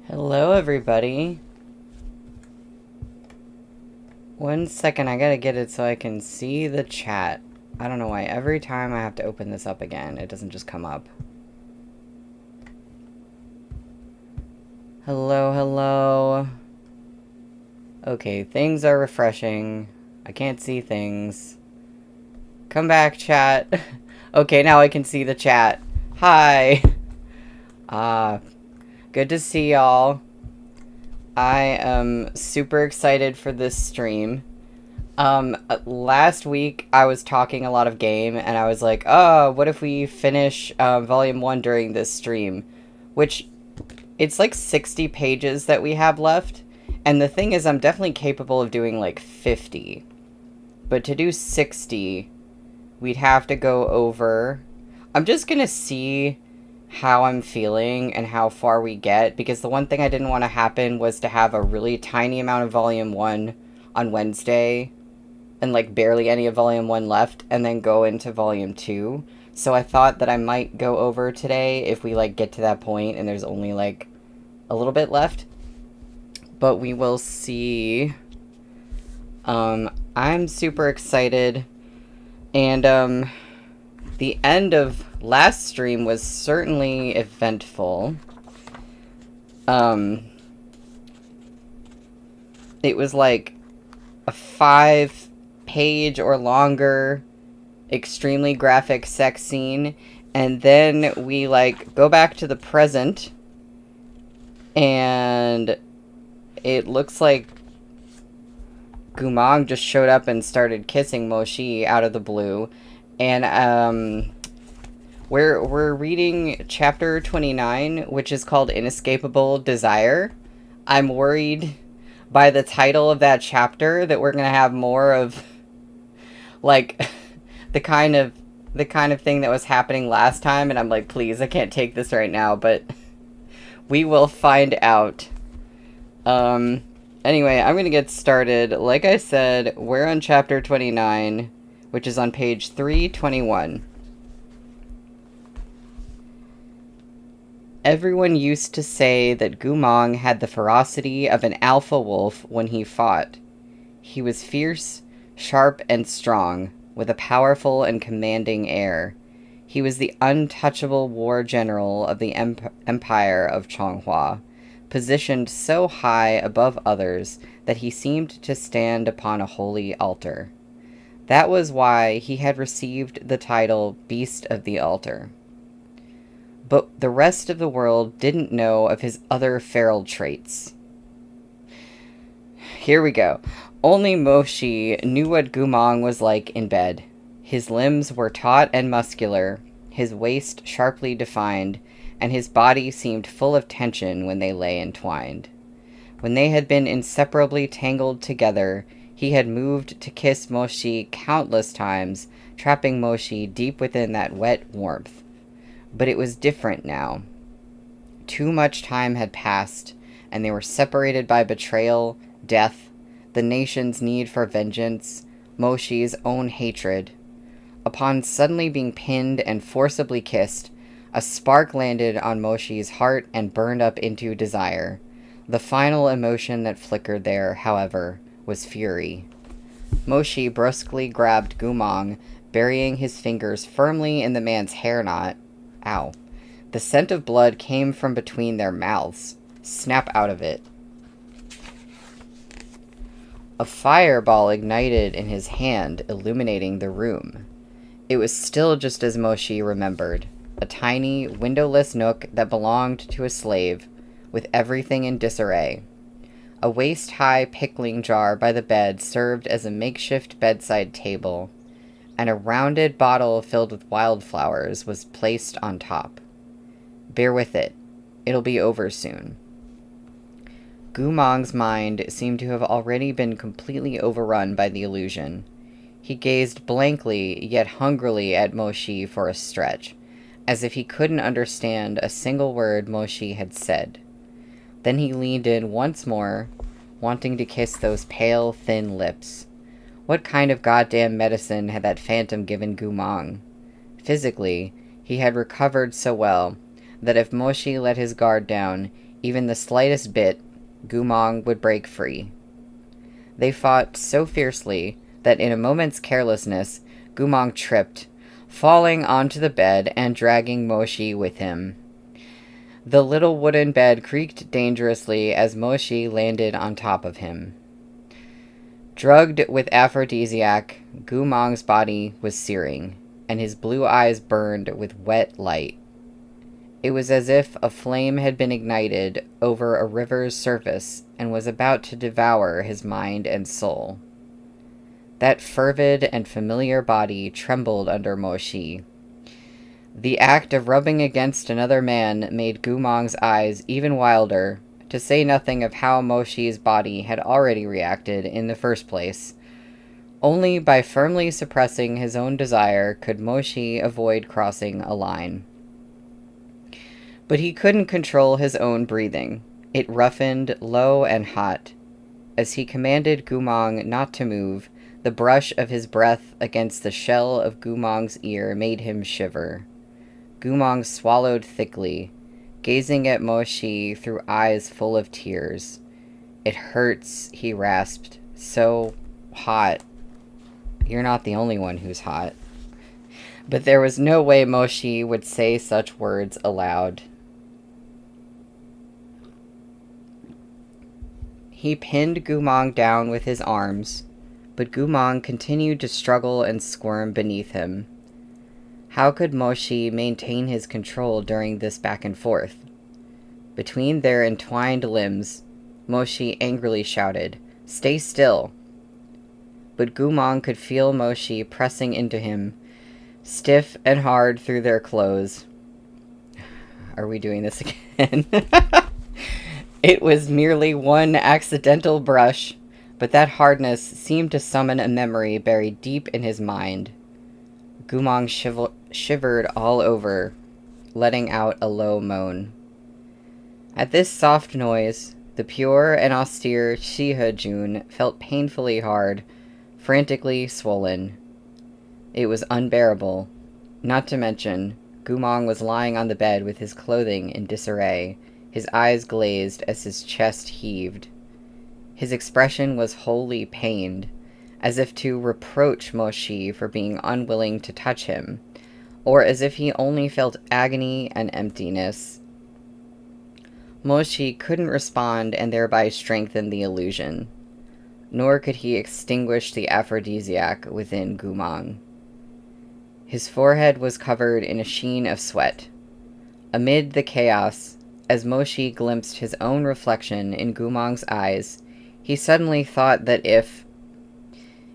Hello, everybody. One second, I gotta get it so I can see the chat. I don't know why every time I have to open this up again, it doesn't just come up. Hello, hello. Okay, things are refreshing. I can't see things. Come back, chat. Okay, now I can see the chat. Hi. Good to see y'all. I am super excited for this stream. Last week I was talking a lot of game, and I was like, oh, what if we finish, Volume 1 during this stream? Which, it's like 60 pages that we have left, and the thing is, I'm definitely capable of doing, like, 50. But to do 60, we'd have to go over... I'm just gonna see how I'm feeling and how far we get, because the one thing I didn't want to happen was to have a really tiny amount of Volume 1 on Wednesday, and like barely any of Volume 1 left, and then go into Volume 2. So I thought that I might go over today if we like get to that point and there's only like a little bit left. But we will see. I'm super excited. And the end of last stream was certainly eventful. It was like a 5-page or longer, extremely graphic sex scene, and then we like go back to the present, and it looks like Gumang just showed up and started kissing Moshi out of the blue, and we're reading chapter 29, which is called Inescapable Desire. I'm worried by the title of that chapter that we're gonna have more of like the kind of thing that was happening last time, and I'm like, please, I can't take this right now, but we will find out. Anyway, I'm gonna get started. Like I said, we're on chapter 29, which is on page 321. Everyone used to say that Gumang had the ferocity of an alpha wolf when he fought. He was fierce, sharp, and strong, with a powerful and commanding air. He was the untouchable war general of the Empire of Chonghua, positioned so high above others that he seemed to stand upon a holy altar. That was why he had received the title Beast of the Altar. But the rest of the world didn't know of his other feral traits. Here we go. Only Moshi knew what Gumang was like in bed. His limbs were taut and muscular, his waist sharply defined, and his body seemed full of tension when they lay entwined. When they had been inseparably tangled together, he had moved to kiss Moshi countless times, trapping Moshi deep within that wet warmth. But it was different now. Too much time had passed, and they were separated by betrayal, death, the nation's need for vengeance, Moshi's own hatred. Upon suddenly being pinned and forcibly kissed, a spark landed on Moshi's heart and burned up into desire. The final emotion that flickered there, however, was fury. Moshi brusquely grabbed Gumang, burying his fingers firmly in the man's hair knot. Ow. The scent of blood came from between their mouths. Snap out of it. A fireball ignited in his hand, illuminating the room. It was still just as Moshi remembered. A tiny, windowless nook that belonged to a slave, with everything in disarray. A waist-high pickling jar by the bed served as a makeshift bedside table, and a rounded bottle filled with wildflowers was placed on top. Bear with it. It'll be over soon. Gumang's mind seemed to have already been completely overrun by the illusion. He gazed blankly yet hungrily at Moshi for a stretch, as if he couldn't understand a single word Moshi had said. Then he leaned in once more, wanting to kiss those pale, thin lips. What kind of goddamn medicine had that phantom given Gumang? Physically, he had recovered so well that if Moshi let his guard down, even the slightest bit, Gumong would break free. They fought so fiercely that in a moment's carelessness, Gumong tripped, falling onto the bed and dragging Moshi with him. The little wooden bed creaked dangerously as Moshi landed on top of him. Drugged with aphrodisiac, Gumong's body was searing, and his blue eyes burned with wet light. It was as if a flame had been ignited over a river's surface and was about to devour his mind and soul. That fervid and familiar body trembled under Moshi. The act of rubbing against another man made Gumong's eyes even wilder, to say nothing of how Moshi's body had already reacted in the first place. Only by firmly suppressing his own desire could Moshi avoid crossing a line. But he couldn't control his own breathing. It roughened, low and hot. As he commanded Gumong not to move, the brush of his breath against the shell of Gumong's ear made him shiver. Gumong swallowed thickly, gazing at Moshi through eyes full of tears. "It hurts," he rasped. "So hot." "You're not the only one who's hot." But there was no way Moshi would say such words aloud. He pinned Gumong down with his arms, but Gumong continued to struggle and squirm beneath him. How could Moshi maintain his control during this back and forth? Between their entwined limbs, Moshi angrily shouted, "Stay still!" But Gumong could feel Moshi pressing into him, stiff and hard through their clothes. Are we doing this again? It was merely one accidental brush, but that hardness seemed to summon a memory buried deep in his mind. Gumong shivered all over, letting out a low moan. At this soft noise, the pure and austere Shiha-jun felt painfully hard, frantically swollen. It was unbearable. Not to mention, Gumong was lying on the bed with his clothing in disarray, his eyes glazed as his chest heaved. His expression was wholly pained, as if to reproach Moshi for being unwilling to touch him, or as if he only felt agony and emptiness. Moshi couldn't respond and thereby strengthen the illusion, nor could he extinguish the aphrodisiac within Gumong. His forehead was covered in a sheen of sweat. Amid the chaos, as Moshi glimpsed his own reflection in Gumong's eyes, he suddenly thought that if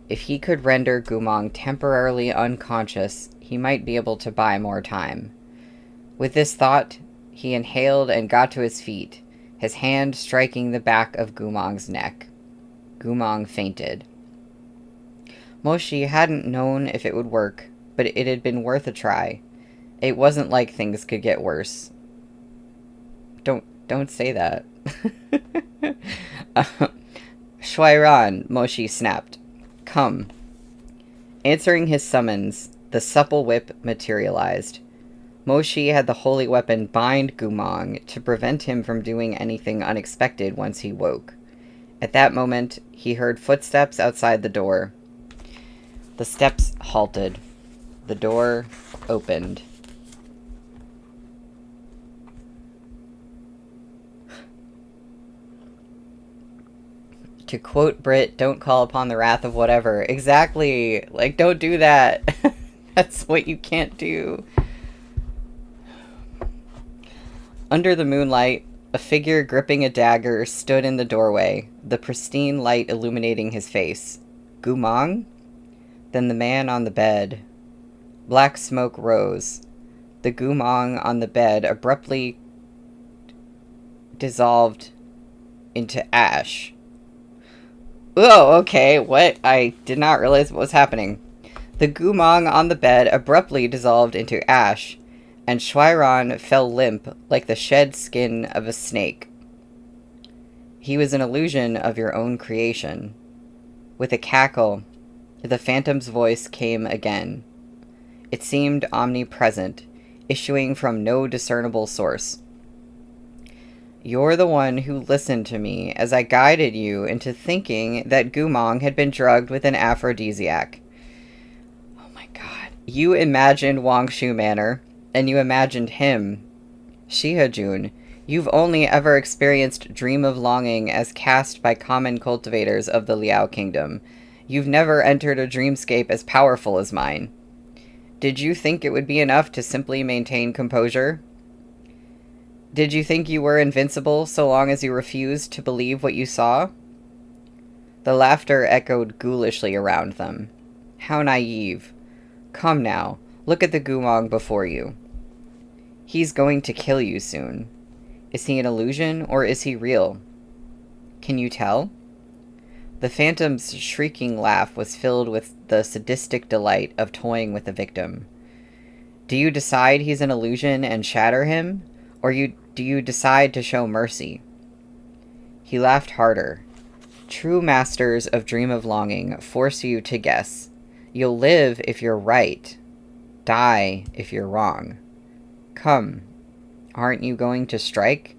he could render Gumong temporarily unconscious, he might be able to buy more time. With this thought, he inhaled and got to his feet, his hand striking the back of Gumong's neck. Gumong fainted. Moshi hadn't known if it would work, but it had been worth a try. It wasn't like things could get worse. Don't say that. Shuairan, Moshi snapped. "Come." Answering his summons, the supple whip materialized. Moshi had the holy weapon bind Gumong to prevent him from doing anything unexpected once he woke. At that moment, he heard footsteps outside the door. The steps halted. The door opened. To quote Brit, "Don't call upon the wrath of whatever." Exactly. Like, don't do that. That's what you can't do. Under the moonlight, a figure gripping a dagger stood in the doorway, the pristine light illuminating his face. Gumong? Then the man on the bed. Black smoke rose. The Gumong on the bed abruptly dissolved into ash. Oh, okay, what? I did not realize what was happening. The Gumong on the bed abruptly dissolved into ash, and Shuairan fell limp like the shed skin of a snake. He was an illusion of your own creation. With a cackle, the phantom's voice came again. It seemed omnipresent, issuing from no discernible source. You're the one who listened to me as I guided you into thinking that Gumong had been drugged with an aphrodisiac. Oh my god. You imagined Wangshu Manor, and you imagined him. Shihajun, you've only ever experienced Dream of Longing as cast by common cultivators of the Liao Kingdom. You've never entered a dreamscape as powerful as mine. Did you think it would be enough to simply maintain composure? Did you think you were invincible so long as you refused to believe what you saw? The laughter echoed ghoulishly around them. How naive. Come now, look at the Gumong before you. He's going to kill you soon. Is he an illusion or is he real? Can you tell? The phantom's shrieking laugh was filled with the sadistic delight of toying with the victim. Do you decide he's an illusion and shatter him? Or do you decide to show mercy? He laughed harder. True masters of Dream of Longing force you to guess. You'll live if you're right. Die if you're wrong. Come, aren't you going to strike?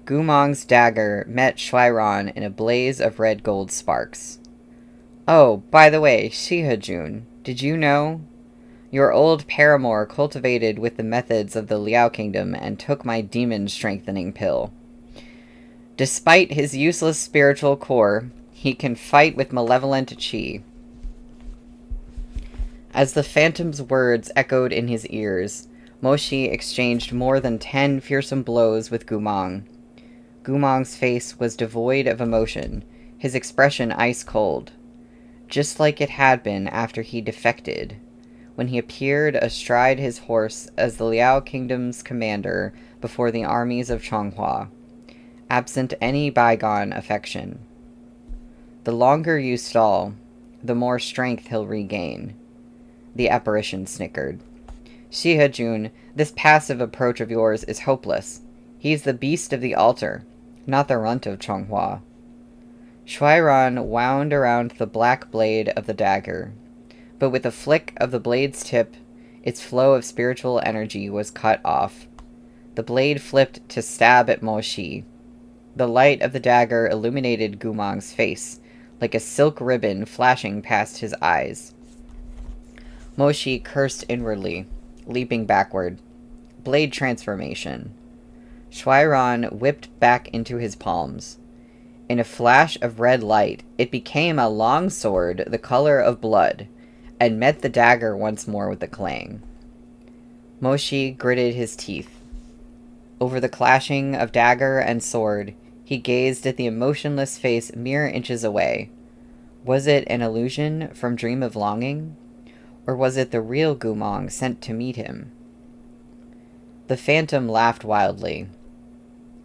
Gumong's dagger met Shuairan in a blaze of red gold sparks. Oh, by the way, Shihajun, did you know? Your old paramour cultivated with the methods of the Liao Kingdom and took my demon-strengthening pill. Despite his useless spiritual core, he can fight with malevolent qi. As the phantom's words echoed in his ears, Moshi exchanged more than 10 fearsome blows with Gumong. Gumong's face was devoid of emotion, his expression ice-cold, just like it had been after he defected, when he appeared astride his horse as the Liao Kingdom's commander before the armies of Chonghua, absent any bygone affection. The longer you stall, the more strength he'll regain. The apparition snickered. Shihajun, this passive approach of yours is hopeless. He's the beast of the altar, not the runt of Chonghua. Shuairan wound around the black blade of the dagger, but with a flick of the blade's tip, its flow of spiritual energy was cut off. The blade flipped to stab at Moshi. The light of the dagger illuminated Gumong's face, like a silk ribbon flashing past his eyes. Moshi cursed inwardly, leaping backward. Blade transformation. Shuairan whipped back into his palms. In a flash of red light, it became a long sword the color of blood, and met the dagger once more with a clang. Moshi gritted his teeth. Over the clashing of dagger and sword, he gazed at the emotionless face mere inches away. Was it an illusion from Dream of Longing? Or was it the real Gumong sent to meet him? The phantom laughed wildly.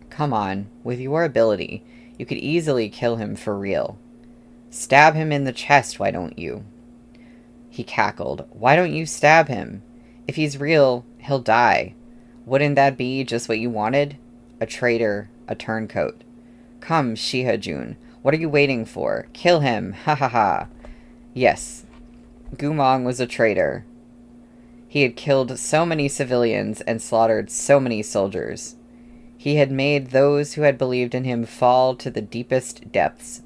Come on, with your ability, you could easily kill him for real. Stab him in the chest, why don't you? He cackled. Why don't you stab him? If he's real, he'll die. Wouldn't that be just what you wanted? A traitor, a turncoat. Come, Shihajun, what are you waiting for? Kill him, ha ha ha. Yes, Gumong was a traitor. He had killed so many civilians and slaughtered so many soldiers. He had made those who had believed in him fall to the deepest depths.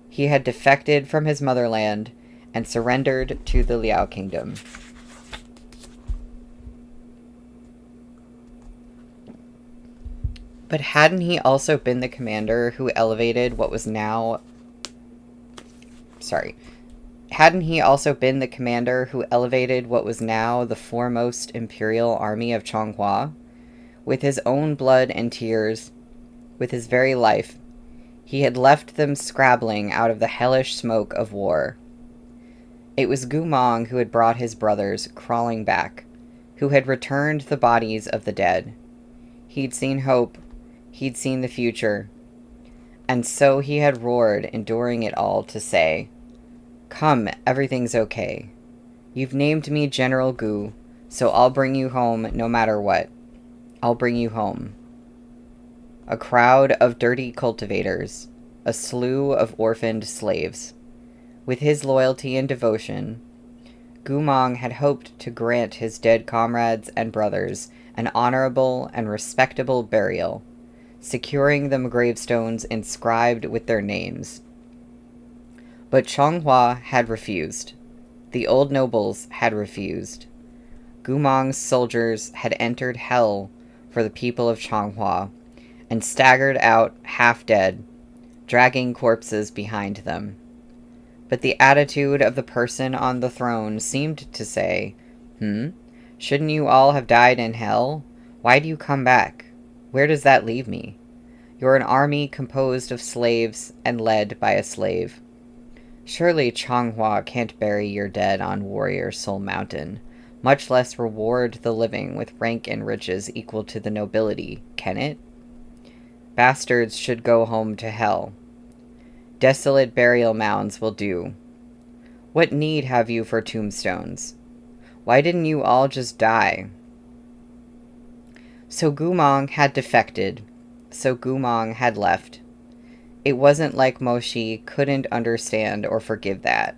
He had defected from his motherland and surrendered to the Liao Kingdom. But hadn't he also been the commander who elevated what was now... Hadn't he also been the commander who elevated what was now the foremost imperial army of Chonghua? With his own blood and tears, with his very life, he had left them scrabbling out of the hellish smoke of war. It was Gumong who had brought his brothers crawling back, who had returned the bodies of the dead. He'd seen hope, he'd seen the future, and so he had roared, enduring it all, to say, Come, everything's okay. You've named me General Gu, so I'll bring you home no matter what. I'll bring you home. A crowd of dirty cultivators, a slew of orphaned slaves. With his loyalty and devotion, Gumong had hoped to grant his dead comrades and brothers an honorable and respectable burial, securing them gravestones inscribed with their names. But Chonghua had refused. The old nobles had refused. Gumong's soldiers had entered hell for the people of Chonghua and staggered out half dead, dragging corpses behind them. But the attitude of the person on the throne seemed to say, shouldn't you all have died in hell? Why do you come back? Where does that leave me? You're an army composed of slaves and led by a slave. Surely Chonghua can't bury your dead on Warrior Soul Mountain, much less reward the living with rank and riches equal to the nobility, can it? Bastards should go home to hell. Desolate burial mounds will do. What need have you for tombstones? Why didn't you all just die? So Gumong had defected. So Gumong had left. It wasn't like Moshi couldn't understand or forgive that.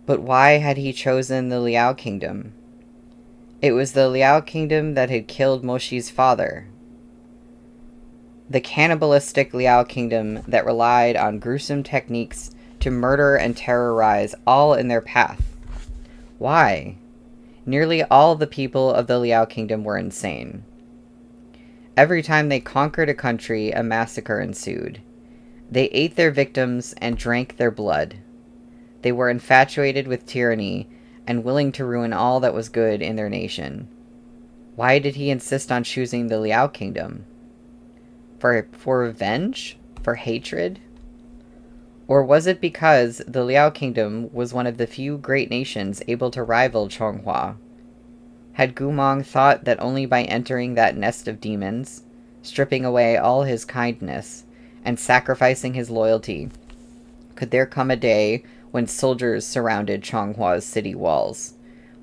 But why had he chosen the Liao Kingdom? It was the Liao Kingdom that had killed Moshi's father. The cannibalistic Liao Kingdom that relied on gruesome techniques to murder and terrorize all in their path. Why? Nearly all the people of the Liao Kingdom were insane. Every time they conquered a country, a massacre ensued. They ate their victims and drank their blood. They were infatuated with tyranny and willing to ruin all that was good in their nation. Why did he insist on choosing the Liao Kingdom? For revenge? For hatred? Or was it because the Liao Kingdom was one of the few great nations able to rival Chonghua? Had Gumong thought that only by entering that nest of demons, stripping away all his kindness, and sacrificing his loyalty, could there come a day when soldiers surrounded Chonghua's city walls,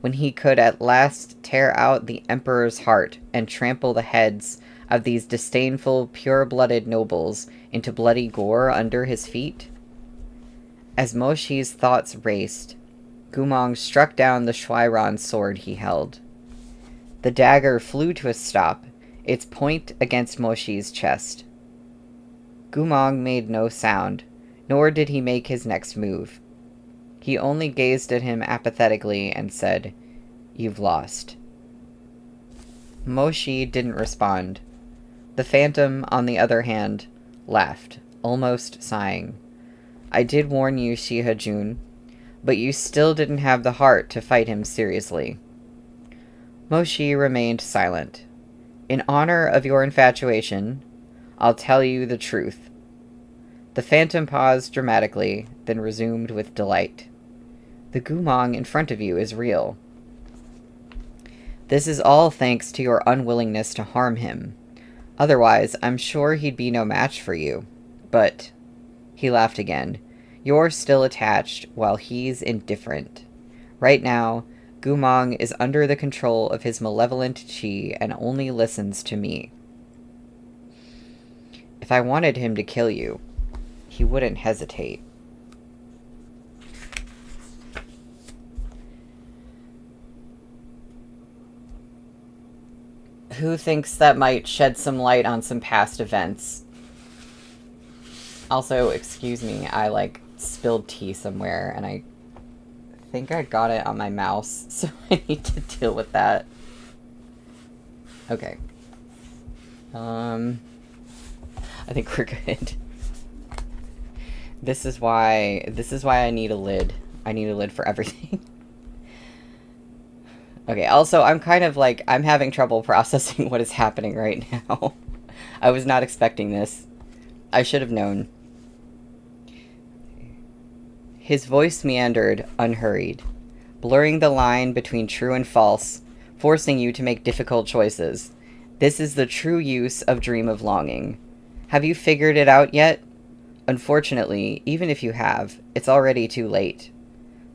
when he could at last tear out the emperor's heart and trample the heads of these disdainful, pure-blooded nobles into bloody gore under his feet? As Moshi's thoughts raced, Gumong struck down the Shuairan sword he held. The dagger flew to a stop, its point against Moshi's chest. Gumong made no sound, nor did he make his next move. He only gazed at him apathetically and said, "You've lost." Moshi didn't respond. The phantom, on the other hand, laughed, almost sighing. "I did warn you, Shihajun, but you still didn't have the heart to fight him seriously." Moshi remained silent. "In honor of your infatuation, I'll tell you the truth." The phantom paused dramatically, then resumed with delight. "The Gumong in front of you is real. This is all thanks to your unwillingness to harm him. Otherwise, I'm sure he'd be no match for you. But," he laughed again, "you're still attached while he's indifferent. Right now, Gumong is under the control of his malevolent chi and only listens to me. If I wanted him to kill you, he wouldn't hesitate." Who thinks that might shed some light on some past events? Also, excuse me, I, spilled tea somewhere, and I think I got it on my mouse, so I need to deal with that. Okay. I think we're good. This is why I need a lid. I need a lid for everything. Okay, also, I'm kind of I'm having trouble processing what is happening right now. I was not expecting this. I should have known. His voice meandered, unhurried, blurring the line between true and false, forcing you to make difficult choices. This is the true use of Dream of Longing. Have you figured it out yet? Unfortunately, even if you have, it's already too late.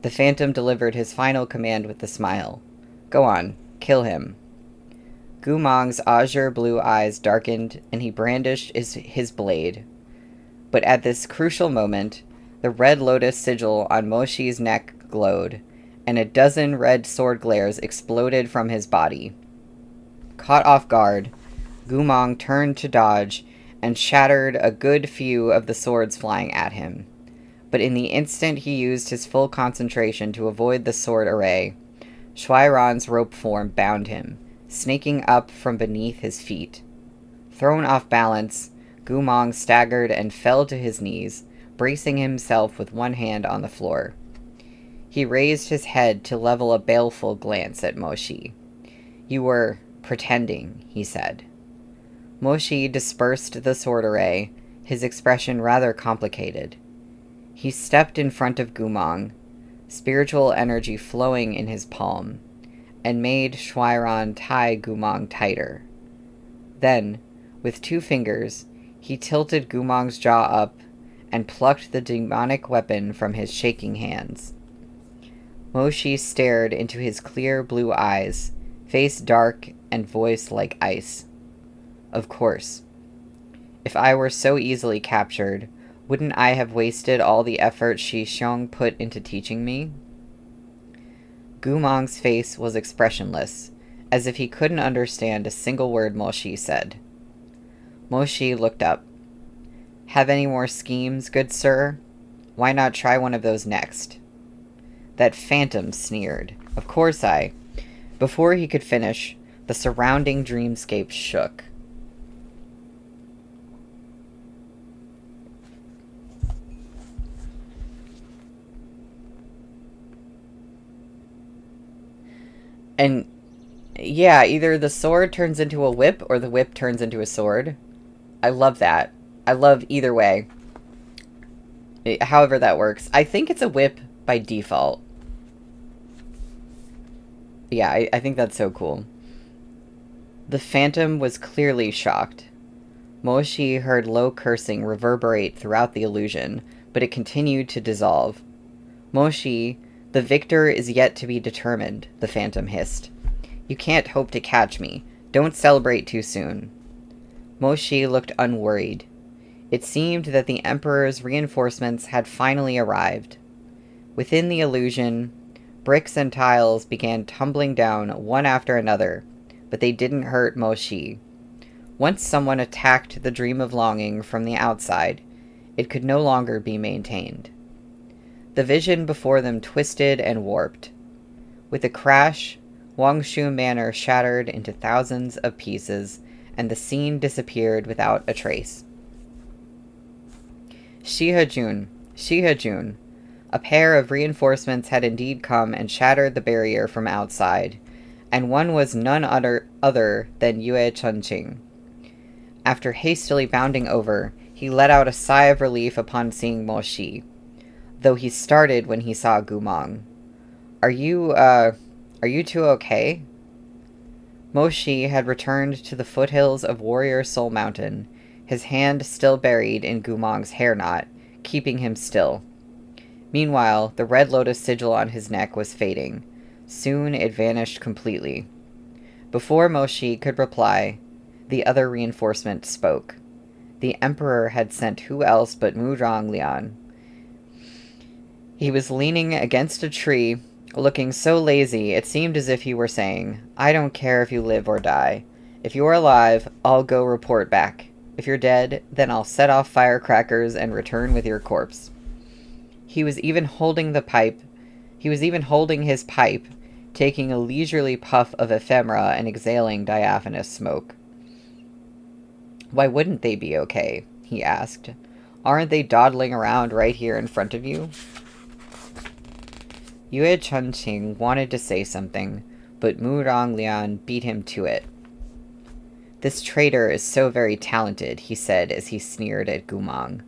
The phantom delivered his final command with a smile. Go on, kill him. Gumong's azure blue eyes darkened, and he brandished his blade. But at this crucial moment, the red lotus sigil on Moshi's neck glowed, and a dozen red sword glares exploded from his body. Caught off guard, Gumong turned to dodge and shattered a good few of the swords flying at him. But in the instant he used his full concentration to avoid the sword array, Shuairan's rope form bound him, snaking up from beneath his feet. Thrown off balance, Gumong staggered and fell to his knees, bracing himself with one hand on the floor. He raised his head to level a baleful glance at Moshi. "You were pretending," he said. Moshi dispersed the sword array, his expression rather complicated. He stepped in front of Gumong, spiritual energy flowing in his palm, and made Shuairan tie Gumong tighter. Then, with 2 fingers, he tilted Gumong's jaw up and plucked the demonic weapon from his shaking hands. Moshi stared into his clear blue eyes, face dark and voice like ice. "Of course. If I were so easily captured, wouldn't I have wasted all the effort Shi Xiong put into teaching me?" Gumong's face was expressionless, as if he couldn't understand a single word Moshi said. Moshi looked up. "Have any more schemes, good sir? Why not try one of those next?" That phantom sneered. "Of course I—" Before he could finish, the surrounding dreamscape shook. And yeah, either the sword turns into a whip or the whip turns into a sword. I love that. I love either way. However that works. I think it's a whip by default. Yeah, I think that's so cool. The phantom was clearly shocked. Moshi heard low cursing reverberate throughout the illusion, but it continued to dissolve. "Moshi, the victor is yet to be determined," the phantom hissed. "You can't hope to catch me. Don't celebrate too soon." Moshi looked unworried. It seemed that the Emperor's reinforcements had finally arrived. Within the illusion, bricks and tiles began tumbling down one after another, but they didn't hurt Moshi. Once someone attacked the dream of longing from the outside, it could no longer be maintained. The vision before them twisted and warped. With a crash, Wangshu Manor shattered into thousands of pieces, and the scene disappeared without a trace. Shihajun. A pair of reinforcements had indeed come and shattered the barrier from outside, and one was none other than Yue Chunqing. After hastily bounding over, he let out a sigh of relief upon seeing Moshi, though he started when he saw Gumong. Are you two okay?" Moshi had returned to the foothills of Warrior Soul Mountain, his hand still buried in Gumong's hair knot, keeping him still. Meanwhile, the red lotus sigil on his neck was fading. Soon it vanished completely. Before Moshi could reply, the other reinforcement spoke. The Emperor had sent who else but Mu Zhonglian. He was leaning against a tree, looking so lazy it seemed as if he were saying, "I don't care if you live or die. If you're alive, I'll go report back. If you're dead, then I'll set off firecrackers and return with your corpse." He was even holding his pipe, taking a leisurely puff of ephemera and exhaling diaphanous smoke. "Why wouldn't they be okay?" he asked. "Aren't they dawdling around right here in front of you?" Yue Chunqing wanted to say something, but Mu Ronglian beat him to it. "This traitor is so very talented," he said as he sneered at Gumong.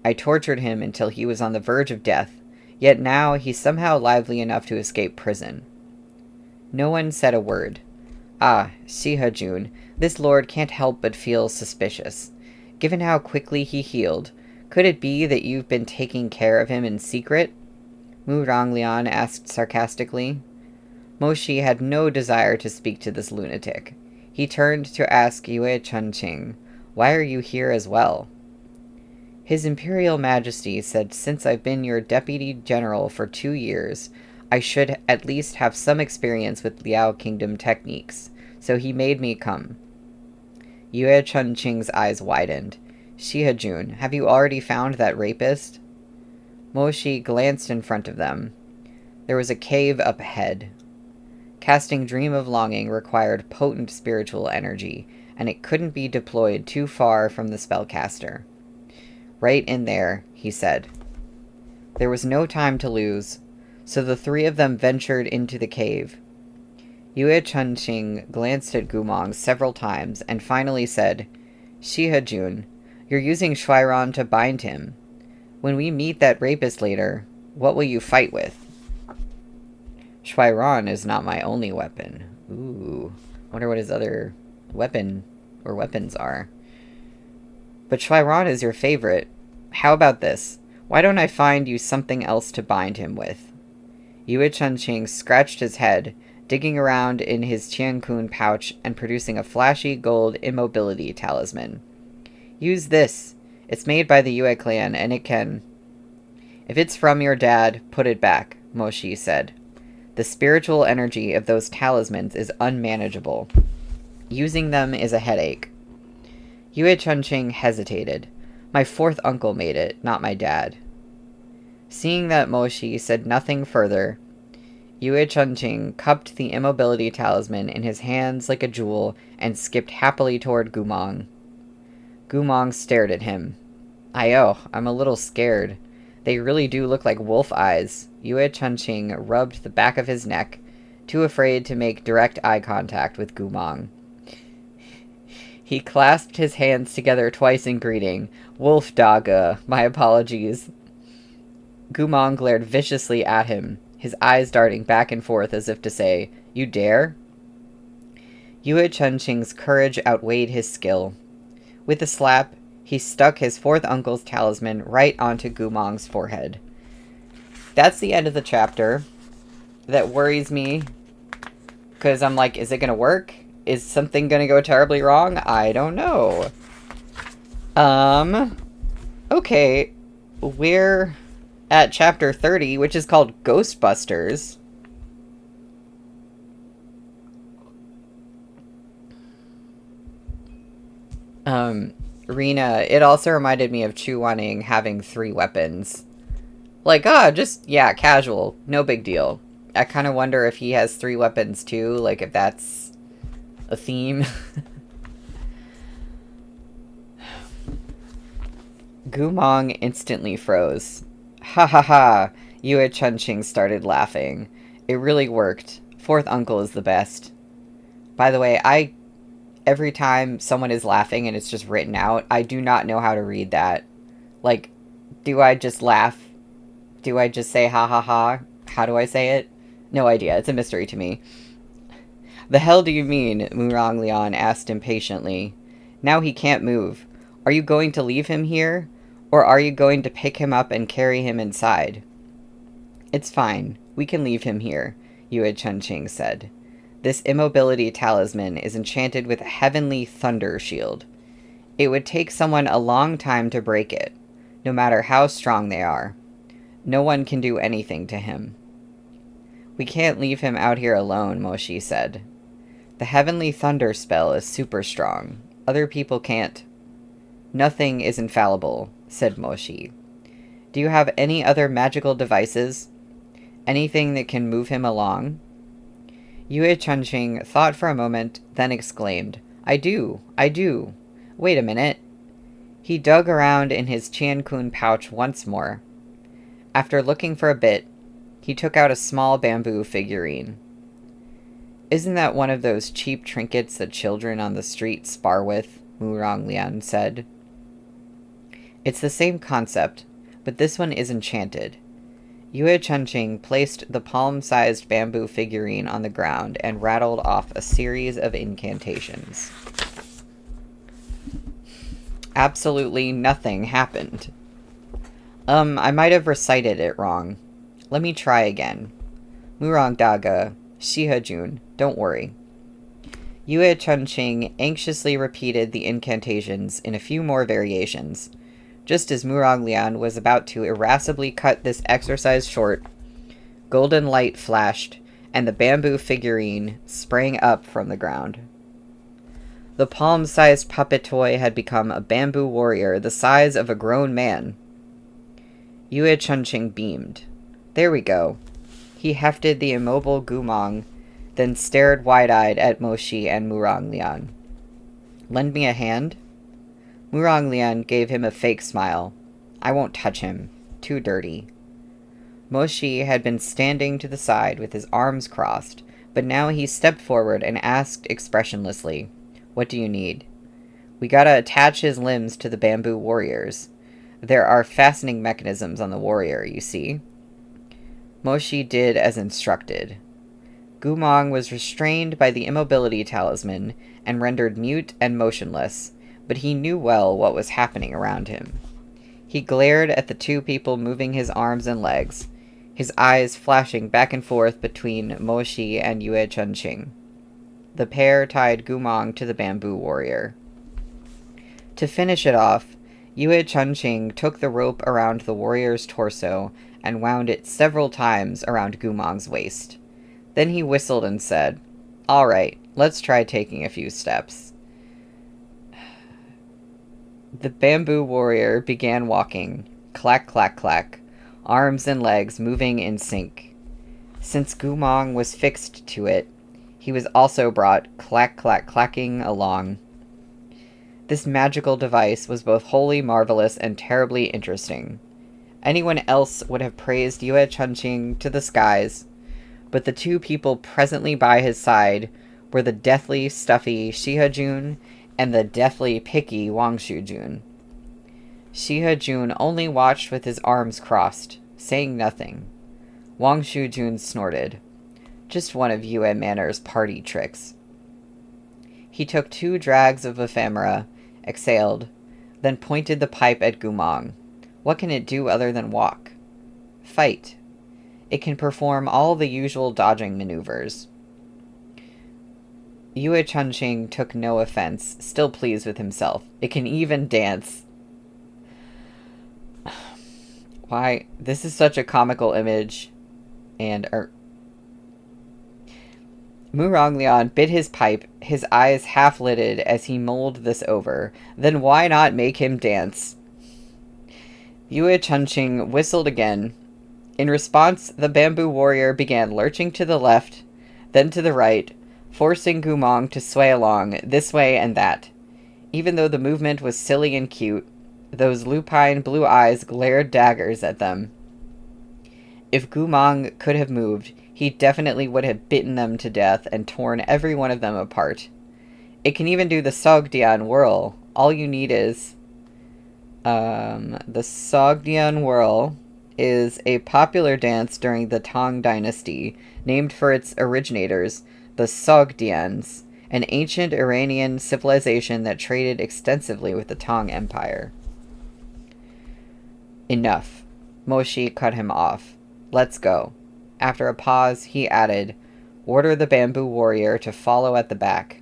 "I tortured him until he was on the verge of death, yet now he's somehow lively enough to escape prison." No one said a word. "Ah, Shihajun, this lord can't help but feel suspicious. Given how quickly he healed, could it be that you've been taking care of him in secret?" Mu Ronglian asked sarcastically. Moshi had no desire to speak to this lunatic. He turned to ask Yue Chunqing, "Why are you here as well?" "His Imperial Majesty said since I've been your deputy general for 2 years, I should at least have some experience with Liao Kingdom techniques, so he made me come. Yue Chunqing's eyes widened. Shihajun, have you already found that rapist? Moshi glanced in front of them. There was a cave up ahead. Casting Dream of Longing required potent spiritual energy, and it couldn't be deployed too far from the spellcaster. Right in there, he said. There was no time to lose, so the three of them ventured into the cave. Yue Chunqing glanced at Gumong several times and finally said, Shihajun, you're using Shuiran to bind him. When we meet that rapist later, what will you fight with? Shuiran is not my only weapon. Ooh, wonder what his other weapon or weapons are. But Shuiran is your favorite. How about this? Why don't I find you something else to bind him with? Yue Chunqing scratched his head, digging around in his Qiankun pouch and producing a flashy gold immobility talisman. Use this. It's made by the Yue clan, and it can... If it's from your dad, put it back, Moshi said. The spiritual energy of those talismans is unmanageable. Using them is a headache. Yue Chunqing hesitated. My fourth uncle made it, not my dad. Seeing that Moshi said nothing further, Yue Chunqing cupped the immobility talisman in his hands like a jewel and skipped happily toward Gumong. Gumong stared at him. I'm a little scared. They really do look like wolf eyes. Yue Chunqing rubbed the back of his neck, too afraid to make direct eye contact with Gumong. He clasped his hands together twice in greeting. Wolf Daga, my apologies. Gumong glared viciously at him, his eyes darting back and forth as if to say, You dare? Yue Chunqing's courage outweighed his skill. With a slap, he stuck his fourth uncle's talisman right onto Gumong's forehead. That's the end of the chapter. That worries me, because I'm like, is it going to work? Is something going to go terribly wrong? I don't know. Okay. We're at chapter 30, which is called Ghostbusters. Rena, it also reminded me of Chu wanting having 3 weapons. Like, casual. No big deal. I kind of wonder if he has 3 weapons too, like if that's a theme. Gumong instantly froze. Ha ha ha, Yue Chunqing started laughing. It really worked. Fourth uncle is the best. By the way, every time someone is laughing and it's just written out, I do not know how to read that. Like, do I just laugh? Do I just say ha ha ha? How do I say it? No idea. It's a mystery to me. The hell do you mean? Murong Lian asked impatiently. Now he can't move. Are you going to leave him here? Or are you going to pick him up and carry him inside? It's fine. We can leave him here, Yue Chunqing said. This immobility talisman is enchanted with a heavenly thunder shield. It would take someone a long time to break it, no matter how strong they are. No one can do anything to him. We can't leave him out here alone, Moshi said. The heavenly thunder spell is super strong. Other people can't. Nothing is infallible, said Moshi. Do you have any other magical devices? Anything that can move him along? Yue Chunqing thought for a moment, then exclaimed, I do. Wait a minute. He dug around in his Qiankun pouch once more. After looking for a bit, he took out a small bamboo figurine. Isn't that one of those cheap trinkets that children on the street spar with? Murong Lian said. It's the same concept, but this one is enchanted. Yue Chunqing placed the palm-sized bamboo figurine on the ground and rattled off a series of incantations. Absolutely nothing happened. I might have recited it wrong. Let me try again. Murong Daga, Shihajun, don't worry. Yue Chunqing anxiously repeated the incantations in a few more variations. Just as Murong Lian was about to irascibly cut this exercise short, Golden light flashed, and the bamboo figurine sprang up from the ground. The palm-sized puppet toy had become a bamboo warrior the size of a grown man. Yue Chunqing beamed. There we go. He hefted the immobile Gumong, then stared wide-eyed at Moshi and Murong Lian. Lend me a hand? Murong Lian gave him a fake smile. I won't touch him. Too dirty. Moshi had been standing to the side with his arms crossed, but now he stepped forward and asked expressionlessly, What do you need? We gotta attach his limbs to the bamboo warriors. There are fastening mechanisms on the warrior, you see. Moshi did as instructed. Gumong was restrained by the immobility talisman and rendered mute and motionless, but he knew well what was happening around him. He glared at the two people moving his arms and legs, his eyes flashing back and forth between Moshi and Yue Chunqing. The pair tied Gumong to the bamboo warrior. To finish it off, Yue Chunqing took the rope around the warrior's torso and wound it several times around Gumong's waist. Then he whistled and said, All right, let's try taking a few steps. The bamboo warrior began walking, clack, clack, clack, arms and legs moving in sync. Since Gumong was fixed to it, he was also brought clack, clack, clacking along. This magical device was both wholly marvelous and terribly interesting. Anyone else would have praised Yue Chunqing to the skies, but the two people presently by his side were the deathly stuffy Shihajun and the deathly picky Wang Shujun. Shihajun only watched with his arms crossed, saying nothing. Wang Shujun snorted. Just one of Yue Manor's party tricks. He took 2 drags of ephemera, exhaled, then pointed the pipe at Gumong. What can it do other than walk? Fight. It can perform all the usual dodging maneuvers. Yue Chunqing took no offense, still pleased with himself. It can even dance. Why? This is such a comical image. And Murong Lian bit his pipe, his eyes half-lidded as he mulled this over. Then why not make him dance? Yue Chunqing whistled again. In response, the bamboo warrior began lurching to the left, then to the right, forcing Gumong to sway along this way and that. Even though the movement was silly and cute, those lupine blue eyes glared daggers at them. If Gumong could have moved, he definitely would have bitten them to death and torn every one of them apart. It can even do the Sogdian whirl. All you need is... the Sogdian whirl is a popular dance during the Tang Dynasty, named for its originators, the Sogdians, an ancient Iranian civilization that traded extensively with the Tang Empire. Enough. Moshi cut him off. Let's go. After a pause, he added, Order the bamboo warrior to follow at the back.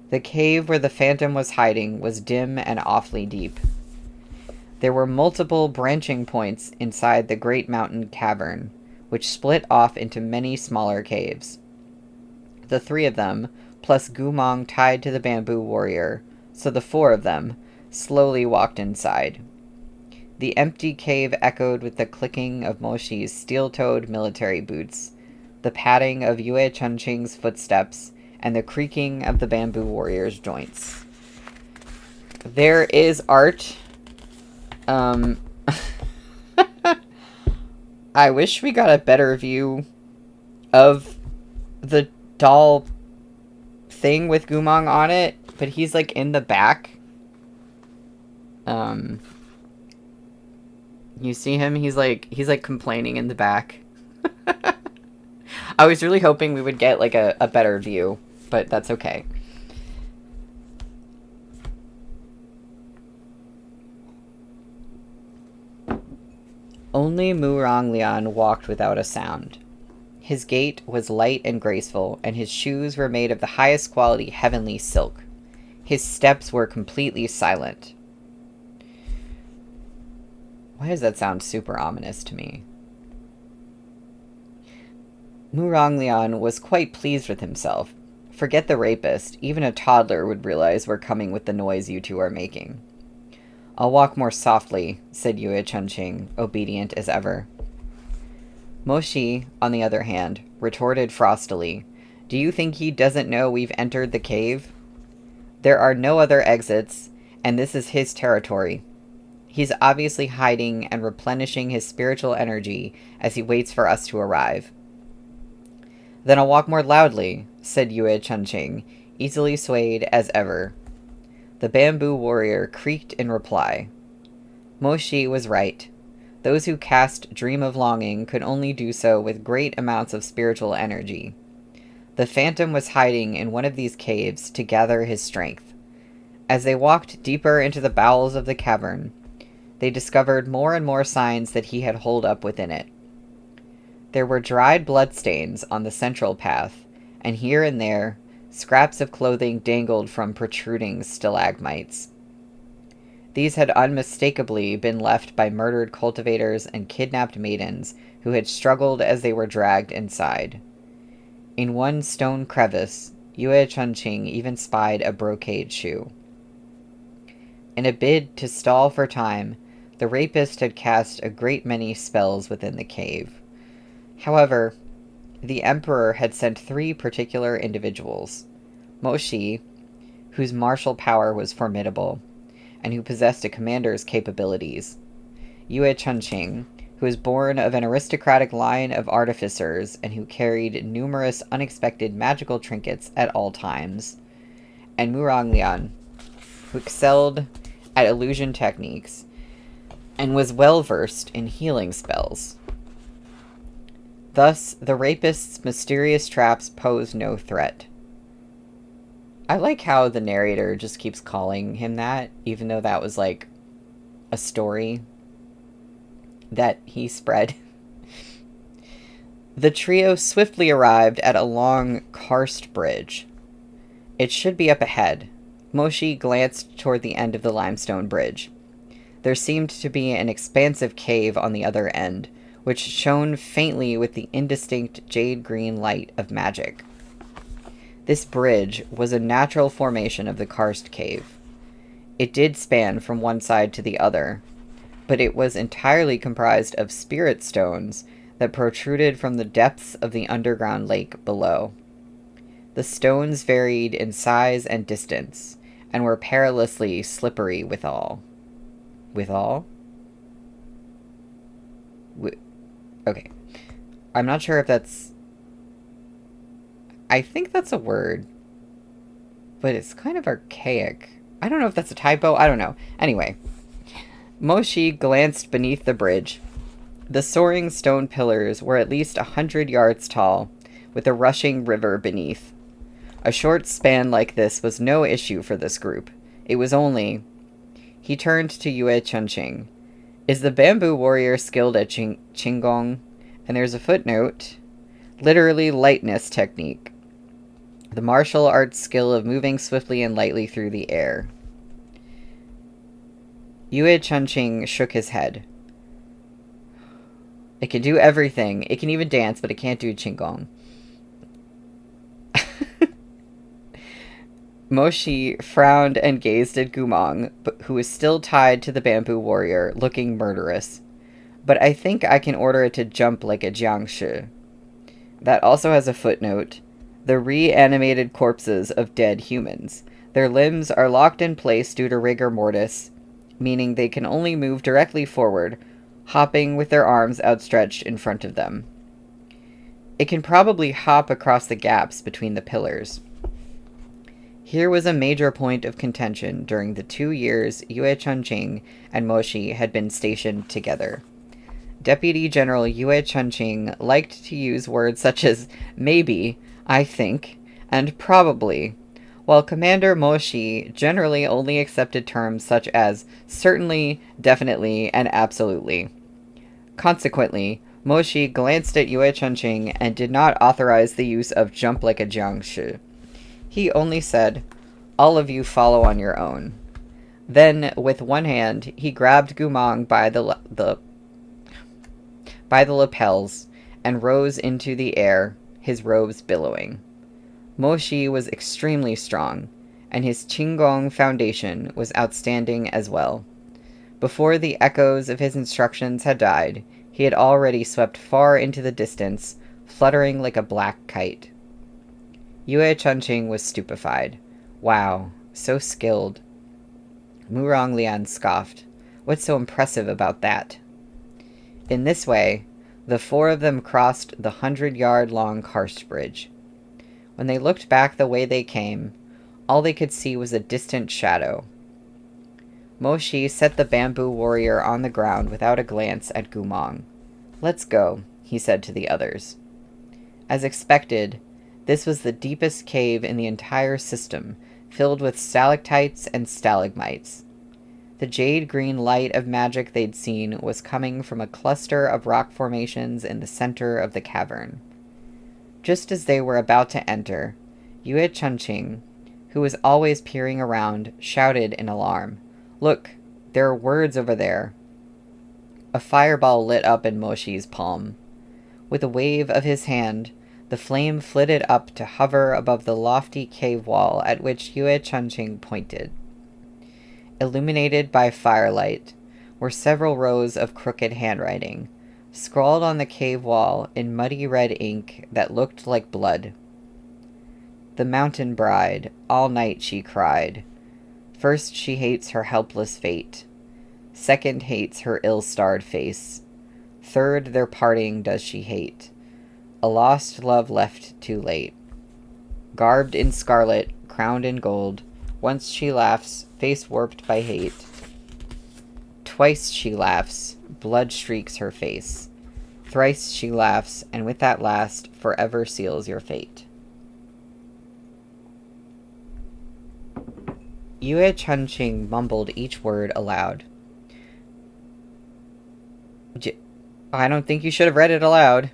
The cave where the phantom was hiding was dim and awfully deep. There were multiple branching points inside the great mountain cavern, which split off into many smaller caves. The 3 of them, plus Gumong tied to the bamboo warrior, so the 4 of them, slowly walked inside. The empty cave echoed with the clicking of Moshi's steel-toed military boots, the padding of Yue Chunqing's footsteps, and the creaking of the bamboo warrior's joints. There is art. I wish we got a better view of the doll thing with Gumong on it, but he's like in the back. You see him? He's like complaining in the back. I was really hoping we would get like a better view, but that's okay. Only Murong Lian walked without a sound. His gait was light and graceful, and his shoes were made of the highest quality heavenly silk. His steps were completely silent. Why does that sound super ominous to me? Muranglian was quite pleased with himself. Forget the rapist, even a toddler would realize we're coming with the noise you two are making. I'll walk more softly, said Yue Chunqing, obedient as ever. Moshi, on the other hand, retorted frostily, Do you think he doesn't know we've entered the cave? There are no other exits, and this is his territory. He's obviously hiding and replenishing his spiritual energy as he waits for us to arrive. Then I'll walk more loudly, said Yue Chunqing, easily swayed as ever. The bamboo warrior creaked in reply. Moshi was right. Those who cast Dream of Longing could only do so with great amounts of spiritual energy. The phantom was hiding in one of these caves to gather his strength. As they walked deeper into the bowels of the cavern, they discovered more and more signs that he had holed up within it. There were dried bloodstains on the central path, and here and there, scraps of clothing dangled from protruding stalagmites. These had unmistakably been left by murdered cultivators and kidnapped maidens who had struggled as they were dragged inside. In one stone crevice, Yue Chunqing even spied a brocade shoe. In a bid to stall for time, the rapist had cast a great many spells within the cave. However, the Emperor had sent 3 particular individuals. Moshi, whose martial power was formidable, and who possessed a commander's capabilities. Yue Chunqing, who was born of an aristocratic line of artificers and who carried numerous unexpected magical trinkets at all times. And Muranglian, who excelled at illusion techniques and was well versed in healing spells. Thus, the rapist's mysterious traps posed no threat. I like how the narrator just keeps calling him that, even though that was like a story that he spread. The trio swiftly arrived at a long, karst bridge. It should be up ahead. Moshi glanced toward the end of the limestone bridge. There seemed to be an expansive cave on the other end, which shone faintly with the indistinct jade-green light of magic. This bridge was a natural formation of the karst cave. It did span from one side to the other, but it was entirely comprised of spirit stones that protruded from the depths of the underground lake below. The stones varied in size and distance, and were perilously slippery withal. Withal? Okay. I'm not sure if that's... I think that's a word, but it's kind of archaic. I don't know if that's a typo. I don't know. Anyway, Moshi glanced beneath the bridge. The soaring stone pillars were at least 100 yards tall, with a rushing river beneath. A short span like this was no issue for this group. It was only... He turned to Yue Chunqing. Is the bamboo warrior skilled at Qinggong? And there's a footnote. Literally lightness technique. The martial arts skill of moving swiftly and lightly through the air. Yue Chunqing shook his head. It can do everything. It can even dance, but it can't do Qinggong. Moshi frowned and gazed at Gumong, who was still tied to the bamboo warrior, looking murderous. But I think I can order it to jump like a jiangshi. That also has a footnote. The reanimated corpses of dead humans. Their limbs are locked in place due to rigor mortis, meaning they can only move directly forward, hopping with their arms outstretched in front of them. It can probably hop across the gaps between the pillars. Here was a major point of contention during the 2 years Yue Chunqing and Moshi had been stationed together. Deputy General Yue Chunqing liked to use words such as maybe, I think, and probably, while Commander Moshi generally only accepted terms such as certainly, definitely, and absolutely. Consequently, Moshi glanced at Yue Chunqing and did not authorize the use of jump like a jiangshi. He only said, all of you follow on your own. Then, with one hand, he grabbed Gumong by the lapels and rose into the air, his robes billowing. Moshi was extremely strong, and his Qinggong foundation was outstanding as well. Before the echoes of his instructions had died, he had already swept far into the distance, fluttering like a black kite. Yue Chunqing was stupefied. Wow, so skilled. Murong Lian scoffed. What's so impressive about that? In this way, the four of them crossed the 100-yard-long karst bridge. When they looked back the way they came, all they could see was a distant shadow. Moshi set the bamboo warrior on the ground without a glance at Gumong. "Let's go," he said to the others. As expected, this was the deepest cave in the entire system, filled with stalactites and stalagmites. The jade-green light of magic they'd seen was coming from a cluster of rock formations in the center of the cavern. Just as they were about to enter, Yue Chunqing, who was always peering around, shouted in alarm, "Look, there are words over there." A fireball lit up in Moshi's palm. With a wave of his hand, the flame flitted up to hover above the lofty cave wall at which Yue Chunqing pointed. Illuminated by firelight were several rows of crooked handwriting, scrawled on the cave wall in muddy red ink that looked like blood. "The mountain bride, all night she cried. First she hates her helpless fate. Second hates her ill-starred face. Third their parting does she hate. A lost love left too late. Garbed in scarlet, crowned in gold, once she laughs, face warped by hate. Twice she laughs, blood streaks her face. Thrice she laughs, and with that last, forever seals your fate." Yue Chunqing mumbled each word aloud. I don't think you should have read it aloud.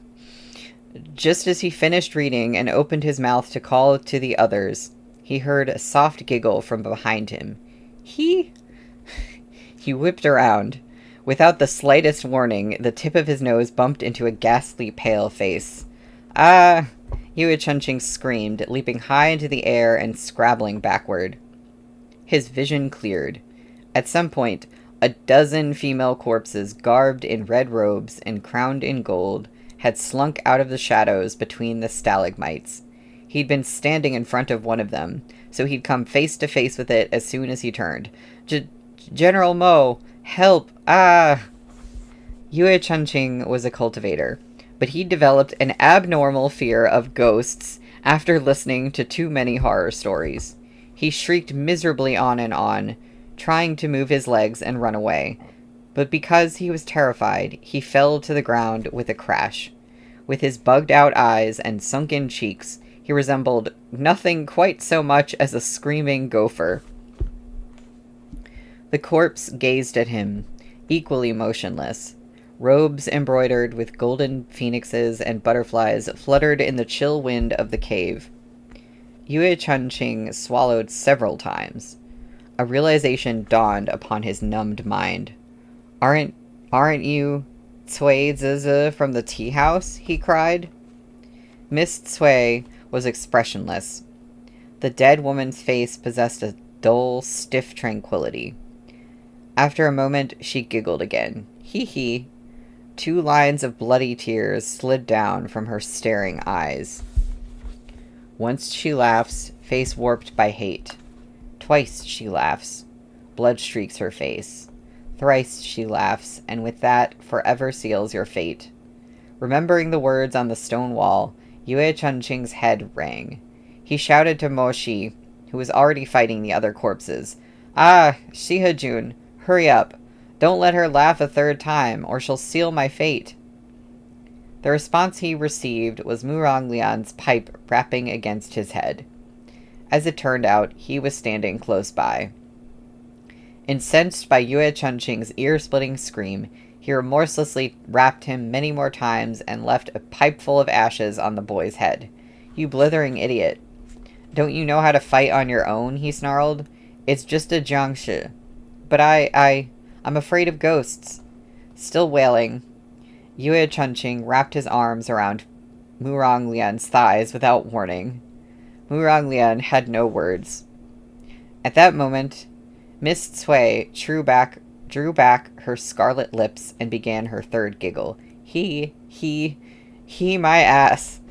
Just as he finished reading and opened his mouth to call to the others, he heard a soft giggle from behind him. He whipped around. Without the slightest warning, the tip of his nose bumped into a ghastly pale face. "Ah!" Yue Chunqing screamed, leaping high into the air and scrabbling backward. His vision cleared. At some point, a dozen female corpses garbed in red robes and crowned in gold had slunk out of the shadows between the stalagmites. He'd been standing in front of one of them, so he'd come face to face with it as soon as he turned. General Mo, help! Ah!" Yue Chunqing was a cultivator, but he developed an abnormal fear of ghosts after listening to too many horror stories. He shrieked miserably on, trying to move his legs and run away. But because he was terrified, he fell to the ground with a crash. With his bugged-out eyes and sunken cheeks, he resembled nothing quite so much as a screaming gopher. The corpse gazed at him, equally motionless. Robes embroidered with golden phoenixes and butterflies fluttered in the chill wind of the cave. Yue Chunqing swallowed several times. A realization dawned upon his numbed mind. Aren't you Cui Zizi from the tea house?" he cried. Miss Cui was expressionless. The dead woman's face possessed a dull, stiff tranquility. After a moment, she giggled again. Hee hee. 2 lines of bloody tears slid down from her staring eyes. Once she laughs, face warped by hate. Twice she laughs. Blood streaks her face. Thrice she laughs, and with that, forever seals your fate. Remembering the words on the stone wall, Yue Chunqing's head rang. He shouted to Moshi, who was already fighting the other corpses. "Ah, Shihajun, hurry up. Don't let her laugh a 3rd time, or she'll seal my fate." The response he received was Murong Lian's pipe rapping against his head. As it turned out, he was standing close by. Incensed by Yue Chunqing's ear-splitting scream, he remorselessly rapped him many more times and left a pipeful of ashes on the boy's head. "You blithering idiot. Don't you know how to fight on your own?" he snarled. "It's just a jiangshi. But I'm afraid of ghosts." Still wailing, Yue Chunqing wrapped his arms around Murong Lian's thighs without warning. Murong Lian had no words. At that moment, Miss Cui drew back her scarlet lips and began her third giggle. He, my ass.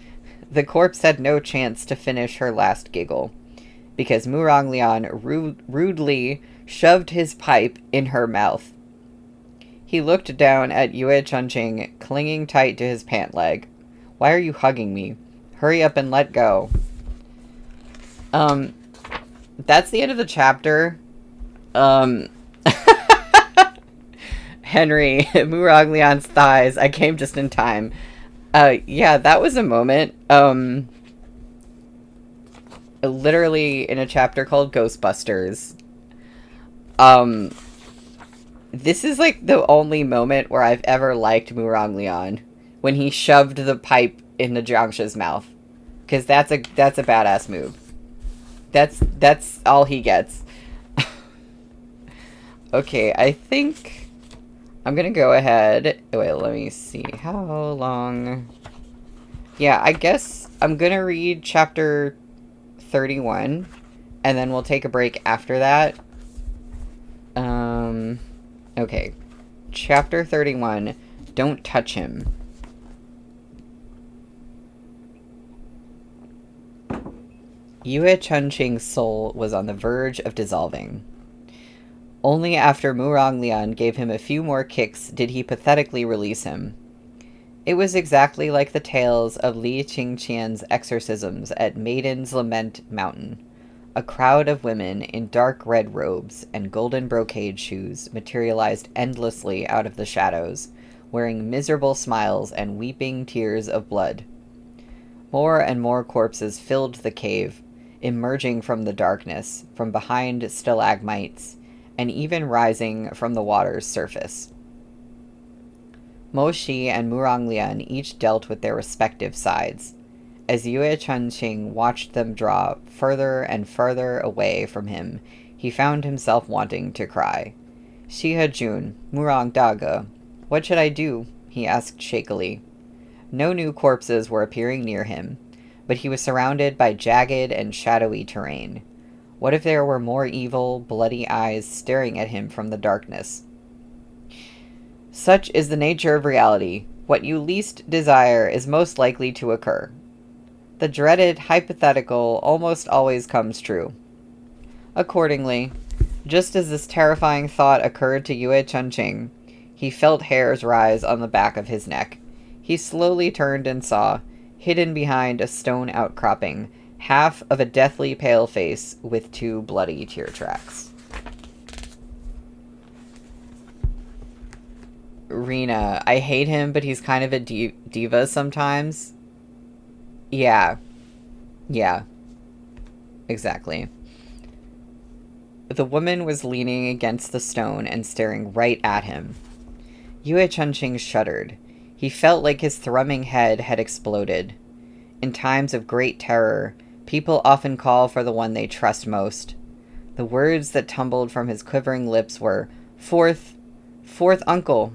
The corpse had no chance to finish her last giggle, because Murong Lian rudely shoved his pipe in her mouth. He looked down at Yue Chunqing, clinging tight to his pant leg. Why are you hugging me? Hurry up and let go. That's the end of the chapter. Henry, Murong Lian's thighs. I came just in time. Yeah, that was a moment. Literally in a chapter called Ghostbusters. This is like the only moment where I've ever liked Murong Lian, when he shoved the pipe in the Jiangsha's mouth, because that's a badass move. That's all he gets. Okay, I think I'm gonna go ahead. Wait, let me see how long. Yeah, I guess I'm gonna read chapter 31, and then we'll take a break after that. Okay. Chapter 31, Don't Touch Him. Yue Chunqing's soul was on the verge of dissolving. Only after Murong Lian gave him a few more kicks did he pathetically release him. It was exactly like the tales of Li Qingqian's exorcisms at Maiden's Lament Mountain. A crowd of women in dark red robes and golden brocade shoes materialized endlessly out of the shadows, wearing miserable smiles and weeping tears of blood. More and more corpses filled the cave, emerging from the darkness, from behind stalagmites, and even rising from the water's surface. Mo Shi and Murong Lian each dealt with their respective sides. As Yue Chunqing watched them draw further and further away from him, he found himself wanting to cry. Shihe Jun, Murong Dage, what should I do? He asked shakily. No new corpses were appearing near him, but he was surrounded by jagged and shadowy terrain. What if there were more evil, bloody eyes staring at him from the darkness? Such is the nature of reality. What you least desire is most likely to occur. The dreaded hypothetical almost always comes true. Accordingly, just as this terrifying thought occurred to Yue Chunqing, he felt hairs rise on the back of his neck. He slowly turned and saw, hidden behind a stone outcropping, half of a deathly pale face with 2 bloody tear tracks. Rena, I hate him, but he's kind of a diva sometimes. Yeah. Exactly. The woman was leaning against the stone and staring right at him. Yue Chunqing shuddered. He felt like his thrumming head had exploded. In times of great terror, people often call for the one they trust most. The words that tumbled from his quivering lips were, Fourth uncle.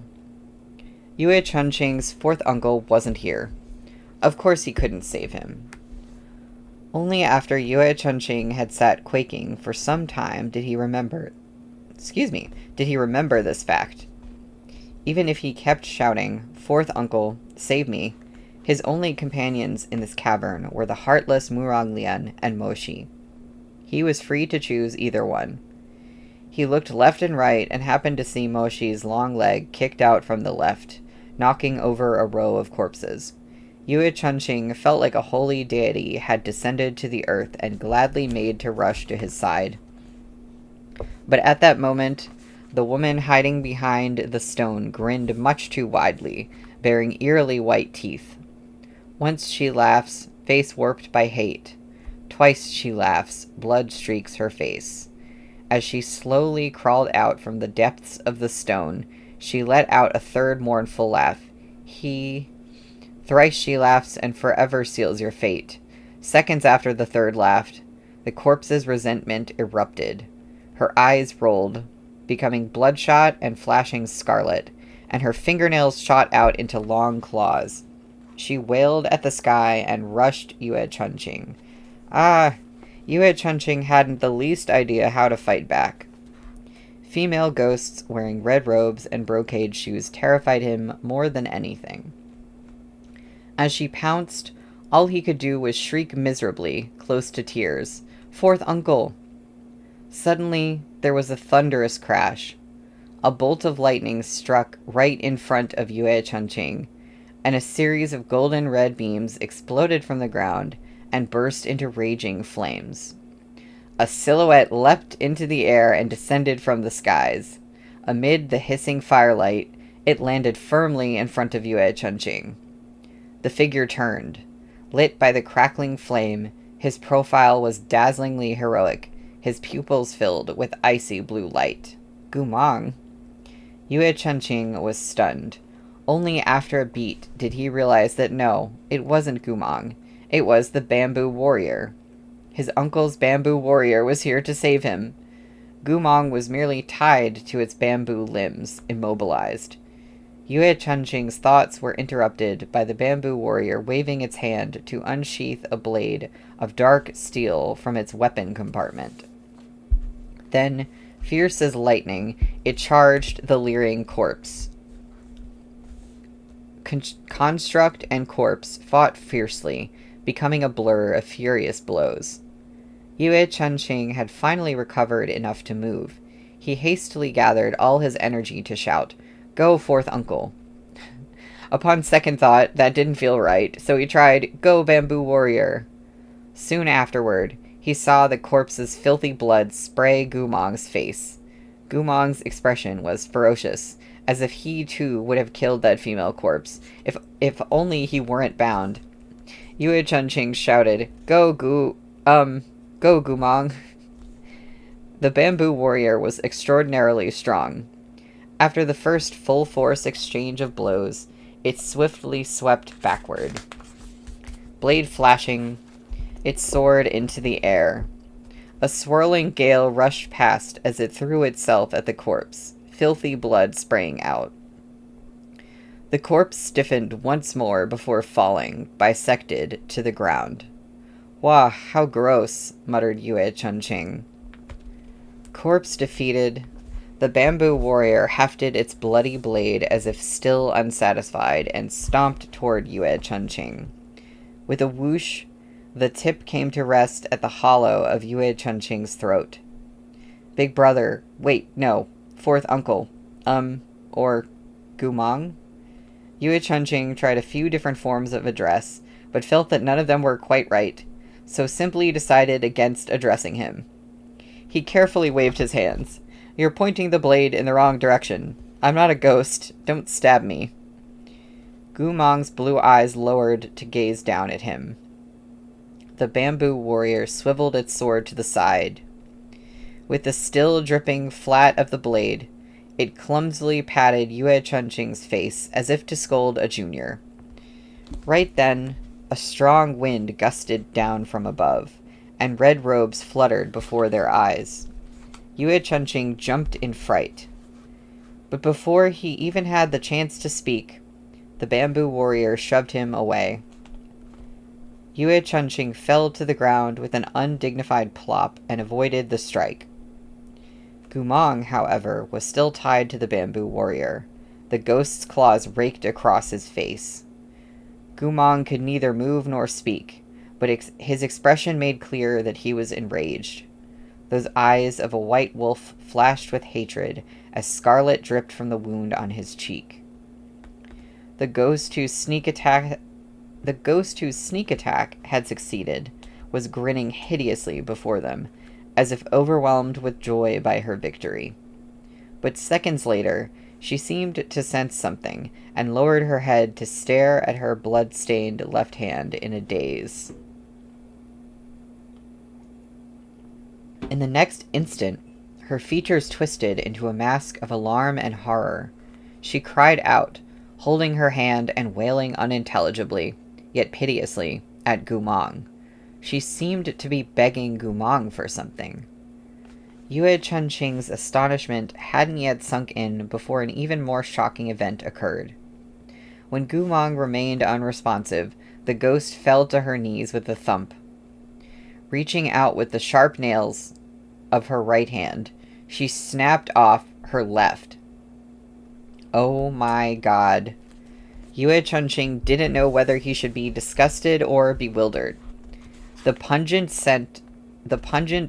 Yue Chunqing's 4th uncle wasn't here. Of course he couldn't save him. Only after Yue Chunqing had sat quaking for some time did he remember this fact. Even if he kept shouting, 4th uncle, save me, his only companions in this cavern were the heartless Murong Lian and Mo Shi. He was free to choose either one. He looked left and right and happened to see Mo Shi's long leg kicked out from the left, knocking over a row of corpses. Yue Chunqing felt like a holy deity had descended to the earth and gladly made to rush to his side. But at that moment, the woman hiding behind the stone grinned much too widely, baring eerily white teeth. Once she laughs, face warped by hate. Twice she laughs, blood streaks her face. As she slowly crawled out from the depths of the stone, she let out a third mournful laugh. Thrice she laughs and forever seals your fate. Seconds after the third laughed, the corpse's resentment erupted. Her eyes rolled, becoming bloodshot and flashing scarlet, and her fingernails shot out into long claws. She wailed at the sky and rushed Yue Chunqing. Ah, Yue Chunqing hadn't the least idea how to fight back. Female ghosts wearing red robes and brocade shoes terrified him more than anything. As she pounced, all he could do was shriek miserably, close to tears, "Fourth uncle!" Suddenly, there was a thunderous crash. A bolt of lightning struck right in front of Yue Chunqing, and a series of golden red beams exploded from the ground and burst into raging flames. A silhouette leapt into the air and descended from the skies. Amid the hissing firelight, it landed firmly in front of Yue Chunqing. The figure turned. Lit by the crackling flame, his profile was dazzlingly heroic, his pupils filled with icy blue light. Gumang? Yue Chunqing was stunned. Only after a beat did he realize that no, it wasn't Gumang. It was the bamboo warrior. His uncle's bamboo warrior was here to save him. Gumang was merely tied to its bamboo limbs, immobilized. Yue Chunqing's thoughts were interrupted by the bamboo warrior waving its hand to unsheath a blade of dark steel from its weapon compartment. Then, fierce as lightning, it charged the leering corpse. Construct and corpse fought fiercely, becoming a blur of furious blows. Yue Chunqing had finally recovered enough to move. He hastily gathered all his energy to shout, "Go, fourth uncle!" Upon second thought, that didn't feel right, so he tried, "Go, bamboo warrior!" Soon afterward, he saw the corpse's filthy blood spray Gumang's face. Gumang's expression was ferocious, as if he too would have killed that female corpse, if only he weren't bound. Yue Chunqing shouted, Go, Gumang." The bamboo warrior was extraordinarily strong. After the first full-force exchange of blows, it swiftly swept backward. Blade flashing, it soared into the air. A swirling gale rushed past as it threw itself at the corpse, filthy blood spraying out. The corpse stiffened once more before falling, bisected, to the ground. "Wah, how gross," muttered Yue Chunqing. Corpse defeated, the bamboo warrior hefted its bloody blade as if still unsatisfied and stomped toward Yue Chunqing. With a whoosh, the tip came to rest at the hollow of Yue Chunqing's throat. "Big brother, wait, no, fourth uncle, or Gumang?" Yue Chunqing tried a few different forms of address, but felt that none of them were quite right, so simply decided against addressing him. He carefully waved his hands. "You're pointing the blade in the wrong direction. I'm not a ghost. Don't stab me." Gumang's blue eyes lowered to gaze down at him. The bamboo warrior swiveled its sword to the side. With the still dripping flat of the blade, it clumsily patted Yue Chunqing's face as if to scold a junior. Right then, a strong wind gusted down from above, and red robes fluttered before their eyes. Yue Chunqing jumped in fright. But before he even had the chance to speak, the bamboo warrior shoved him away. Yue Chunqing fell to the ground with an undignified plop and avoided the strike. Gumang, however, was still tied to the bamboo warrior. The ghost's claws raked across his face. Gumang could neither move nor speak, but his expression made clear that he was enraged. Those eyes of a white wolf flashed with hatred as scarlet dripped from the wound on his cheek. The ghost whose sneak attack had succeeded was grinning hideously before them, as if overwhelmed with joy by her victory. But seconds later, she seemed to sense something, and lowered her head to stare at her blood-stained left hand in a daze. In the next instant, her features twisted into a mask of alarm and horror. She cried out, holding her hand and wailing unintelligibly, yet piteously, at Gumang. She seemed to be begging Gumang for something. Yue Chunqing's astonishment hadn't yet sunk in before an even more shocking event occurred. When Gumong remained unresponsive, the ghost fell to her knees with a thump. Reaching out with the sharp nails of her right hand, she snapped off her left. Oh my god. Yue Chunqing didn't know whether he should be disgusted or bewildered. The pungent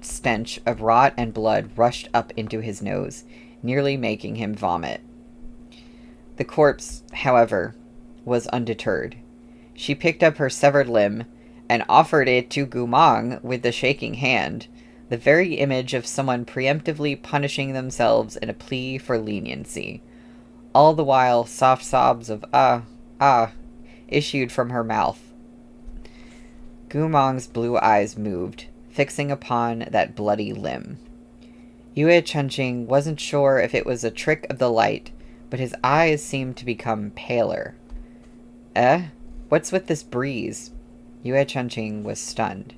stench of rot and blood rushed up into his nose, nearly making him vomit. The corpse, however, was undeterred. She picked up her severed limb and offered it to Gumong with a shaking hand, the very image of someone preemptively punishing themselves in a plea for leniency. All the while, soft sobs of ah issued from her mouth. Gumong's blue eyes moved, fixing upon that bloody limb. Yue Chunqing wasn't sure if it was a trick of the light, but his eyes seemed to become paler. What's with this breeze? Yue Chunqing was stunned.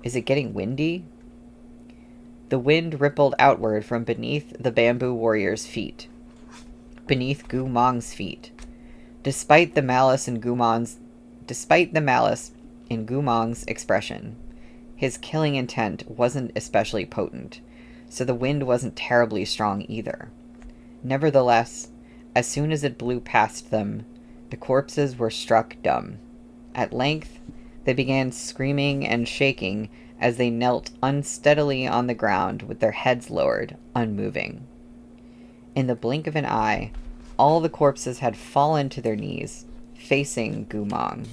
Is it getting windy? The wind rippled outward from beneath the bamboo warrior's feet. Beneath Gumong's feet. Despite the malice in Gumong's expression, his killing intent wasn't especially potent, so the wind wasn't terribly strong either. Nevertheless, as soon as it blew past them, the corpses were struck dumb. At length, they began screaming and shaking as they knelt unsteadily on the ground with their heads lowered, unmoving. In the blink of an eye, all the corpses had fallen to their knees, facing Gumong.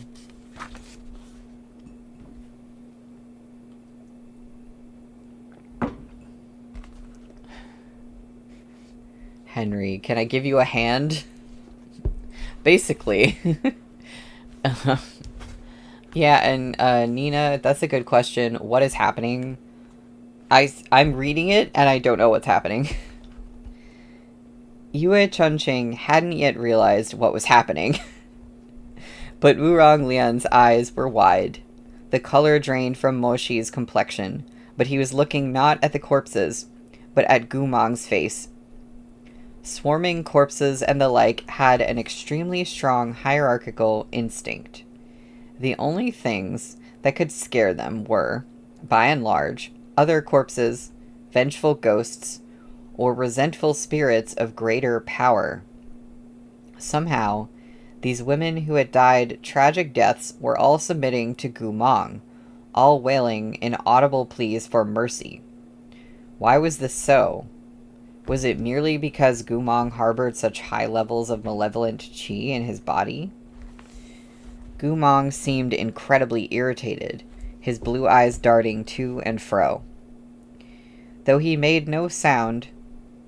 Henry, can I give you a hand? Basically. Yeah, and Nina, that's a good question. What is happening? I'm reading it, and I don't know what's happening. Yue Chunqing hadn't yet realized what was happening. But Wurong Lian's eyes were wide. The color drained from Moshi's complexion, but he was looking not at the corpses, but at Gumong's face. Swarming corpses and the like had an extremely strong hierarchical instinct. The only things that could scare them were, by and large, other corpses, vengeful ghosts, or resentful spirits of greater power. Somehow, these women who had died tragic deaths were all submitting to Gumong, all wailing in audible pleas for mercy. Why was this so? Was it merely because Gumong harbored such high levels of malevolent qi in his body? Gumong seemed incredibly irritated, his blue eyes darting to and fro. Though he made no sound,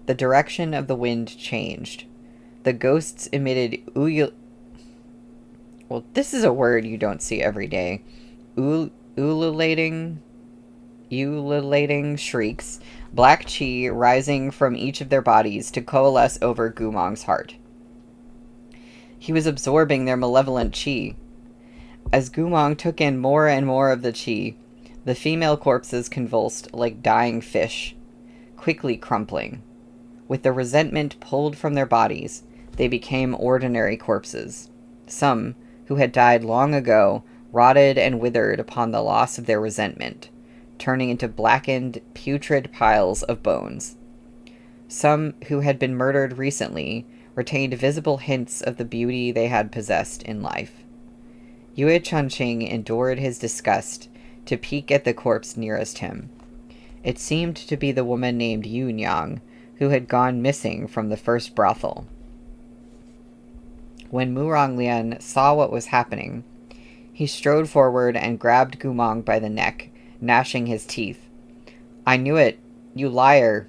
the direction of the wind changed. The ghosts emitted well, this is a word you don't see every day. Ululating shrieks, black chi rising from each of their bodies to coalesce over Gumong's heart. He was absorbing their malevolent chi. As Gumong took in more and more of the chi, the female corpses convulsed like dying fish, quickly crumpling. With the resentment pulled from their bodies, they became ordinary corpses. Some, who had died long ago, rotted and withered upon the loss of their resentment, turning into blackened, putrid piles of bones. Some, who had been murdered recently, retained visible hints of the beauty they had possessed in life. Yue Chunqing endured his disgust to peek at the corpse nearest him. It seemed to be the woman named Yu Nyang, who had gone missing from the first brothel. When Wurong Lian saw what was happening, he strode forward and grabbed Gumong by the neck, gnashing his teeth. "I knew it! You liar!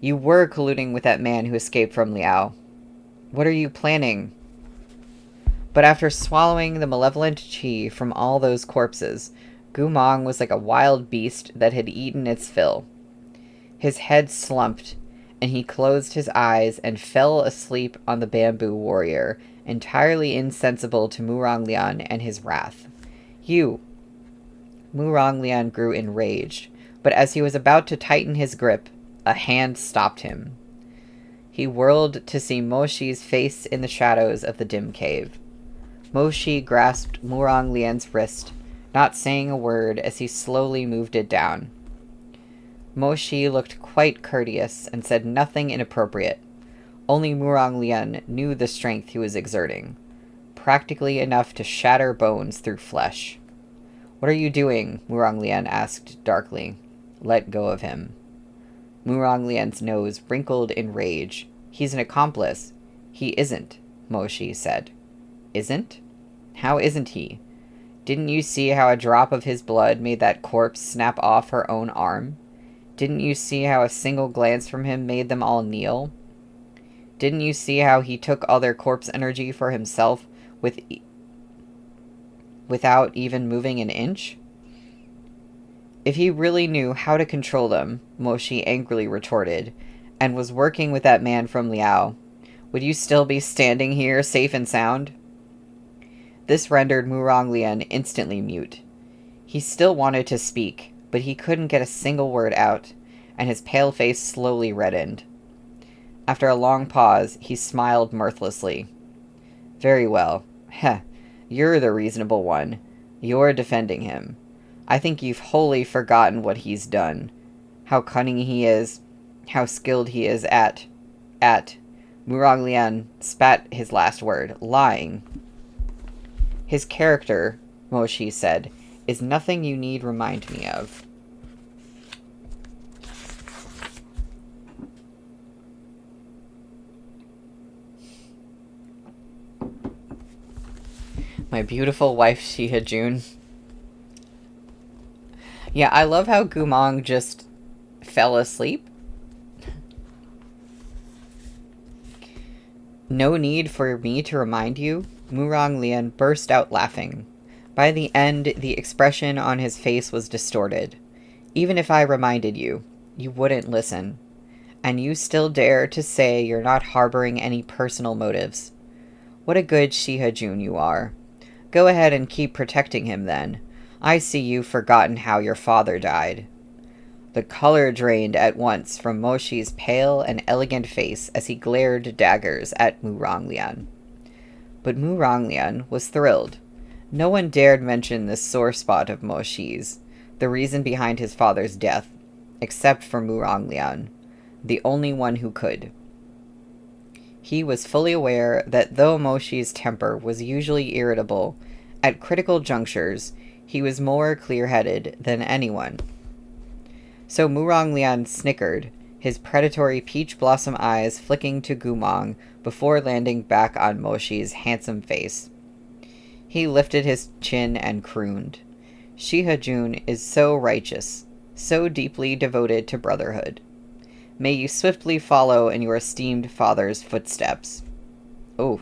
You were colluding with that man who escaped from Liao. What are you planning?" But after swallowing the malevolent qi from all those corpses, Gumong was like a wild beast that had eaten its fill. His head slumped, and he closed his eyes and fell asleep on the bamboo warrior, entirely insensible to Wurong Lian and his wrath. "You!" Wurong Lian grew enraged, but as he was about to tighten his grip, a hand stopped him. He whirled to see Moshi's face in the shadows of the dim cave. Moshi grasped Murong Lian's wrist, not saying a word as he slowly moved it down. Moshi looked quite courteous and said nothing inappropriate. Only Murong Lian knew the strength he was exerting, practically enough to shatter bones through flesh. "What are you doing?" Murong Lian asked darkly. "Let go of him." Murong Lian's nose wrinkled in rage. "He's an accomplice." "He isn't," Moshi said. "Isn't? How isn't he? Didn't you see how a drop of his blood made that corpse snap off her own arm? Didn't you see how a single glance from him made them all kneel? Didn't you see how he took all their corpse energy for himself without even moving an inch?" "If he really knew how to control them," Moshi angrily retorted, "and was working with that man from Liao, would you still be standing here safe and sound?" This rendered Murong Lian instantly mute. He still wanted to speak, but he couldn't get a single word out, and his pale face slowly reddened. After a long pause, he smiled mirthlessly. "Very well. Heh, you're the reasonable one. You're defending him. I think you've wholly forgotten what he's done. How cunning he is. How skilled he is at... Murong Lian spat his last word. Lying. His character," Moshi said, "is nothing you need remind me of." My beautiful wife, Shihajun. Yeah, I love how Gumong just fell asleep. "No need for me to remind you?" Murong Lian burst out laughing. By the end, the expression on his face was distorted. "Even if I reminded you, you wouldn't listen. And you still dare to say you're not harboring any personal motives. What a good Shihajun you are. Go ahead and keep protecting him then. I see you've forgotten how your father died." The color drained at once from Moshi's pale and elegant face as he glared daggers at Murong Lian. But Murong Lian was thrilled. No one dared mention this sore spot of Moshi's, the reason behind his father's death, except for Murong Lian, the only one who could. He was fully aware that though Moshi's temper was usually irritable, at critical junctures he was more clear-headed than anyone. So Murong Lian snickered, his predatory peach blossom eyes flicking to Gumong before landing back on Moshi's handsome face. He lifted his chin and crooned. "Shihajun is so righteous, so deeply devoted to brotherhood. May you swiftly follow in your esteemed father's footsteps." Oh.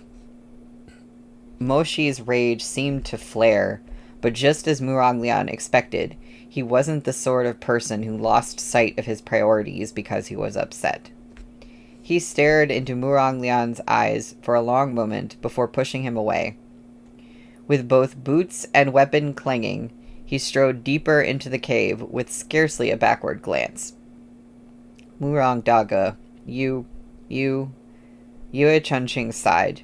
Moshi's rage seemed to flare, but just as Murong Lian expected, he wasn't the sort of person who lost sight of his priorities because he was upset. He stared into Murong Lian's eyes for a long moment before pushing him away. With both boots and weapon clanging, he strode deeper into the cave with scarcely a backward glance. "Murong Daga, Yue Chunqing sighed.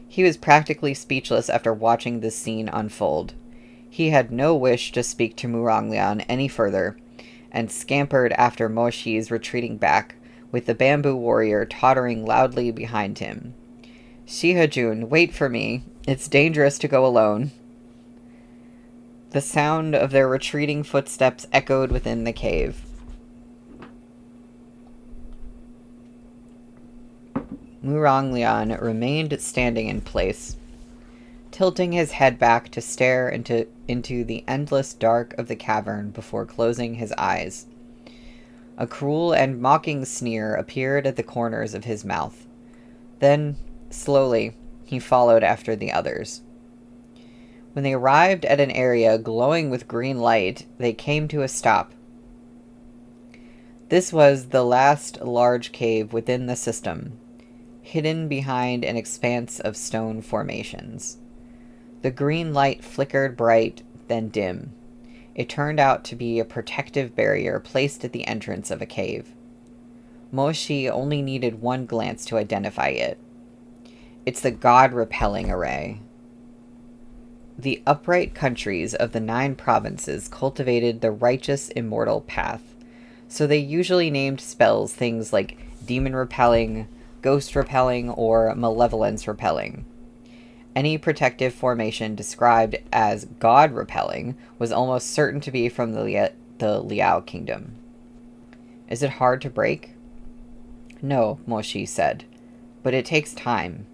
He was practically speechless after watching this scene unfold. He had no wish to speak to Murong Lian any further, and scampered after Moshi's retreating back, with the bamboo warrior tottering loudly behind him. "Shihajun, wait for me. It's dangerous to go alone." The sound of their retreating footsteps echoed within the cave. Murong Lian remained standing in place, tilting his head back to stare into the endless dark of the cavern before closing his eyes. A cruel and mocking sneer appeared at the corners of his mouth. Then, slowly, he followed after the others. When they arrived at an area glowing with green light, they came to a stop. This was the last large cave within the system, hidden behind an expanse of stone formations. The green light flickered bright, then dim. It turned out to be a protective barrier placed at the entrance of a cave. Moshi only needed one glance to identify it. It's the god-repelling array. The upright countries of the 9 provinces cultivated the righteous immortal path, so they usually named spells things like demon repelling, ghost repelling, or malevolence repelling. Any protective formation described as god repelling was almost certain to be from the Liao kingdom. Is it hard to break? No, Moshi said, but it takes time.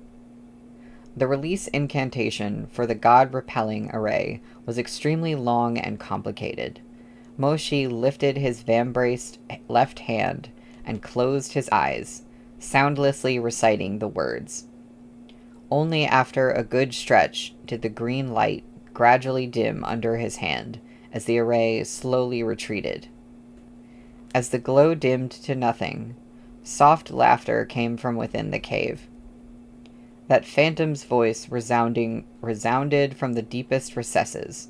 The release incantation for the god-repelling array was extremely long and complicated. Moshi lifted his vambraced left hand and closed his eyes, soundlessly reciting the words. Only after a good stretch did the green light gradually dim under his hand as the array slowly retreated. As the glow dimmed to nothing, soft laughter came from within the cave. That phantom's voice resounded from the deepest recesses.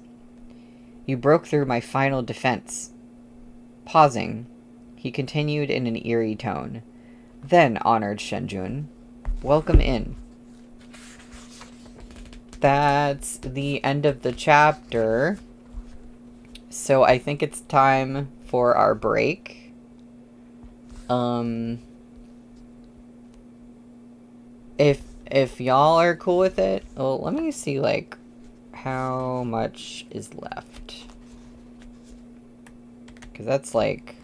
You broke through my final defense. Pausing, he continued in an eerie tone. Then, honored Shenjun, welcome in. That's the end of the chapter. So I think it's time for our break. If y'all are cool with it, well, let me see, like, how much is left. Because that's, like...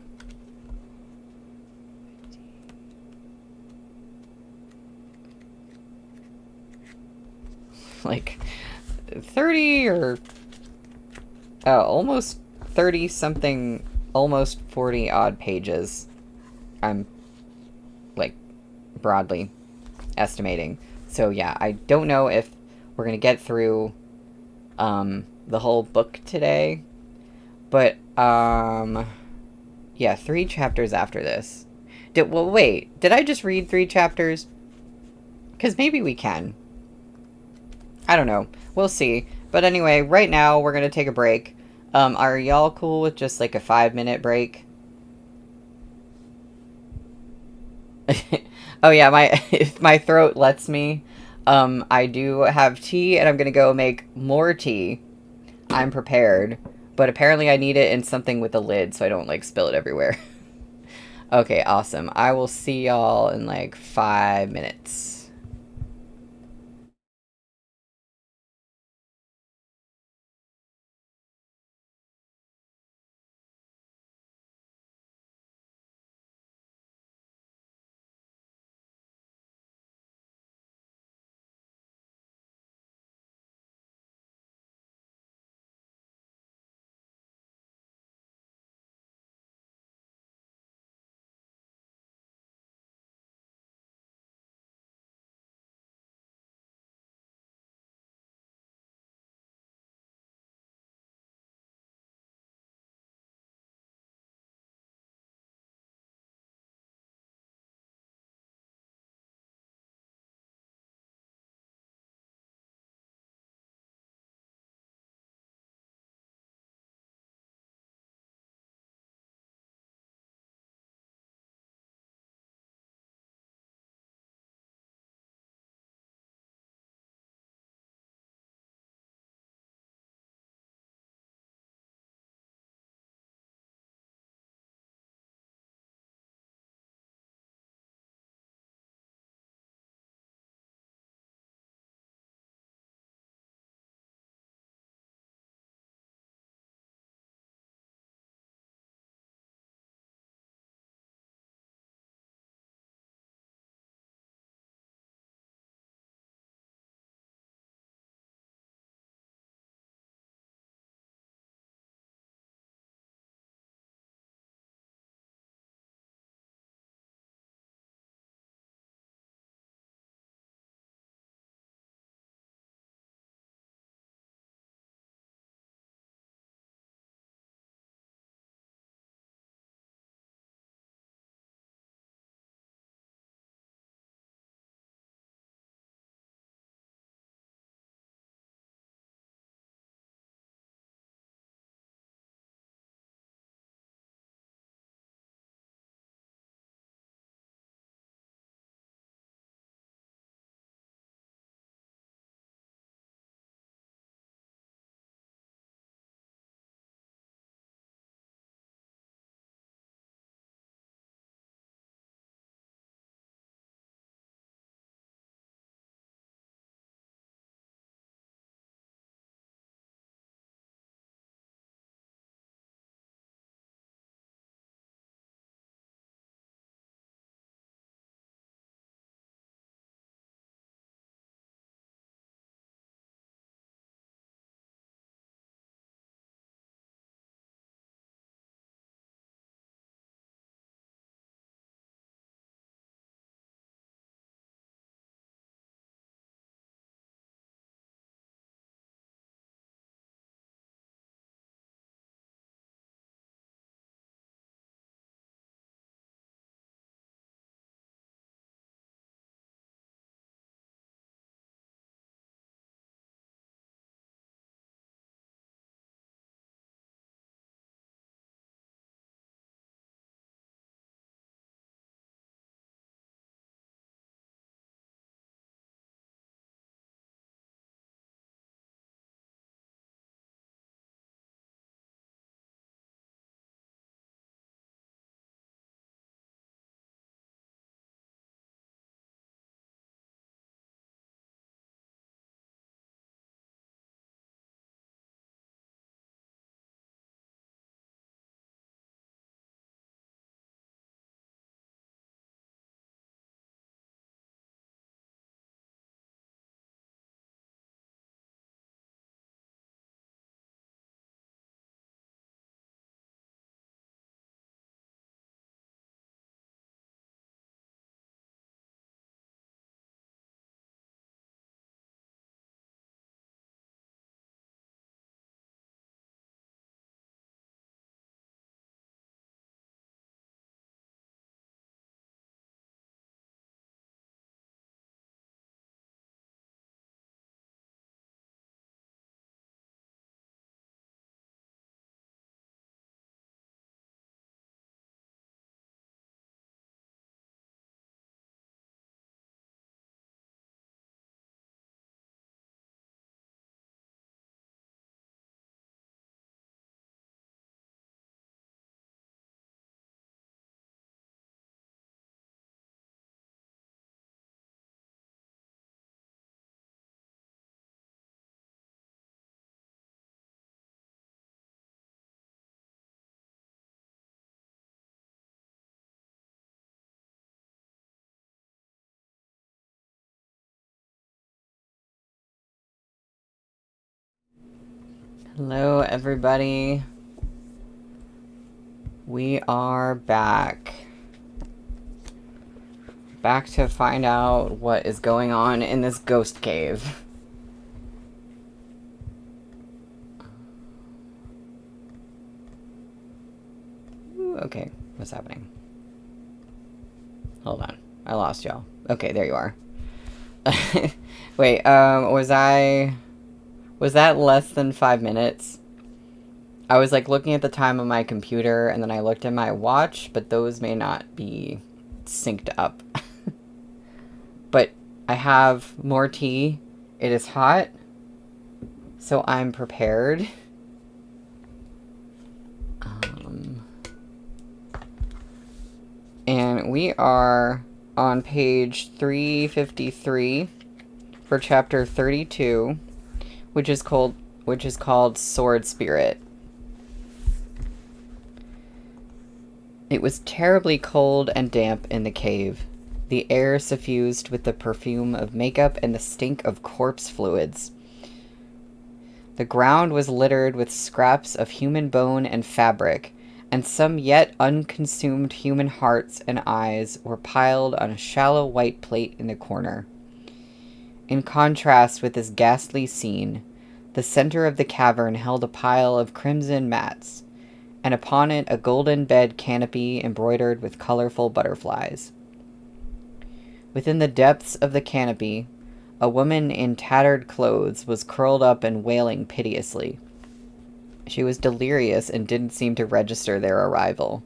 like, 30 or... oh, almost 30-something, almost 40-odd pages. I'm, like, broadly estimating. So yeah, I don't know if we're gonna get through the whole book today, but yeah, 3 chapters after this. Wait, did I just read 3 chapters? Because maybe we can. I don't know. We'll see. But anyway, right now we're gonna take a break. Are y'all cool with just like a 5-minute break? Oh yeah, if my throat lets me, I do have tea, and I'm gonna go make more tea. I'm prepared, but apparently I need it in something with a lid so I don't like spill it everywhere. Okay, awesome. I will see y'all in like 5 minutes. Hello, everybody. We are back. Back to find out what is going on in this ghost cave. Ooh, okay, what's happening? Hold on. I lost y'all. Okay, there you are. Wait, was that less than 5 minutes? I was like looking at the time on my computer and then I looked at my watch, but those may not be synced up. But I have more tea. It is hot, so I'm prepared. And we are on page 353 for chapter 32, which is called Sword Spirit. It was terribly cold and damp in the cave, the air suffused with the perfume of makeup and the stink of corpse fluids. The ground was littered with scraps of human bone and fabric, and some yet unconsumed human hearts and eyes were piled on a shallow white plate in the corner. In contrast with this ghastly scene, the center of the cavern held a pile of crimson mats, and upon it a golden bed canopy embroidered with colorful butterflies. Within the depths of the canopy, a woman in tattered clothes was curled up and wailing piteously. She was delirious and didn't seem to register their arrival.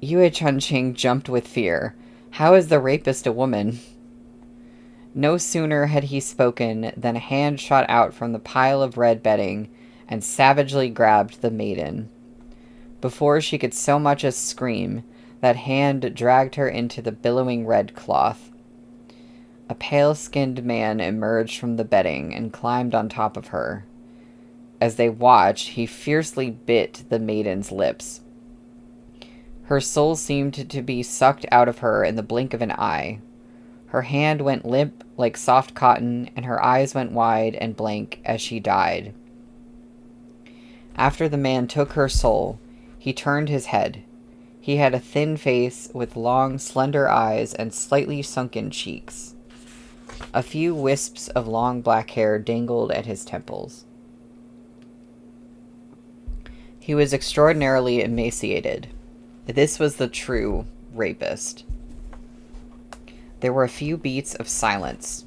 Yue Chunqing jumped with fear. How is the rapist a woman? No sooner had he spoken than a hand shot out from the pile of red bedding and savagely grabbed the maiden. Before she could so much as scream, that hand dragged her into the billowing red cloth. A pale-skinned man emerged from the bedding and climbed on top of her. As they watched, he fiercely bit the maiden's lips. Her soul seemed to be sucked out of her in the blink of an eye. Her hand went limp like soft cotton, and her eyes went wide and blank as she died. After the man took her soul, he turned his head. He had a thin face with long, slender eyes and slightly sunken cheeks. A few wisps of long black hair dangled at his temples. He was extraordinarily emaciated. This was the true rapist. There were a few beats of silence.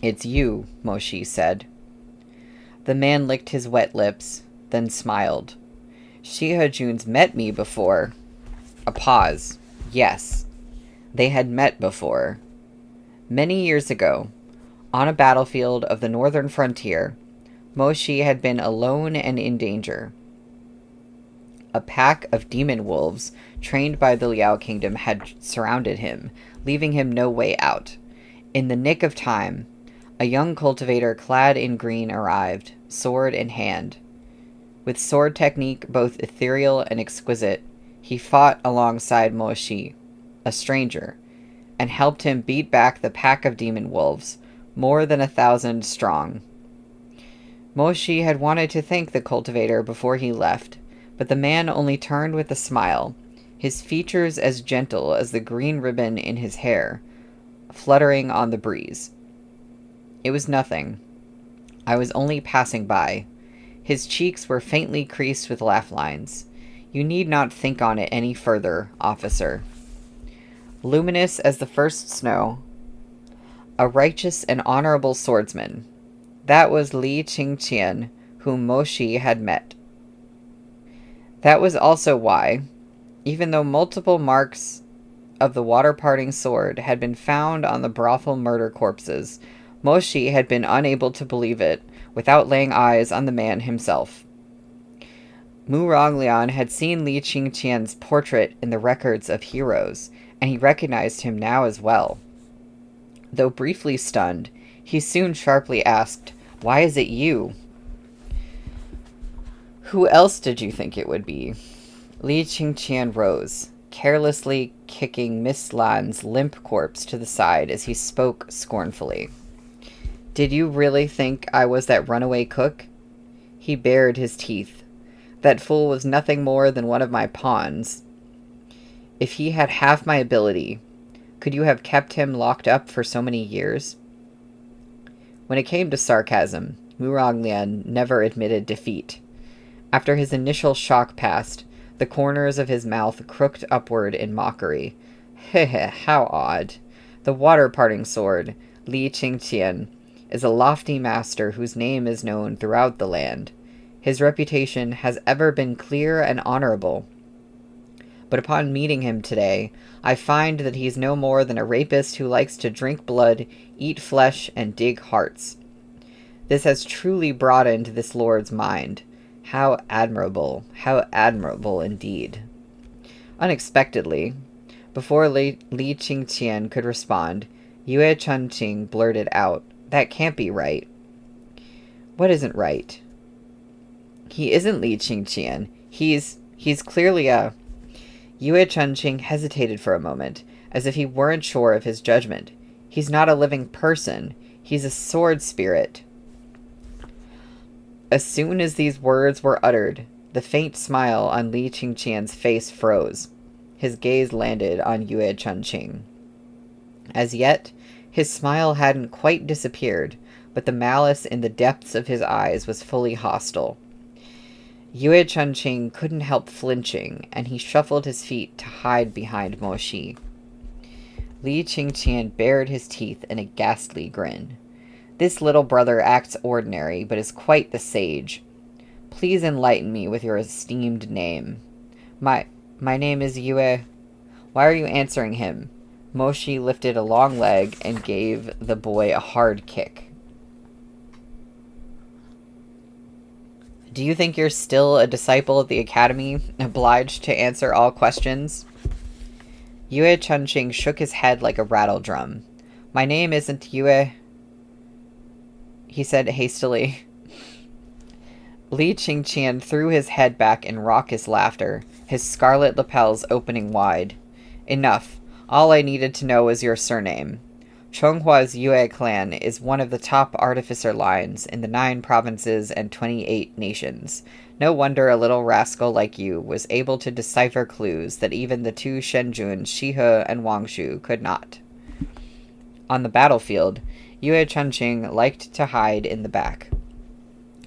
"It's you," Moshi said. The man licked his wet lips, then smiled. "Shihajun's met me before." A pause. Yes, they had met before. Many years ago, on a battlefield of the northern frontier, Moshi had been alone and in danger. A pack of demon wolves, trained by the Liao Kingdom, had surrounded him, leaving him no way out. In the nick of time, a young cultivator clad in green arrived, sword in hand. With sword technique both ethereal and exquisite, he fought alongside Moshi, a stranger, and helped him beat back the pack of demon wolves, more than 1,000 strong. Moshi had wanted to thank the cultivator before he left, but the man only turned with a smile, his features as gentle as the green ribbon in his hair, fluttering on the breeze. It was nothing. I was only passing by. His cheeks were faintly creased with laugh lines. You need not think on it any further, officer. Luminous as the first snow, a righteous and honorable swordsman. That was Li Qingqian, whom Moshi had met. That was also why, even though multiple marks of the water-parting sword had been found on the brothel murder corpses, Moshi had been unable to believe it without laying eyes on the man himself. Mu Ronglian had seen Li Qingqian's portrait in the records of heroes, and he recognized him now as well. Though briefly stunned, he soon sharply asked, "Why is it you?" "Who else did you think it would be?" Li Qingqian rose, carelessly kicking Miss Lan's limp corpse to the side as he spoke scornfully. "Did you really think I was that runaway cook? He bared his teeth. That fool was nothing more than one of my pawns. If he had half my ability, could you have kept him locked up for so many years? When it came to sarcasm, Muranglian never admitted defeat. After his initial shock passed, the corners of his mouth crooked upward in mockery. Heh, how odd. The water-parting sword, Li Qingqian, is a lofty master whose name is known throughout the land. His reputation has ever been clear and honorable. But upon meeting him today, I find that he's no more than a rapist who likes to drink blood, eat flesh, and dig hearts. This has truly broadened this lord's mind. How admirable indeed. Unexpectedly, before Li Qingqian could respond, Yue Chunqing blurted out, "That can't be right." "What isn't right?" "He isn't Li Qingqian. He's clearly a..." Yue Chunqing hesitated for a moment, as if he weren't sure of his judgment. "He's not a living person. He's a sword spirit." As soon as these words were uttered, the faint smile on Li Qingqian's face froze. His gaze landed on Yue Chunqing. As yet, his smile hadn't quite disappeared, but the malice in the depths of his eyes was fully hostile. Yue Chunqing couldn't help flinching, and he shuffled his feet to hide behind Mo Shi. Li Qingqian bared his teeth in a ghastly grin. "This little brother acts ordinary, but is quite the sage. Please enlighten me with your esteemed name." My name is Yue." "Why are you answering him?" Mo Shi lifted a long leg and gave the boy a hard kick. "Do you think you're still a disciple of the academy, obliged to answer all questions?" Yue Chunqing shook his head like a rattle drum. "My name isn't Yue," he said hastily. Li Qingqian threw his head back in raucous laughter, his scarlet lapels opening wide. "Enough. All I needed to know was your surname. Chonghua's Yue clan is one of the top artificer lines in the 9 provinces and 28 nations. No wonder a little rascal like you was able to decipher clues that even the 2 Shenjun, Shihe and Wangshu, could not." On the battlefield, Yue Chunqing liked to hide in the back.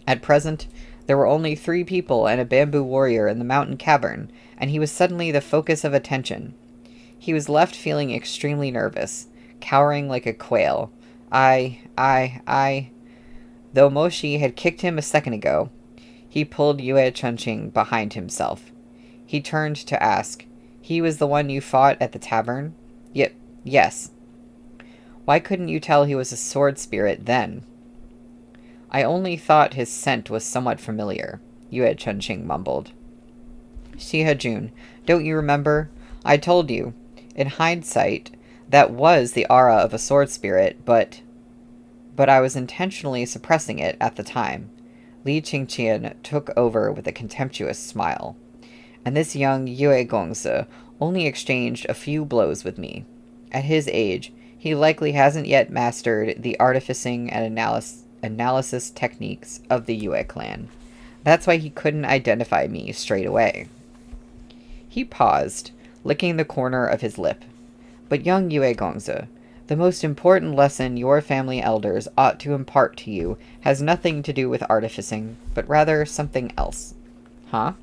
At present, there were only 3 people and a bamboo warrior in the mountain cavern, and he was suddenly the focus of attention. He was left feeling extremely nervous, cowering like a quail. Though Mo Shi had kicked him a second ago, he pulled Yue Chunqing behind himself. He turned to ask, "He was the one you fought at the tavern?" Yes." "Why couldn't you tell he was a sword spirit then?" "I only thought his scent was somewhat familiar," Yue Chunqing mumbled. "Shihe Jun, don't you remember? I told you. In hindsight, that was the aura of a sword spirit, but I was intentionally suppressing it at the time." Li Qingqian took over with a contemptuous smile. "And this young Yue Gongzi only exchanged a few blows with me. At his age, he likely hasn't yet mastered the artificing and analysis techniques of the Yue clan. That's why he couldn't identify me straight away." He paused, licking the corner of his lip. "But young Yue Gongzi, the most important lesson your family elders ought to impart to you has nothing to do with artificing, but rather something else." "Huh?"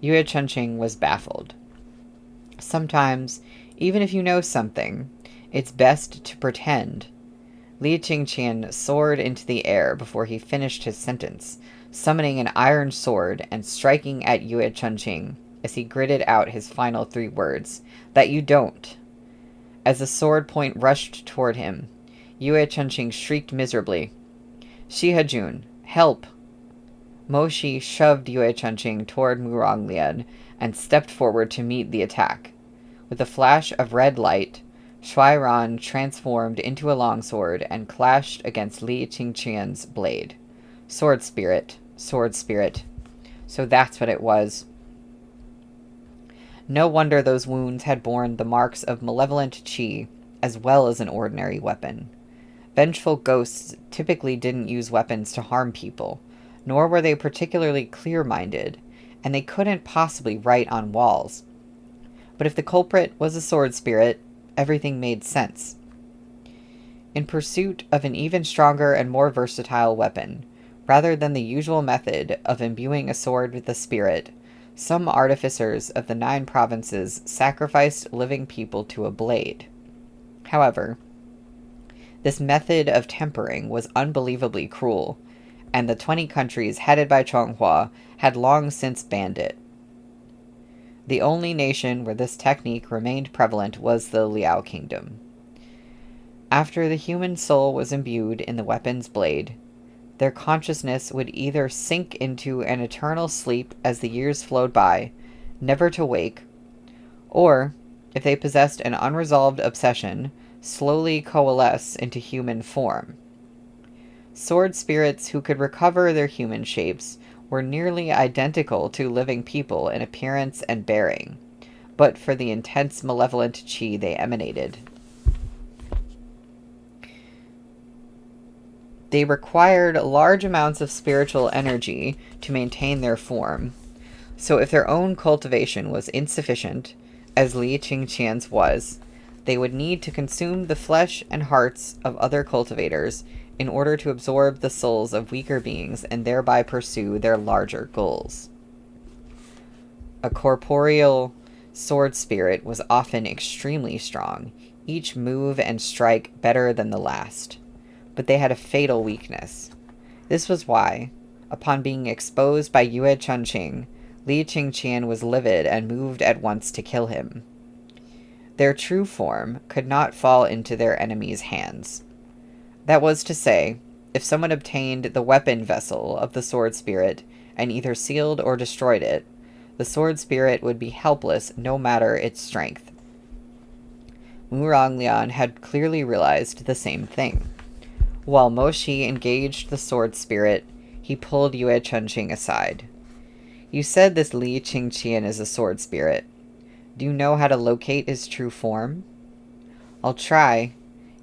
Yue Chunqing was baffled. "Sometimes, even if you know something, it's best to pretend." Li Qingqian soared into the air before he finished his sentence, summoning an iron sword and striking at Yue Chunqing as he gritted out his final 3 words, "That you don't." As the sword point rushed toward him, Yue Chunqing shrieked miserably, "Shihe Jun, help!" Mo Shi shoved Yue Chunqing toward Muranglian and stepped forward to meet the attack. With a flash of red light, Shui Ran transformed into a longsword and clashed against Li Qingqian's blade. Sword spirit, sword spirit. So that's what it was. No wonder those wounds had borne the marks of malevolent qi, as well as an ordinary weapon. Vengeful ghosts typically didn't use weapons to harm people, nor were they particularly clear-minded, and they couldn't possibly write on walls. But if the culprit was a sword spirit, everything made sense. In pursuit of an even stronger and more versatile weapon, rather than the usual method of imbuing a sword with a spirit, some artificers of the 9 provinces sacrificed living people to a blade. However, this method of tempering was unbelievably cruel, and the 20 countries headed by Chonghua had long since banned it. The only nation where this technique remained prevalent was the Liao Kingdom. After the human soul was imbued in the weapon's blade, their consciousness would either sink into an eternal sleep as the years flowed by, never to wake, or, if they possessed an unresolved obsession, slowly coalesce into human form. Sword spirits who could recover their human shapes were nearly identical to living people in appearance and bearing, but for the intense malevolent qi they emanated. They required large amounts of spiritual energy to maintain their form, so if their own cultivation was insufficient, as Li Qingqian's was, they would need to consume the flesh and hearts of other cultivators in order to absorb the souls of weaker beings and thereby pursue their larger goals. A corporeal sword spirit was often extremely strong, each move and strike better than the last. But they had a fatal weakness. This was why, upon being exposed by Yue Chunqing, Li Qingqian was livid and moved at once to kill him. Their true form could not fall into their enemy's hands. That was to say, if someone obtained the weapon vessel of the sword spirit and either sealed or destroyed it, the sword spirit would be helpless no matter its strength. Muranglian had clearly realized the same thing. While Mo Shi engaged the sword spirit, he pulled Yue Chunqing aside. You said this Li Qingqian is a sword spirit. Do you know how to locate his true form? I'll try.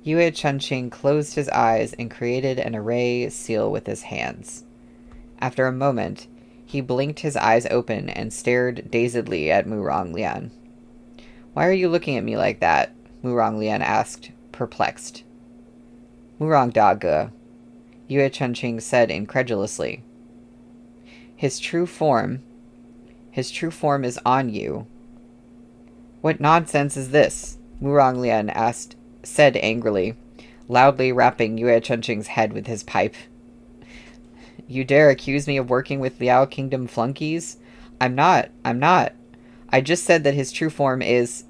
Yue Chunqing closed his eyes and created an array seal with his hands. After a moment, he blinked his eyes open and stared dazedly at Muranglian. Why are you looking at me like that? Muranglian asked, perplexed. Murang Da Ge, Yue Chunqing said incredulously. His true form is on you. What nonsense is this? Muranglian said angrily, loudly rapping Yue Chunqing's head with his pipe. You dare accuse me of working with Liao Kingdom flunkies? I'm not. I just said that his true form is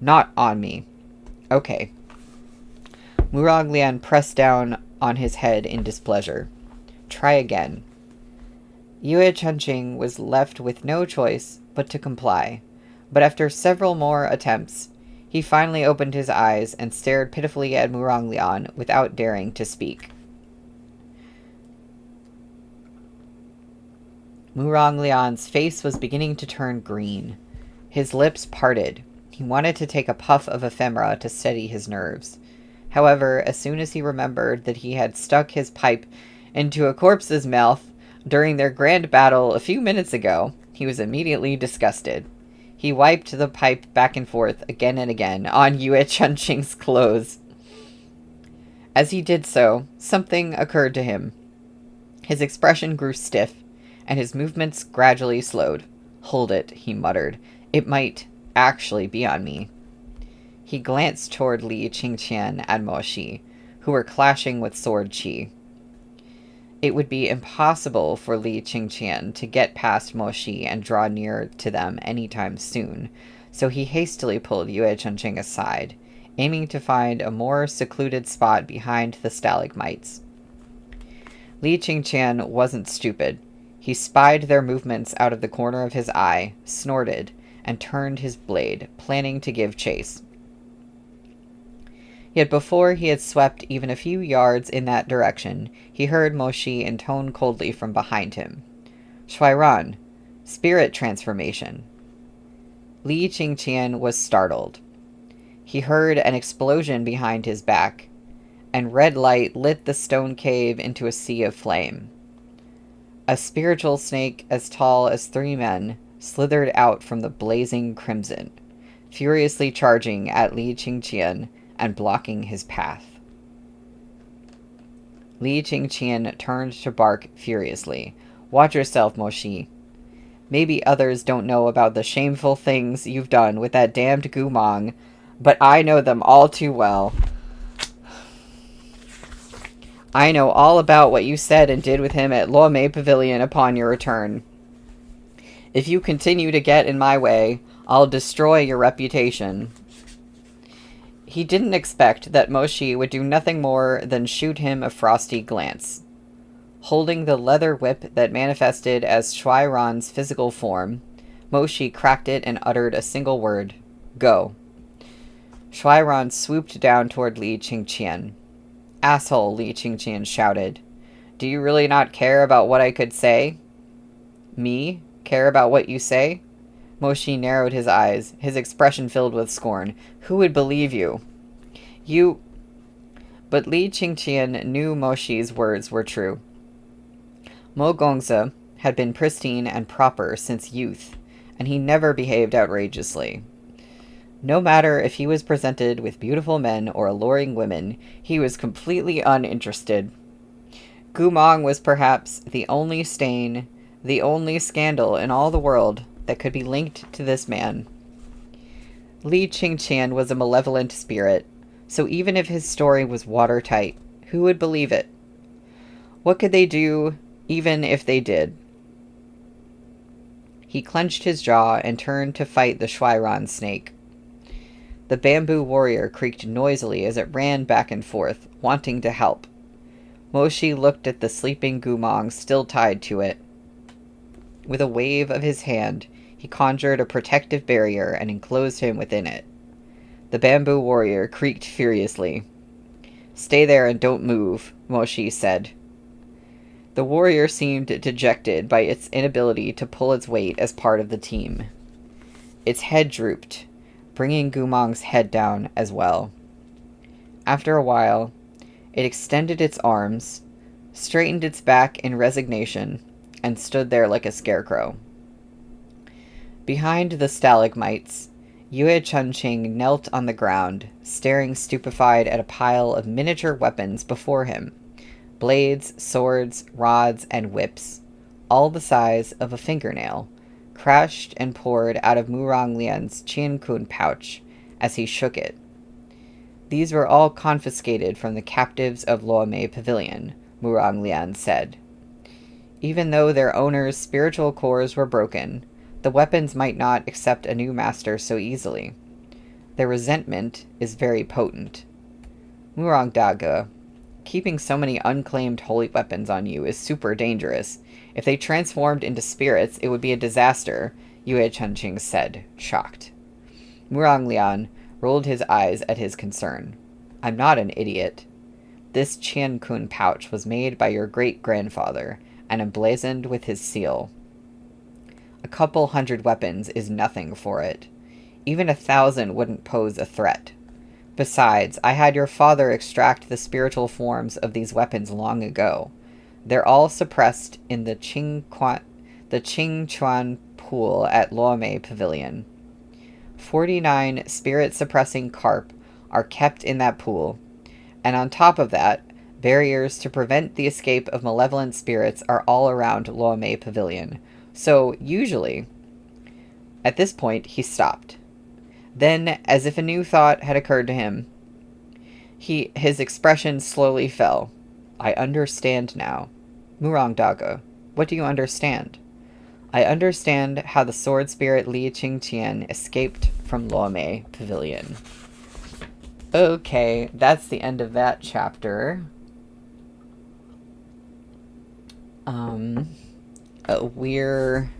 not on me. Okay. Muranglian pressed down on his head in displeasure. Try again. Yue Chunqing was left with no choice but to comply, but after several more attempts, he finally opened his eyes and stared pitifully at Muranglian without daring to speak. Muranglian's face was beginning to turn green. His lips parted. He wanted to take a puff of ephemera to steady his nerves. However, as soon as he remembered that he had stuck his pipe into a corpse's mouth during their grand battle a few minutes ago, he was immediately disgusted. He wiped the pipe back and forth again and again on Yue Chunqing's clothes. As he did so, something occurred to him. His expression grew stiff, and his movements gradually slowed. Hold it, he muttered. It might actually be on me. He glanced toward Li Qingqian and Mo Shi, who were clashing with sword qi. It would be impossible for Li Qingqian to get past Mo Shi and draw near to them anytime soon, so he hastily pulled Yue Chunqing aside, aiming to find a more secluded spot behind the stalagmites. Li Qingqian wasn't stupid. He spied their movements out of the corner of his eye, snorted, and turned his blade, planning to give chase. Yet before he had swept even a few yards in that direction, he heard Mo Shi intone coldly from behind him. Shuairan, spirit transformation. Li Qingqian was startled. He heard an explosion behind his back, and red light lit the stone cave into a sea of flame. A spiritual snake as tall as 3 men slithered out from the blazing crimson, furiously charging at Li Qingqian and blocking his path. Li Qingqian turned to bark furiously. "Watch yourself, Moshi. Maybe others don't know about the shameful things you've done with that damned Gumong, but I know them all too well. I know all about what you said and did with him at Luomei Pavilion upon your return. If you continue to get in my way, I'll destroy your reputation." He didn't expect that Moshi would do nothing more than shoot him a frosty glance. Holding the leather whip that manifested as Shuairan's physical form, Moshi cracked it and uttered a single word: "Go." Shuairan swooped down toward Li Qingqian. "Asshole," Li Qingqian shouted. "Do you really not care about what I could say?" "Me? Care about what you say?" Moshi narrowed his eyes, his expression filled with scorn. "Who would believe you? You—" But Li Qingqian knew Moshi's words were true. Mo Gongze had been pristine and proper since youth, and he never behaved outrageously. No matter if he was presented with beautiful men or alluring women, he was completely uninterested. Gumong was perhaps the only stain, the only scandal in all the world that could be linked to this man. Li Qingqian was a malevolent spirit, so even if his story was watertight, who would believe it? What could they do, even if they did? He clenched his jaw and turned to fight the Shuairan snake. The bamboo warrior creaked noisily as it ran back and forth, wanting to help. Moshi looked at the sleeping Gumong still tied to it. With a wave of his hand, he conjured a protective barrier and enclosed him within it. The bamboo warrior creaked furiously. "Stay there and don't move," Moshi said. The warrior seemed dejected by its inability to pull its weight as part of the team. Its head drooped, bringing Gumong's head down as well. After a while, it extended its arms, straightened its back in resignation, and stood there like a scarecrow. Behind the stalagmites, Yue Chunqing knelt on the ground, staring stupefied at a pile of miniature weapons before him. Blades, swords, rods, and whips, all the size of a fingernail, crashed and poured out of Murong Lian's Qiankun pouch as he shook it. These were all confiscated from the captives of Luomei Pavilion, Murong Lian said. Even though their owners' spiritual cores were broken, the weapons might not accept a new master so easily. Their resentment is very potent. Murong Dage, keeping so many unclaimed holy weapons on you is super dangerous. If they transformed into spirits, it would be a disaster, Yue Chunqing said, shocked. Murong Lian rolled his eyes at his concern. "I'm not an idiot. This Qiankun pouch was made by your great-grandfather and emblazoned with his seal. A couple hundred weapons is nothing for it. Even 1,000 wouldn't pose a threat. Besides, I had your father extract the spiritual forms of these weapons long ago. They're all suppressed in the Qingchuan pool at Luomei Pavilion. 49 spirit-suppressing carp are kept in that pool, and on top of that, barriers to prevent the escape of malevolent spirits are all around Luomei Pavilion. So, usually..." At this point, he stopped. Then, as if a new thought had occurred to him, his expression slowly fell. "I understand now. Murong Dage, what do you understand?" "I understand how the sword spirit Li Qingqian escaped from Luomei Pavilion." Okay, that's the end of that chapter. We're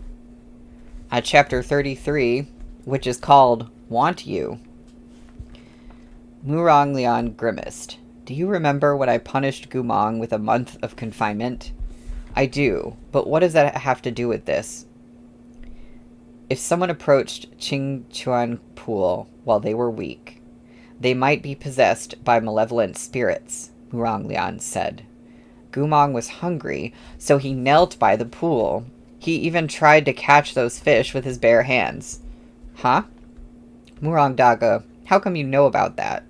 at chapter 33, which is called Want You. Murong Lian grimaced. "Do you remember when I punished Gumong with a month of confinement?" "I do, but what does that have to do with this?" "If someone approached Qingchuan Pool while they were weak, they might be possessed by malevolent spirits," Murong Lian said. Gumong was hungry, so he knelt by the pool. He even tried to catch those fish with his bare hands. Huh? Murong Daga, how come you know about that?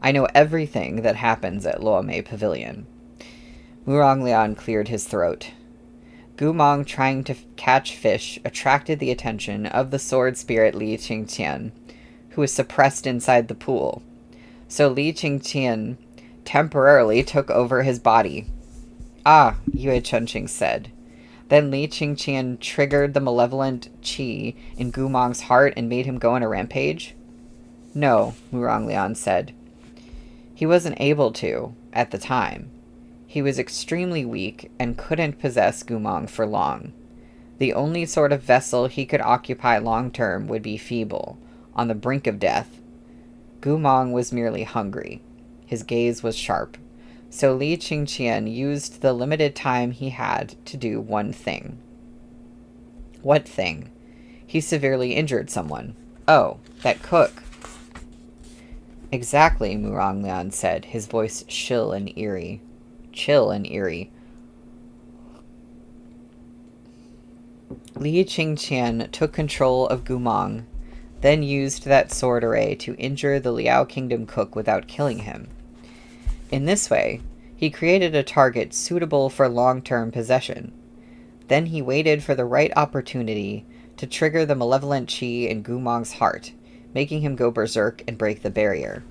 I know everything that happens at Luomei Pavilion. Murong Lian cleared his throat. Gumong trying to catch fish attracted the attention of the sword spirit Li Qingqian, who was suppressed inside the pool. So Li Qingqian temporarily took over his body. Ah, Yue Chunqing said. Then Li Qingqian triggered the malevolent qi in Gumong's heart and made him go on a rampage? No, Murong Lian said. He wasn't able to, at the time. He was extremely weak and couldn't possess Gumong for long. The only sort of vessel he could occupy long-term would be feeble, on the brink of death. Gumong was merely hungry. His gaze was sharp. So Li Qingqian used the limited time he had to do one thing. What thing? He severely injured someone. Oh, that cook. Exactly, Murong Lian said, his voice chill and eerie. Li Qingqian took control of Gumong, then used that sword array to injure the Liao Kingdom cook without killing him. In this way, he created a target suitable for long-term possession. Then he waited for the right opportunity to trigger the malevolent qi in Gumong's heart, making him go berserk and break the barrier.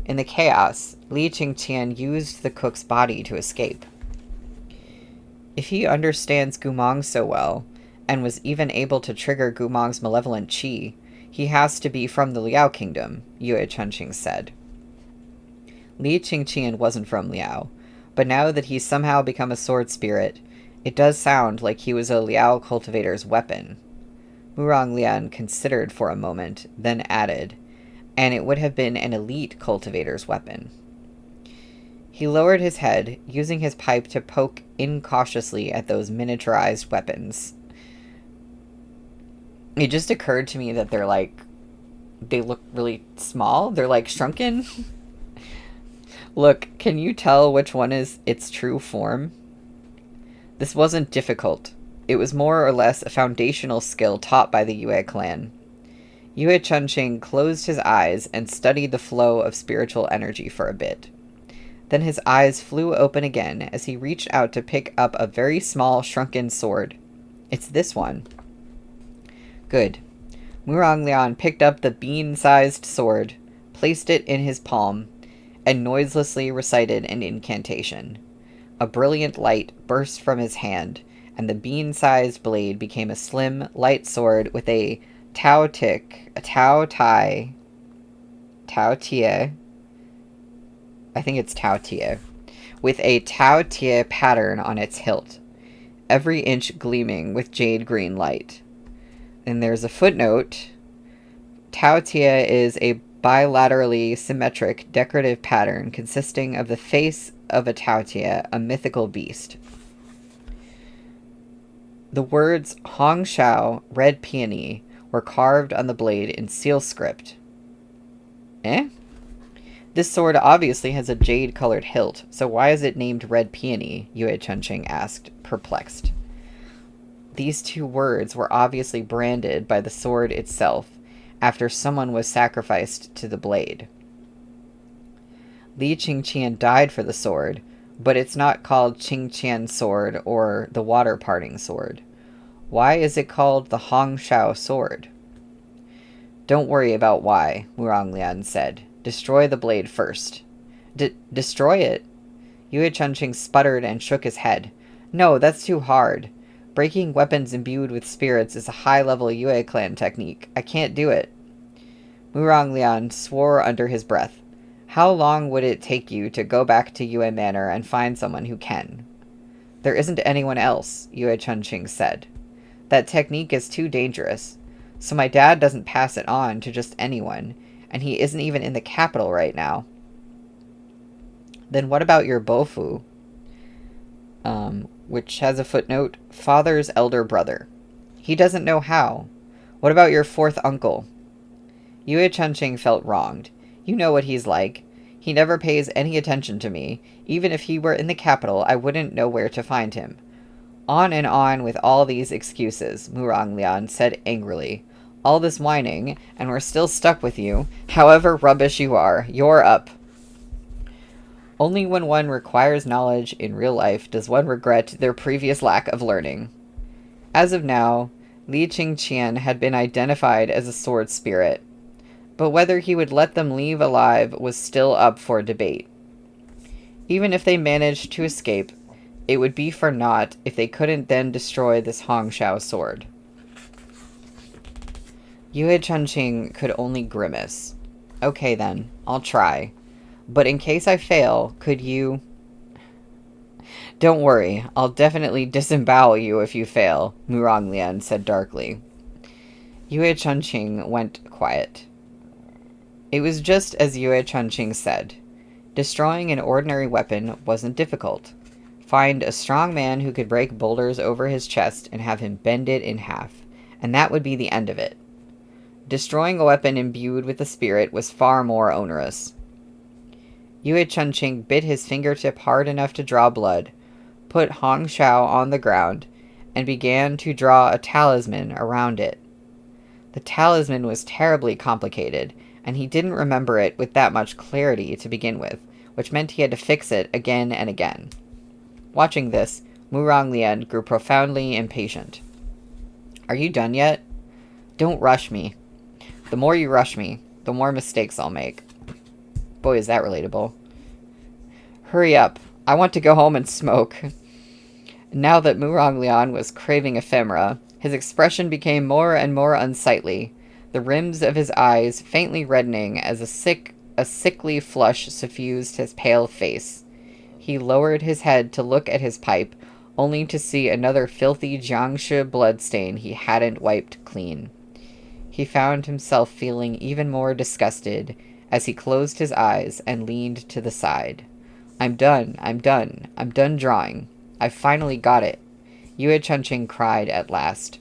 In the chaos, Li Qingqian used the cook's body to escape. If he understands Gumong so well, and was even able to trigger Gumong's malevolent qi, he has to be from the Liao Kingdom, Yue Chunqing said. Li Qingqian wasn't from Liao, but now that he's somehow become a sword spirit, it does sound like he was a Liao cultivator's weapon. Murong Lian considered for a moment, then added, and it would have been an elite cultivator's weapon. He lowered his head, using his pipe to poke incautiously at those miniaturized weapons. It just occurred to me that they look really small. They're like shrunken. Look, can you tell which one is its true form? This wasn't difficult. It was more or less a foundational skill taught by the Yue clan. Yue Chunqing closed his eyes and studied the flow of spiritual energy for a bit. Then his eyes flew open again as he reached out to pick up a very small, shrunken sword. It's this one. Good. Murong Lian picked up the bean-sized sword, placed it in his palm, and noiselessly recited an incantation. A brilliant light burst from his hand, and the bean-sized blade became a slim, light sword with a Tao tie, I think it's Tao tie, with a Tao tie pattern on its hilt, every inch gleaming with jade green light. And there's a footnote. Tao tie is a bilaterally symmetric decorative pattern consisting of the face of a Tao tie, a mythical beast. The words Hong Shao, Red Peony, were carved on the blade in seal script. Eh? This sword obviously has a jade-colored hilt, so why is it named Red Peony? Yue Chunqing asked, perplexed. These two words were obviously branded by the sword itself, after someone was sacrificed to the blade. Li Qingqian died for the sword, but it's not called Qingqian sword or the water-parting sword. Why is it called the Hong Shao sword? Don't worry about why, Murong Lian said. Destroy the blade first. Destroy it? Yue Chunqing sputtered and shook his head. No, that's too hard. Breaking weapons imbued with spirits is a high-level Yue clan technique. I can't do it. Murong Lian swore under his breath. How long would it take you to go back to Yue Manor and find someone who can? There isn't anyone else, Yue Chunqing said. That technique is too dangerous, so my dad doesn't pass it on to just anyone, and he isn't even in the capital right now. Then what about your Bofu? Which has a footnote, father's elder brother. He doesn't know how. What about your fourth uncle? Yue Chunqing felt wronged. You know what he's like. He never pays any attention to me. Even if he were in the capital, I wouldn't know where to find him." "On and on with all these excuses," Muranglian said angrily. "All this whining, and we're still stuck with you. However rubbish you are, you're up." Only when one requires knowledge in real life does one regret their previous lack of learning. As of now, Li Qingqian had been identified as a sword spirit, but whether he would let them leave alive was still up for debate. Even if they managed to escape, it would be for naught if they couldn't then destroy this Hongshao sword. Yue Chunqing could only grimace. "Okay then, I'll try. But in case I fail, could you—" "Don't worry, I'll definitely disembowel you if you fail," Muranglian said darkly. Yue Chunqing went quiet. It was just as Yue Chunqing said. Destroying an ordinary weapon wasn't difficult. Find a strong man who could break boulders over his chest and have him bend it in half, and that would be the end of it. Destroying a weapon imbued with the spirit was far more onerous. Yue Chunqing bit his fingertip hard enough to draw blood, put Hongshao on the ground, and began to draw a talisman around it. The talisman was terribly complicated, and he didn't remember it with that much clarity to begin with, which meant he had to fix it again and again. Watching this, Muranglian grew profoundly impatient. "Are you done yet? Don't rush me. The more you rush me, the more mistakes I'll make." Boy, is that relatable. "Hurry up. I want to go home and smoke." Now that Muranglian was craving ephemera, his expression became more and more unsightly, the rims of his eyes faintly reddening as a sickly flush suffused his pale face. He lowered his head to look at his pipe, only to see another filthy Jiangshi bloodstain he hadn't wiped clean. He found himself feeling even more disgusted as he closed his eyes and leaned to the side. I'm done drawing. I've finally got it," Yue Chunqing cried at last.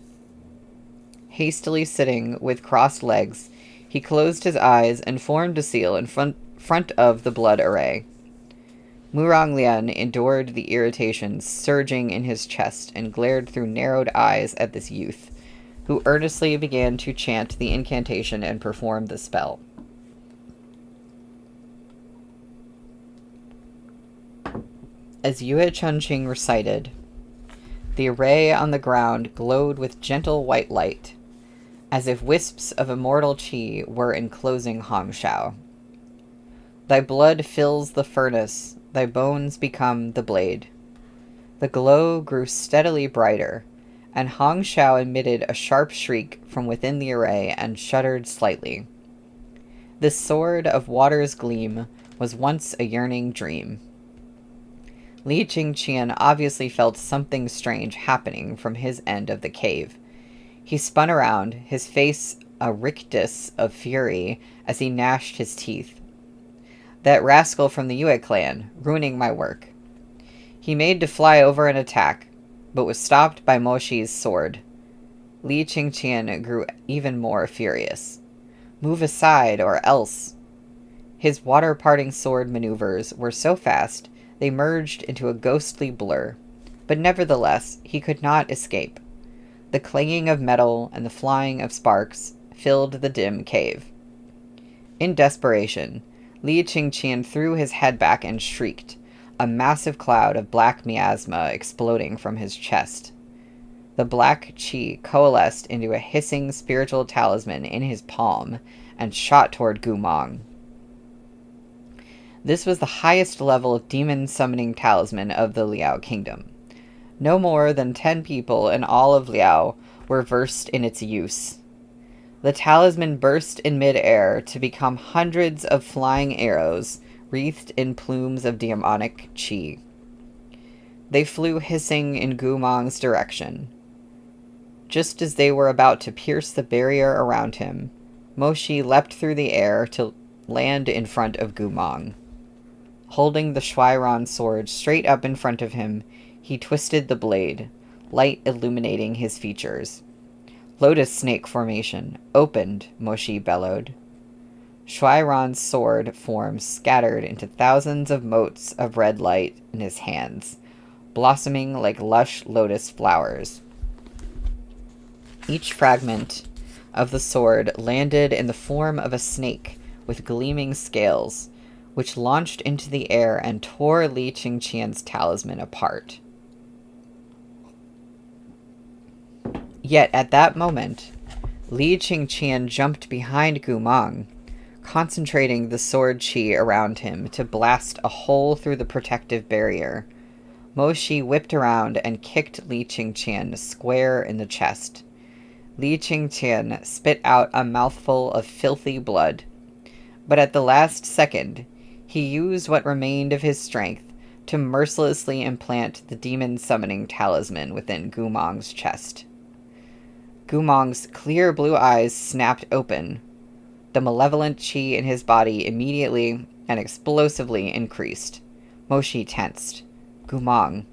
Hastily sitting with crossed legs, he closed his eyes and formed a seal in front of the blood array. Muranglian endured the irritation surging in his chest and glared through narrowed eyes at this youth, who earnestly began to chant the incantation and perform the spell. As Yue Chunqing recited, the array on the ground glowed with gentle white light, as if wisps of immortal qi were enclosing Hongshao. "Thy blood fills the furnace, thy bones become the blade." The glow grew steadily brighter, and Hongshao emitted a sharp shriek from within the array and shuddered slightly. This sword of water's gleam was once a yearning dream. Li Qingqian obviously felt something strange happening from his end of the cave. He spun around, his face a rictus of fury as he gnashed his teeth. "That rascal from the Yue clan, ruining my work." He made to fly over and attack, but was stopped by Moshi's sword. Li Qingqian grew even more furious. "Move aside, or else." His water-parting sword maneuvers were so fast they merged into a ghostly blur, but nevertheless he could not escape. The clanging of metal and the flying of sparks filled the dim cave. In desperation, Li Qingqian threw his head back and shrieked, a massive cloud of black miasma exploding from his chest. The black qi coalesced into a hissing spiritual talisman in his palm and shot toward Gumong. This was the highest level of demon summoning talisman of the Liao kingdom. No more than 10 people in all of Liao were versed in its use. The talisman burst in mid-air to become hundreds of flying arrows wreathed in plumes of demonic qi. They flew hissing in Gumong's direction. Just as they were about to pierce the barrier around him, Moshi leapt through the air to land in front of Gumong. Holding the Shuairan sword straight up in front of him, he twisted the blade, light illuminating his features. "Lotus snake formation, opened," Moshi bellowed. Shuairan's sword forms scattered into thousands of motes of red light in his hands, blossoming like lush lotus flowers. Each fragment of the sword landed in the form of a snake with gleaming scales, which launched into the air and tore Li Qingqian's talisman apart. Yet at that moment, Li Qingqian jumped behind Gumang, concentrating the sword chi around him to blast a hole through the protective barrier. Mo Shi whipped around and kicked Li Qingqian square in the chest. Li Qingqian spit out a mouthful of filthy blood, but at the last second, he used what remained of his strength to mercilessly implant the demon-summoning talisman within Gumang's chest. Gumang's clear blue eyes snapped open. The malevolent chi in his body immediately and explosively increased. Mo Shi tensed. Gumang,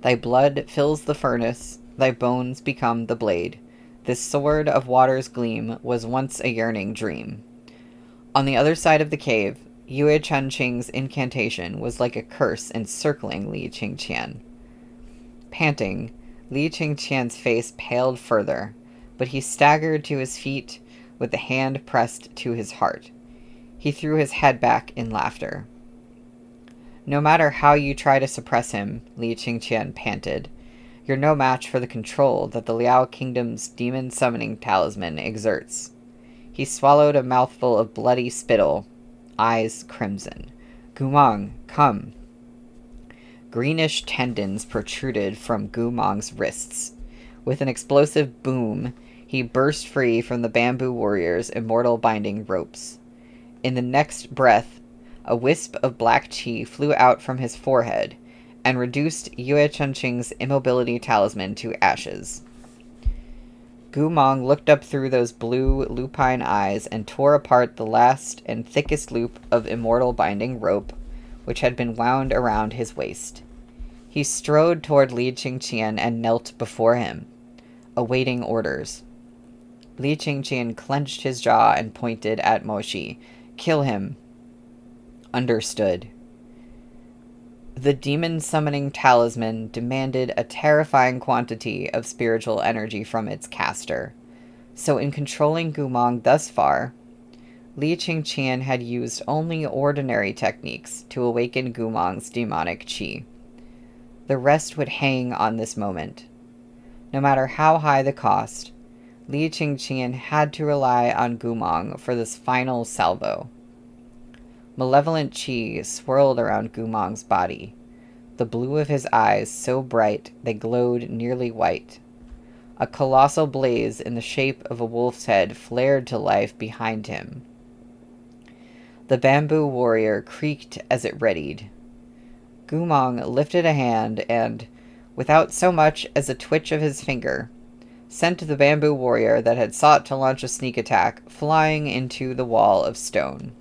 thy blood fills the furnace, thy bones become the blade. This sword of water's gleam was once a yearning dream. On the other side of the cave, Yue Chunqing's incantation was like a curse encircling Li Qingqian. Panting, Li Qingqian's face paled further, but he staggered to his feet with the hand pressed to his heart. He threw his head back in laughter. No matter how you try to suppress him, Li Qingqian panted, you're no match for the control that the Liao Kingdom's demon-summoning talisman exerts. He swallowed a mouthful of bloody spittle, eyes crimson. Gumang, come. Greenish tendons protruded from Gumang's wrists. With an explosive boom, he burst free from the bamboo warrior's immortal binding ropes. In the next breath, a wisp of black chi flew out from his forehead and reduced Yue Chunqing's immobility talisman to ashes. Gumang looked up through those blue, lupine eyes and tore apart the last and thickest loop of immortal binding rope, which had been wound around his waist. He strode toward Li Qingqian and knelt before him, awaiting orders. Li Qingqian clenched his jaw and pointed at Mo Shi. Kill him. Understood. The demon-summoning talisman demanded a terrifying quantity of spiritual energy from its caster, so in controlling Gumang thus far, Li Qingqian had used only ordinary techniques to awaken Gumang's demonic chi. The rest would hang on this moment. No matter how high the cost, Li Qingqian had to rely on Gumang for this final salvo. Malevolent chi swirled around Gumang's body, the blue of his eyes so bright they glowed nearly white. A colossal blaze in the shape of a wolf's head flared to life behind him. The bamboo warrior creaked as it readied. Gumang lifted a hand and, without so much as a twitch of his finger, sent the bamboo warrior that had sought to launch a sneak attack flying into the wall of stone.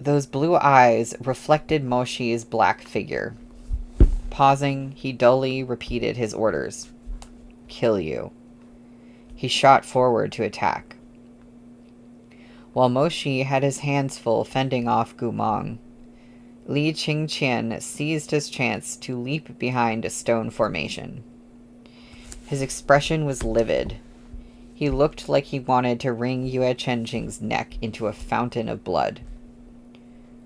Those blue eyes reflected Mo Shi's black figure. Pausing, he dully repeated his orders. Kill you. He shot forward to attack. While Mo Shi had his hands full fending off Gumang, Li Qingqian seized his chance to leap behind a stone formation. His expression was livid. He looked like he wanted to wring Yue Chunqing's neck into a fountain of blood.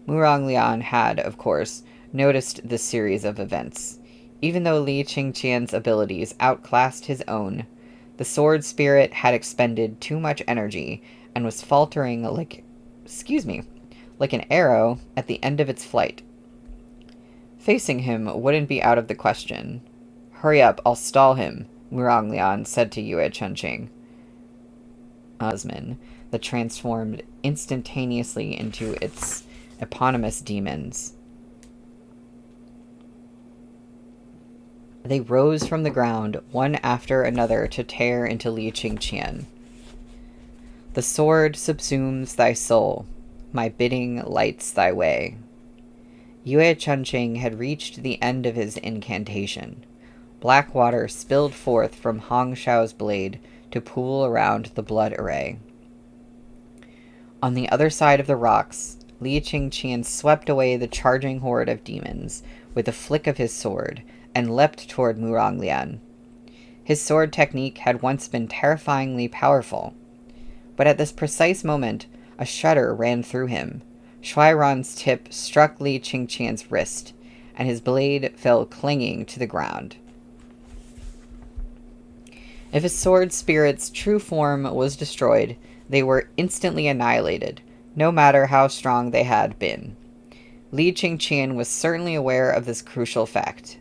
Murong Lian had, of course, noticed this series of events. Even though Li Qingqian's abilities outclassed his own, the sword spirit had expended too much energy and was faltering like an arrow at the end of its flight. Facing him wouldn't be out of the question. Hurry up, I'll stall him, Murong Lian said to Yue Chunqing. Talisman that transformed instantaneously into its eponymous demons. They rose from the ground, one after another, to tear into Li Qingqian. The sword subsumes thy soul. My bidding lights thy way. Yue Chunqing had reached the end of his incantation. Black water spilled forth from Hong Shao's blade to pool around the blood array. On the other side of the rocks, Li Qingqian swept away the charging horde of demons with a flick of his sword and leapt toward Muranglian. His sword technique had once been terrifyingly powerful, but at this precise moment, a shudder ran through him. Shuairan's tip struck Li Qingqian's wrist, and his blade fell clinging to the ground. If his sword spirit's true form was destroyed, they were instantly annihilated, no matter how strong they had been. Li Qingqian was certainly aware of this crucial fact.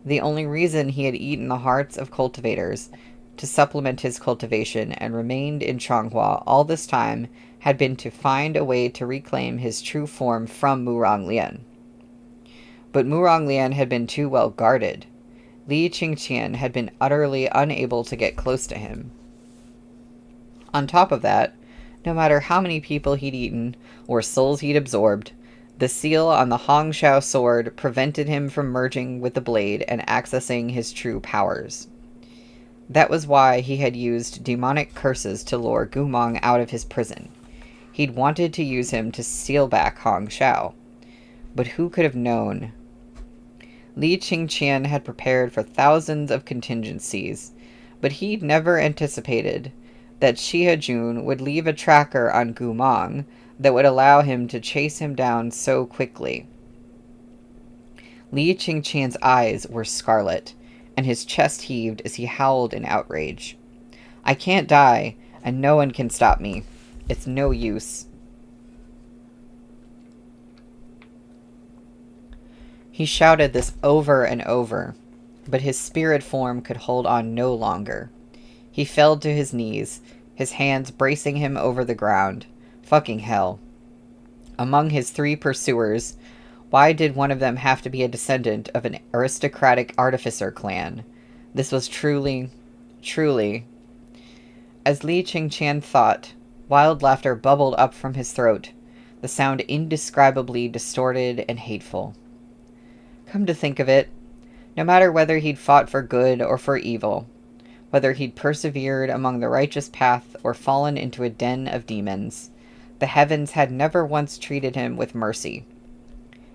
The only reason he had eaten the hearts of cultivators to supplement his cultivation and remained in Changhua all this time had been to find a way to reclaim his true form from Muranglian. But Muranglian had been too well guarded. Li Qingqian had been utterly unable to get close to him. On top of that, no matter how many people he'd eaten or souls he'd absorbed, the seal on the Hongshao sword prevented him from merging with the blade and accessing his true powers. That was why he had used demonic curses to lure Gumong out of his prison. He'd wanted to use him to steal back Hongshao. But who could have known? Li Qingqian had prepared for thousands of contingencies, but he'd never anticipated that Shihajun would leave a tracker on Gumong that would allow him to chase him down so quickly. Li Qingqian's eyes were scarlet, and his chest heaved as he howled in outrage. I can't die, and no one can stop me. It's no use. He shouted this over and over, but his spirit form could hold on no longer. He fell to his knees, his hands bracing him over the ground. Fucking hell. Among his 3 pursuers, why did one of them have to be a descendant of an aristocratic artificer clan? This was truly... As Li Qingqian thought, wild laughter bubbled up from his throat, the sound indescribably distorted and hateful. Come to think of it, no matter whether he'd fought for good or for evil, whether he'd persevered among the righteous path or fallen into a den of demons, the heavens had never once treated him with mercy.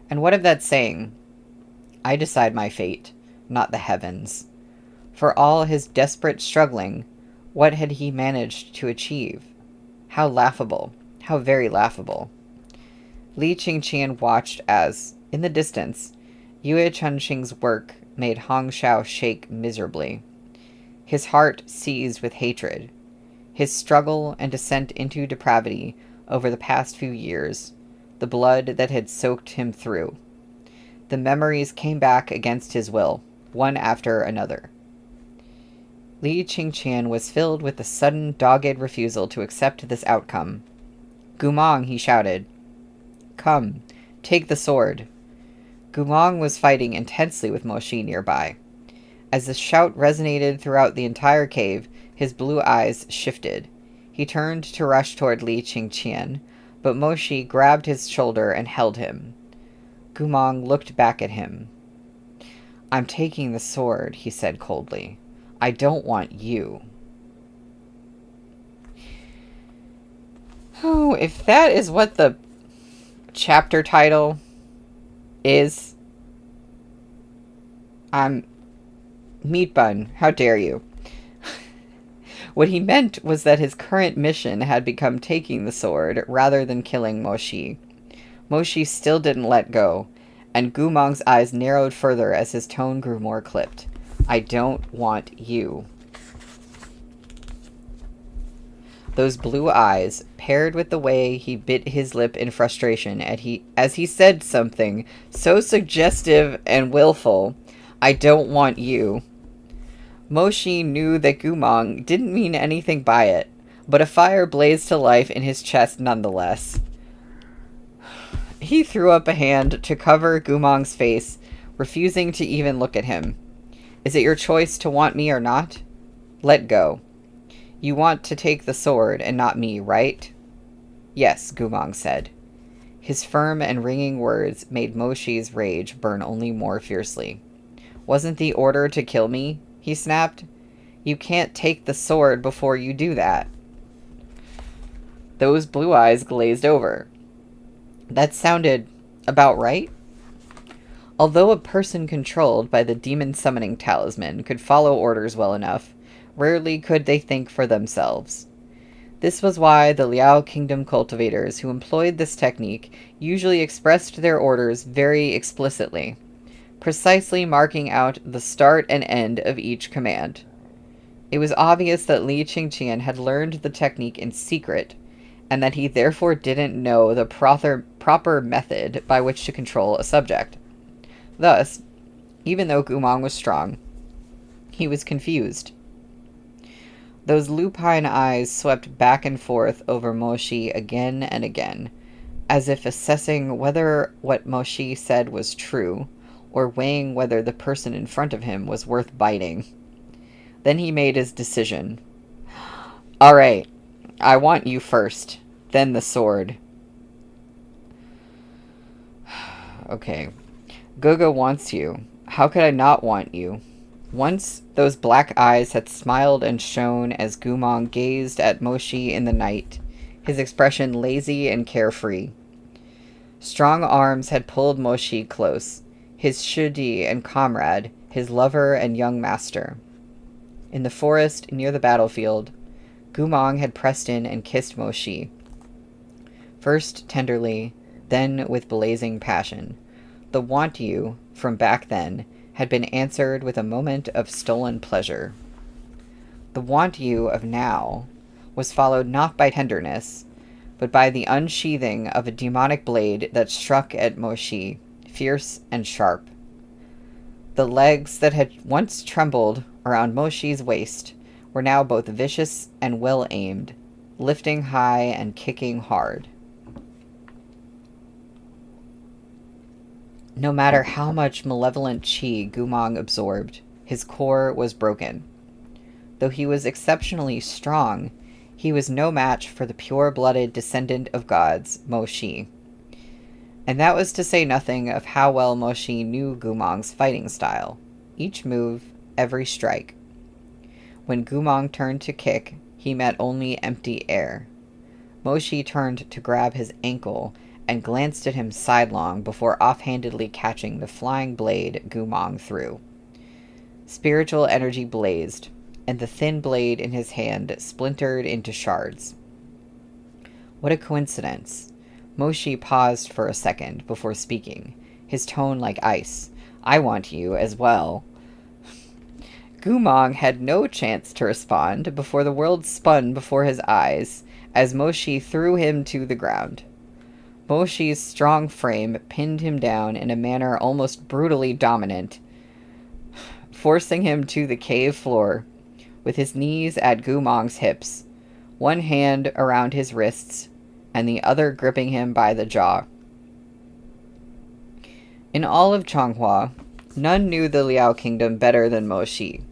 And what of that saying? I decide my fate, not the heavens. For all his desperate struggling, what had he managed to achieve? How laughable, how very laughable. Li Qingqian watched as, in the distance, Yue Chunxing's work made Hongshao shake miserably. His heart seized with hatred. His struggle and descent into depravity over the past few years, the blood that had soaked him through. The memories came back against his will, one after another. Li Qingqian was filled with a sudden, dogged refusal to accept this outcome. Gumong, he shouted. Come, take the sword. Gumong was fighting intensely with Moshi nearby. As the shout resonated throughout the entire cave, his blue eyes shifted. He turned to rush toward Li Qingqian, but Moshi grabbed his shoulder and held him. Gumong looked back at him. I'm taking the sword, he said coldly. I don't want you. Oh, if that is what the chapter title is, Meat Bun, how dare you? What he meant was that his current mission had become taking the sword rather than killing Moshi. Moshi still didn't let go, and Gumong's eyes narrowed further as his tone grew more clipped. I don't want you. Those blue eyes, paired with the way he bit his lip in frustration as he said something so suggestive and willful, I don't want you. Moshi knew that Gumong didn't mean anything by it, but a fire blazed to life in his chest nonetheless. He threw up a hand to cover Gumong's face, refusing to even look at him. Is it your choice to want me or not? Let go. You want to take the sword and not me, right? Yes, Gumong said. His firm and ringing words made Moshi's rage burn only more fiercely. Wasn't the order to kill me? He snapped. You can't take the sword before you do that. Those blue eyes glazed over. That sounded about right. Although a person controlled by the demon summoning talisman could follow orders well enough, rarely could they think for themselves. This was why the Liao Kingdom cultivators who employed this technique usually expressed their orders very explicitly, precisely marking out the start and end of each command. It was obvious that Li Qingqian had learned the technique in secret, and that he therefore didn't know the proper method by which to control a subject. Thus, even though Gumong was strong, he was confused. Those lupine eyes swept back and forth over Moshi again and again, as if assessing whether what Moshi said was true, or weighing whether the person in front of him was worth biting. Then he made his decision. "All right, I want you first, then the sword." Okay. "Guga wants you. How could I not want you?" Once those black eyes had smiled and shone as Gumong gazed at Moshi in the night, his expression lazy and carefree. Strong arms had pulled Moshi close, his shudi and comrade, his lover and young master. In the forest near the battlefield, Gumong had pressed in and kissed Moshi. First tenderly, then with blazing passion. The want you, from back then, had been answered with a moment of stolen pleasure. The want you of now was followed not by tenderness, but by the unsheathing of a demonic blade that struck at Moshi, fierce and sharp. The legs that had once trembled around Moshi's waist were now both vicious and well-aimed, lifting high and kicking hard. No matter how much malevolent qi Gumong absorbed, his core was broken. Though he was exceptionally strong, he was no match for the pure-blooded descendant of gods, Moshi. And that was to say nothing of how well Moshi knew Gumong's fighting style. Each move, every strike. When Gumong turned to kick, he met only empty air. Moshi turned to grab his ankle and glanced at him sidelong before offhandedly catching the flying blade Gumong threw. Spiritual energy blazed, and the thin blade in his hand splintered into shards. What a coincidence. Moshi paused for a second before speaking, his tone like ice. "I want you as well." Gumong had no chance to respond before the world spun before his eyes as Moshi threw him to the ground. Moshi's strong frame pinned him down in a manner almost brutally dominant, forcing him to the cave floor, with his knees at Gumong's hips, one hand around his wrists, and the other gripping him by the jaw. In all of Changhua, none knew the Liao Kingdom better than Moshi.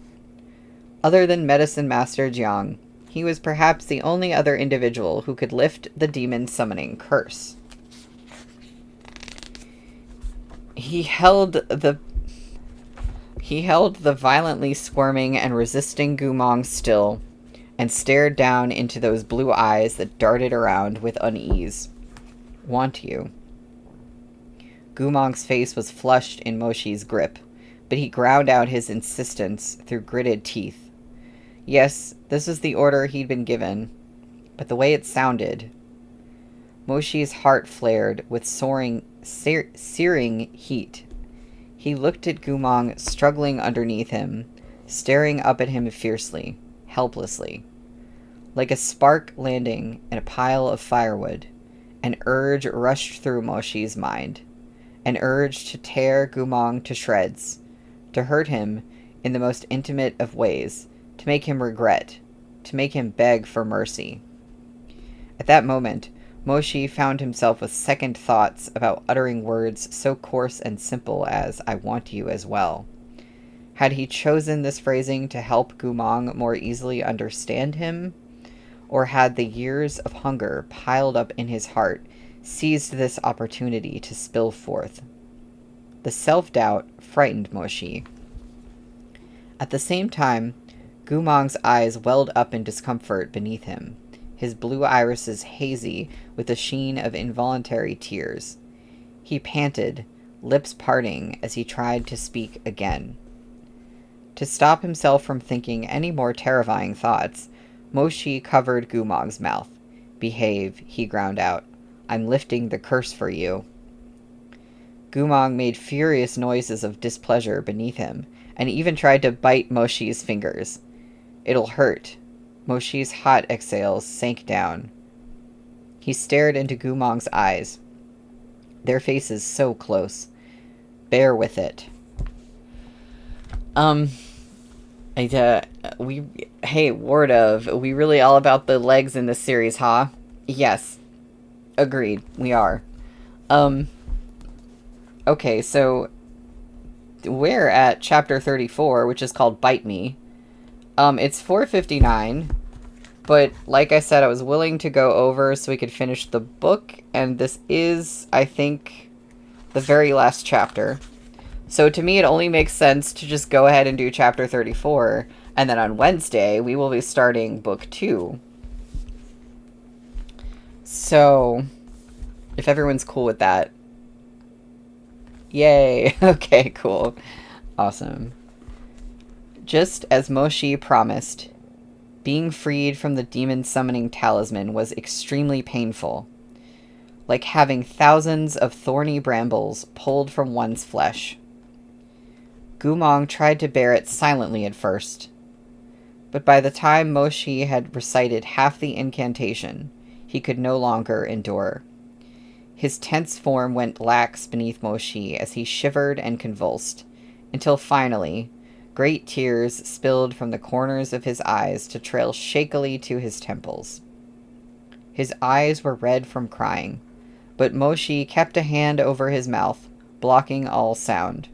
Other than Medicine Master Jiang, he was perhaps the only other individual who could lift the demon summoning curse. He held the violently squirming and resisting Gumong still, and stared down into those blue eyes that darted around with unease. "Want you." Gumong's face was flushed in Moshi's grip, but he ground out his insistence through gritted teeth. Yes, this was the order he'd been given, but the way it sounded... Moshi's heart flared with searing heat. He looked at Gumong struggling underneath him, staring up at him fiercely, helplessly. Like a spark landing in a pile of firewood, an urge rushed through Moshi's mind. An urge to tear Gumong to shreds, to hurt him in the most intimate of ways, to make him regret, to make him beg for mercy. At that moment, Moshi found himself with second thoughts about uttering words so coarse and simple as, "I want you as well." Had he chosen this phrasing to help Gumong more easily understand him? Or had the years of hunger piled up in his heart seized this opportunity to spill forth? The self-doubt frightened Moshi. At the same time, Gumong's eyes welled up in discomfort beneath him, his blue irises hazy with the sheen of involuntary tears. He panted, lips parting as he tried to speak again. To stop himself from thinking any more terrifying thoughts, Moshi covered Gumong's mouth. "Behave," he ground out. "I'm lifting the curse for you." Gumong made furious noises of displeasure beneath him, and even tried to bite Moshi's fingers. "It'll hurt." Moshi's hot exhales sank down. He stared into Gumong's eyes. Their faces so close. "Bear with it." Hey, Ward of, we really all about the legs in this series, huh? Yes. Agreed, we are. Okay, so we're at chapter 34, which is called Bite Me. It's 4:59, but like I said, I was willing to go over so we could finish the book, and this is, I think, the very last chapter. So to me, it only makes sense to just go ahead and do chapter 34, and then on Wednesday, we will be starting book 2. So, if everyone's cool with that. Yay! Okay, cool. Awesome. Just as Moshi promised, being freed from the demon summoning talisman was extremely painful, like having thousands of thorny brambles pulled from one's flesh. Gumong tried to bear it silently at first, but by the time Moshi had recited half the incantation, he could no longer endure. His tense form went lax beneath Moshi as he shivered and convulsed, until finally, great tears spilled from the corners of his eyes to trail shakily to his temples. His eyes were red from crying, but Moshi kept a hand over his mouth, blocking all sound.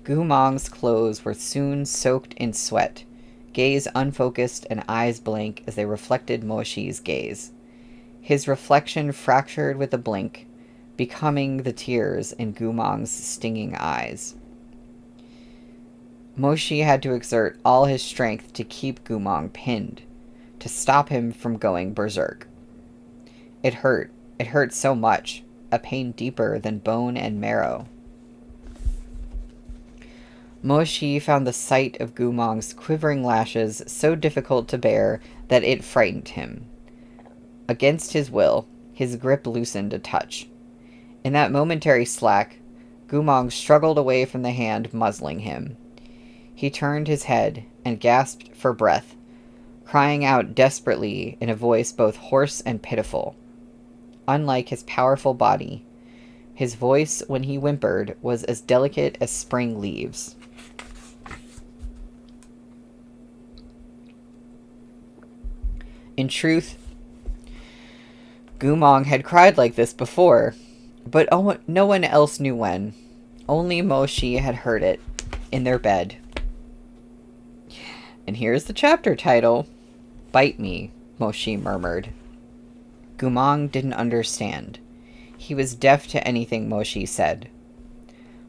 Gumong's clothes were soon soaked in sweat, gaze unfocused and eyes blank as they reflected Moshi's gaze. His reflection fractured with a blink, becoming the tears in Gumong's stinging eyes. Moshi had to exert all his strength to keep Gumong pinned, to stop him from going berserk. It hurt so much, a pain deeper than bone and marrow. Moshi found the sight of Gumong's quivering lashes so difficult to bear that it frightened him. Against his will, his grip loosened a touch. In that momentary slack, Gumong struggled away from the hand muzzling him. He turned his head and gasped for breath, crying out desperately in a voice both hoarse and pitiful. Unlike his powerful body, his voice, when he whimpered, was as delicate as spring leaves. In truth, Gumong had cried like this before, but no one else knew when. Only Moshi had heard it, in their bed. And here's the chapter title. "Bite Me," Moshi murmured. Gumong didn't understand. He was deaf to anything Moshi said.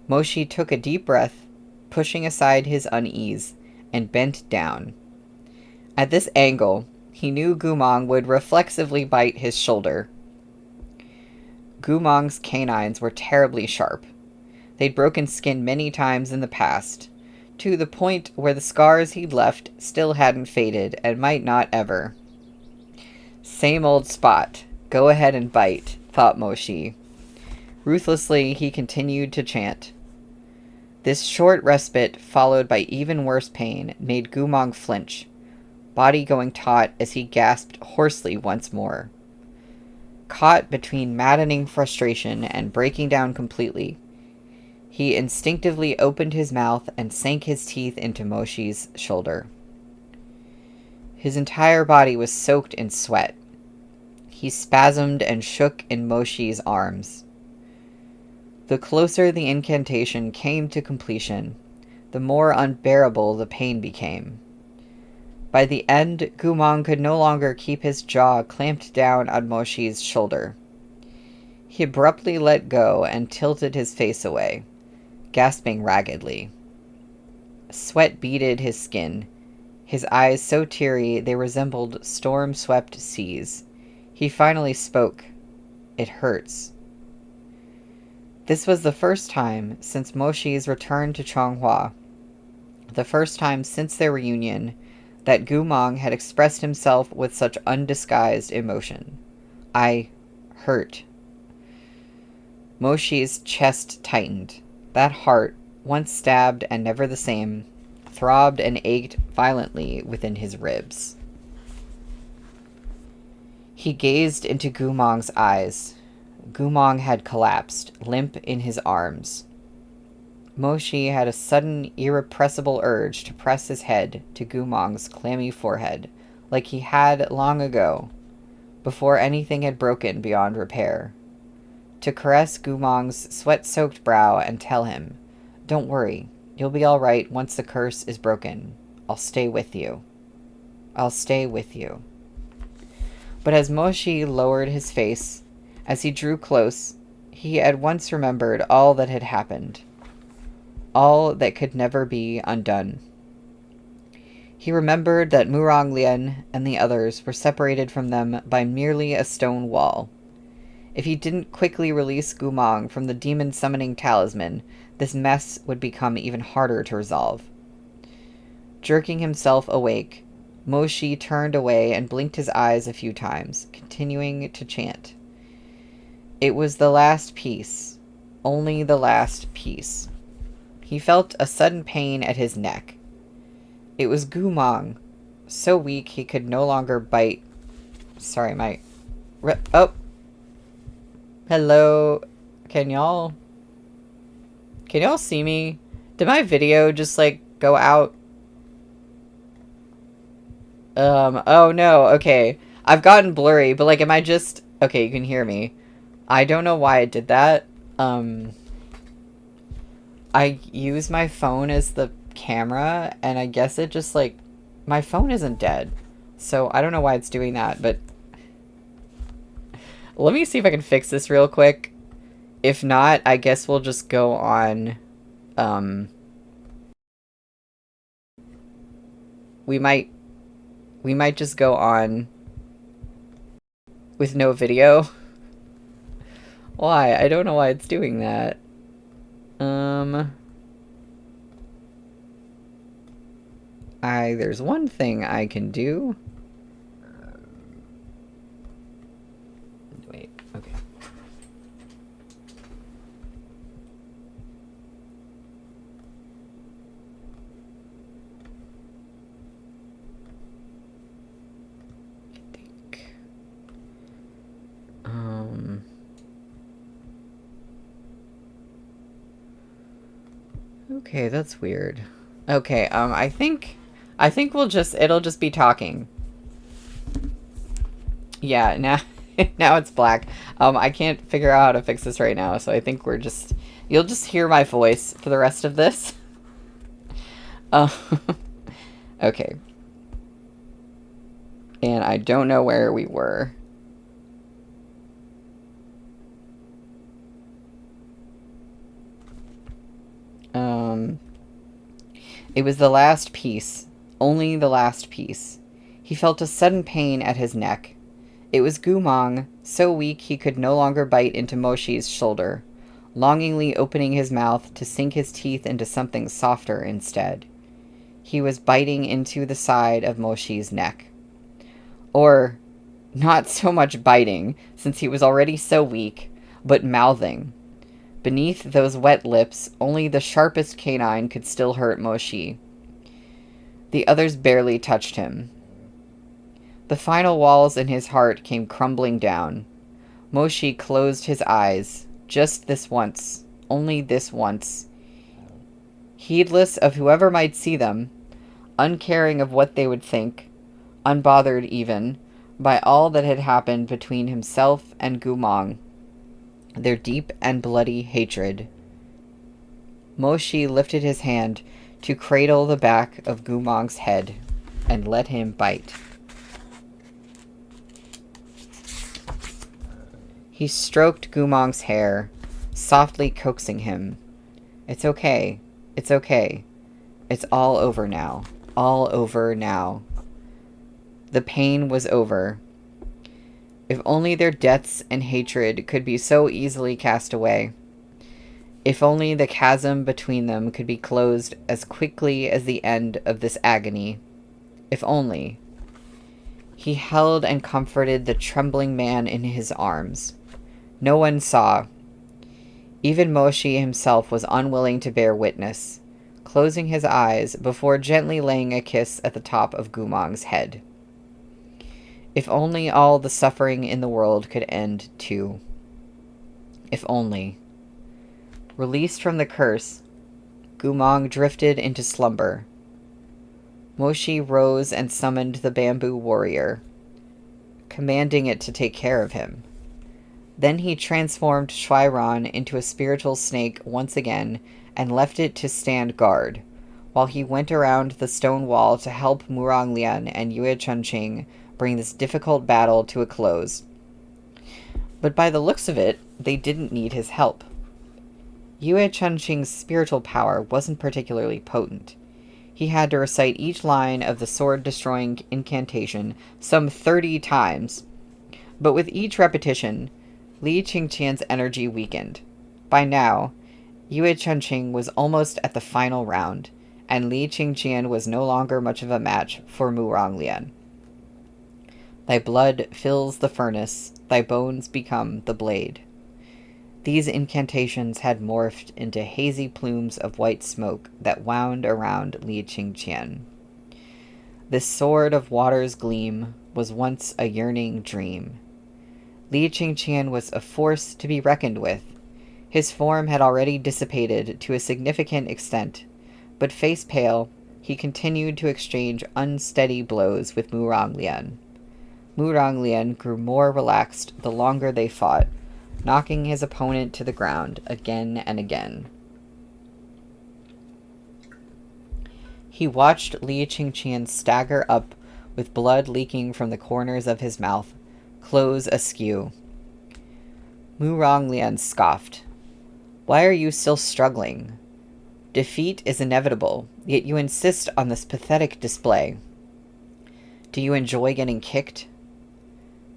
Moshi took a deep breath, pushing aside his unease, and bent down. At this angle, he knew Gumong would reflexively bite his shoulder. Gumong's canines were terribly sharp. They'd broken skin many times in the past, to the point where the scars he'd left still hadn't faded and might not ever. Same old spot. Go ahead and bite, thought Moshi. Ruthlessly, he continued to chant. This short respite, followed by even worse pain, made Gumong flinch, body going taut as he gasped hoarsely once more. Caught between maddening frustration and breaking down completely, he instinctively opened his mouth and sank his teeth into Moshi's shoulder. His entire body was soaked in sweat. He spasmed and shook in Moshi's arms. The closer the incantation came to completion, the more unbearable the pain became. By the end, Gumong could no longer keep his jaw clamped down on Moshi's shoulder. He abruptly let go and tilted his face away, gasping raggedly. Sweat beaded his skin. his eyes so teary they resembled storm-swept seas. He finally spoke. "It hurts." This was the first time since Moshi's return to Chonghua, the first time since their reunion, that Gumong had expressed himself with such undisguised emotion. "I hurt." Moshi's chest tightened. That heart, once stabbed and never the same, throbbed and ached violently within his ribs. He gazed into Gumong's eyes. Gumong had collapsed, limp in his arms. Moshi had a sudden, irrepressible urge to press his head to Gumong's clammy forehead, like he had long ago, before anything had broken beyond repair. To caress Gumong's sweat-soaked brow and tell him, "Don't worry, you'll be all right once the curse is broken. I'll stay with you. I'll stay with you." But as Moshi lowered his face, as he drew close, he at once remembered all that had happened. All that could never be undone. He remembered that Murong Lien and the others were separated from them by merely a stone wall. If he didn't quickly release Gumong from the demon-summoning talisman, this mess would become even harder to resolve. Jerking himself awake, Moshi turned away and blinked his eyes a few times, continuing to chant. It was the last piece, only the last piece. He felt a sudden pain at his neck. It was Gumong, so weak he could no longer bite. Sorry, my... Oh! Hello? Can y'all see me? Did my video just, like, go out? Oh no, okay. I've gotten blurry, but, like, am I just... Okay, you can hear me. I don't know why I did that. I use my phone as the camera, and I guess it just, like, my phone isn't dead. So I don't know why it's doing that, but let me see if I can fix this real quick. If not, I guess we'll just go on, we might just go on with no video. Why? I don't know why it's doing that. There's one thing I can do. Wait, okay. I think. Okay, that's weird. Okay, I think it'll just be talking. Yeah, now now it's black. I can't figure out how to fix this right now, so I think you'll just hear my voice for the rest of this. Okay. And I don't know where we were. It was the last piece. Only the last piece. He felt a sudden pain at his neck. It was Gumong, so weak he could no longer bite into Moshi's shoulder, longingly opening his mouth to sink his teeth into something softer instead. He was biting into the side of Moshi's neck. Or, not so much biting, since he was already so weak, but mouthing. Beneath those wet lips, only the sharpest canine could still hurt Moshi. The others barely touched him. The final walls in his heart came crumbling down. Moshi closed his eyes, just this once, only this once. Heedless of whoever might see them, uncaring of what they would think, unbothered even by all that had happened between himself and Gumong. Their deep and bloody hatred. Moshi lifted his hand to cradle the back of Gumong's head and let him bite. He stroked Gumong's hair, softly coaxing him. It's okay. It's okay. It's all over now. all over now. The pain was over. If only their deaths and hatred could be so easily cast away. If only the chasm between them could be closed as quickly as the end of this agony. If only. He held and comforted the trembling man in his arms. No one saw. Even Moshi himself was unwilling to bear witness, closing his eyes before gently laying a kiss at the top of Gumong's head. If only all the suffering in the world could end, too. If only. Released from the curse, Gumong drifted into slumber. Moshi rose and summoned the bamboo warrior, commanding it to take care of him. Then he transformed Shuairan into a spiritual snake once again and left it to stand guard, while he went around the stone wall to help Muranglian and Yue Chunqing bring this difficult battle to a close. But by the looks of it, they didn't need his help. Yue Chunqing's spiritual power wasn't particularly potent. He had to recite each line of the sword-destroying incantation some 30 times, but with each repetition, Li Qingqian's energy weakened. By now, Yue Chunqing was almost at the final round, and Li Qingqian was no longer much of a match for Muranglian. Thy blood fills the furnace, thy bones become the blade. These incantations had morphed into hazy plumes of white smoke that wound around Li Qingqian. This sword of water's gleam was once a yearning dream. Li Qingqian was a force to be reckoned with. His form had already dissipated to a significant extent, but face pale, he continued to exchange unsteady blows with Muranglian. Muranglian grew more relaxed the longer they fought, knocking his opponent to the ground again and again. He watched Li Qingqian stagger up with blood leaking from the corners of his mouth, close askew. Muranglian scoffed. Why are you still struggling? Defeat is inevitable, yet you insist on this pathetic display. Do you enjoy getting kicked?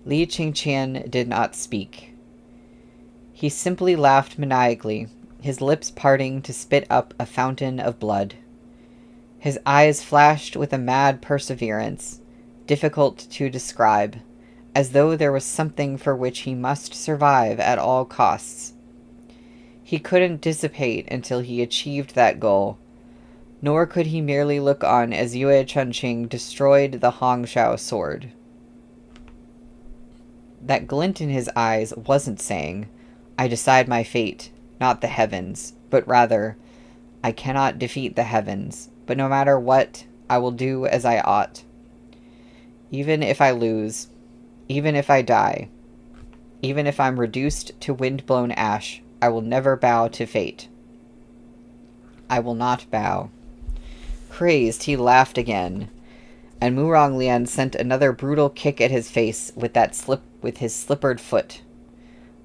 Li Qingqian did not speak. He simply laughed maniacally, his lips parting to spit up a fountain of blood. His eyes flashed with a mad perseverance, difficult to describe, as though there was something for which he must survive at all costs. He couldn't dissipate until he achieved that goal, nor could he merely look on as Yue Chunqing destroyed the Hongshao sword. That glint in his eyes wasn't saying, I decide my fate, not the heavens, but rather, I cannot defeat the heavens, but no matter what, I will do as I ought. Even if I lose, even if I die, even if I'm reduced to wind-blown ash, I will never bow to fate. I will not bow. Crazed, he laughed again, and Muranglian sent another brutal kick at his face with his slippered foot.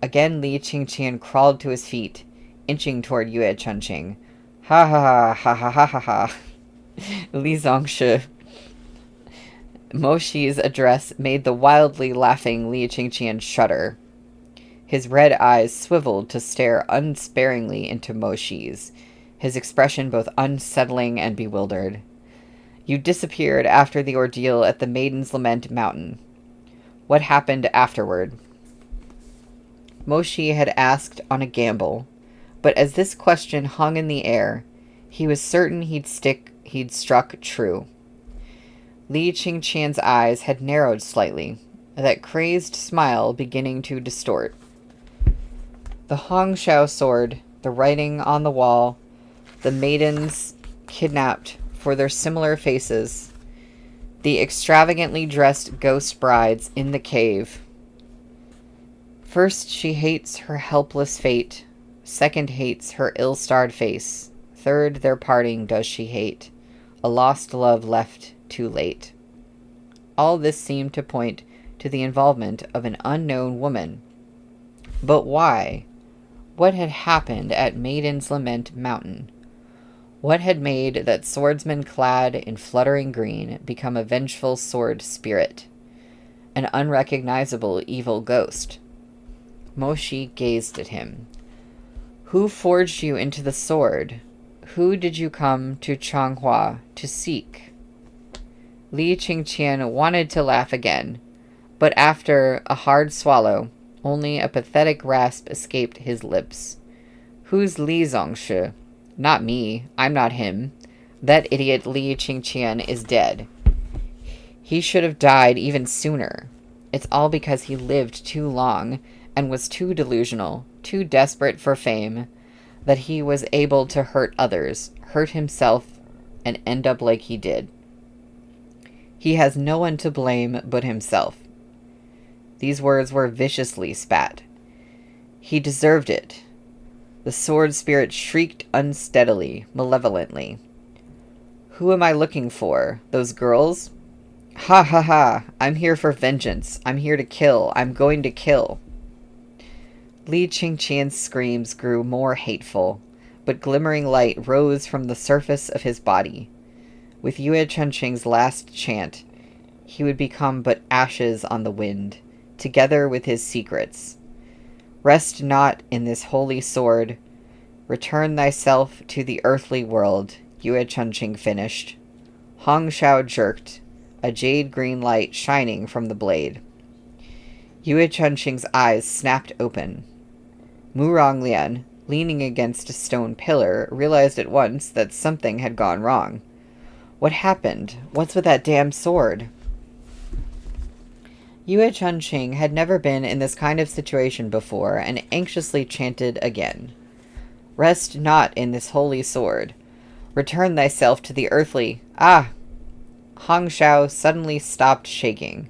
Again Li Qingqian crawled to his feet, inching toward Yue Chunqing. Ha ha ha ha ha ha ha. Li Zongshi. Moshi's address made the wildly laughing Li Qingqian shudder. His red eyes swiveled to stare unsparingly into Moshi's, his expression both unsettling and bewildered. You disappeared after the ordeal at the Maiden's Lament Mountain. What happened afterward? Moshi had asked on a gamble, but as this question hung in the air, he was certain he'd struck true. Li Qingqian's eyes had narrowed slightly, that crazed smile beginning to distort. The Hongshao sword, the writing on the wall, the maidens kidnapped for their similar faces, the extravagantly dressed ghost brides in the cave. First she hates her helpless fate, second hates her ill-starred face, third their parting does she hate, a lost love left too late. All this seemed to point to the involvement of an unknown woman. But why? What had happened at Maiden's Lament Mountain? What had made that swordsman clad in fluttering green become a vengeful sword spirit? An unrecognizable evil ghost? Moshi gazed at him. Who forged you into the sword? Who did you come to Changhua to seek? Li Qingqian wanted to laugh again, but after a hard swallow, only a pathetic rasp escaped his lips. Who's Li Zongshi? Not me. I'm not him. That idiot Li Qingqian is dead. He should have died even sooner. It's all because he lived too long and was too delusional, too desperate for fame, that he was able to hurt others, hurt himself, and end up like he did. He has no one to blame but himself. These words were viciously spat. He deserved it. The sword spirit shrieked unsteadily, malevolently. Who am I looking for? Those girls? Ha ha ha! I'm here for vengeance. I'm here to kill. I'm going to kill. Li Qingqian's screams grew more hateful, but glimmering light rose from the surface of his body. With Yue Chunqing's last chant, he would become but ashes on the wind, together with his secrets. Rest not in this holy sword. Return thyself to the earthly world, Yue Chunqing finished. Hong Shao jerked, a jade-green light shining from the blade. Yue Chunqing's eyes snapped open. Mu Ronglian, leaning against a stone pillar, realized at once that something had gone wrong. What happened? What's with that damn sword? Yue Chunqing had never been in this kind of situation before and anxiously chanted again. Rest not in this holy sword. Return thyself to the earthly... Ah! Hong Shao suddenly stopped shaking,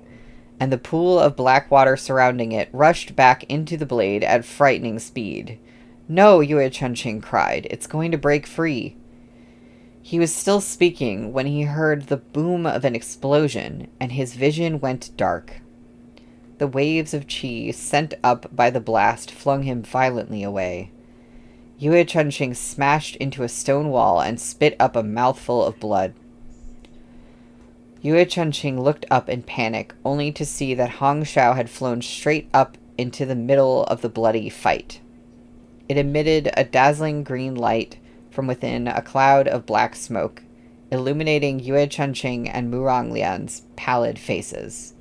and the pool of black water surrounding it rushed back into the blade at frightening speed. No, Yue Chunqing cried. It's going to break free. He was still speaking when he heard the boom of an explosion, and his vision went dark. The waves of qi sent up by the blast flung him violently away. Yue Chunqing smashed into a stone wall and spit up a mouthful of blood. Yue Chunqing looked up in panic, only to see that Hong Shao had flown straight up into the middle of the bloody fight. It emitted a dazzling green light from within a cloud of black smoke, illuminating Yue Chunqing and Mu Ronglian's pallid faces.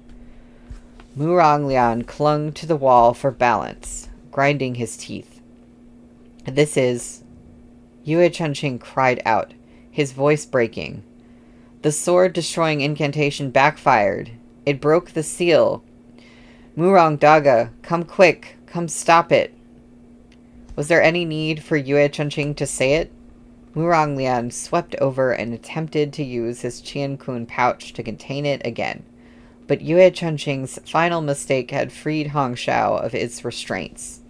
Mu Ronglian clung to the wall for balance, grinding his teeth. This is... Yue Chunqing cried out, his voice breaking. The sword-destroying incantation backfired. It broke the seal. Murong Daga, come quick, come stop it. Was there any need for Yue Chunqing to say it? Murong Lian swept over and attempted to use his Qian Kun pouch to contain it again. But Yue Chunqing's final mistake had freed Hong Shao of its restraints.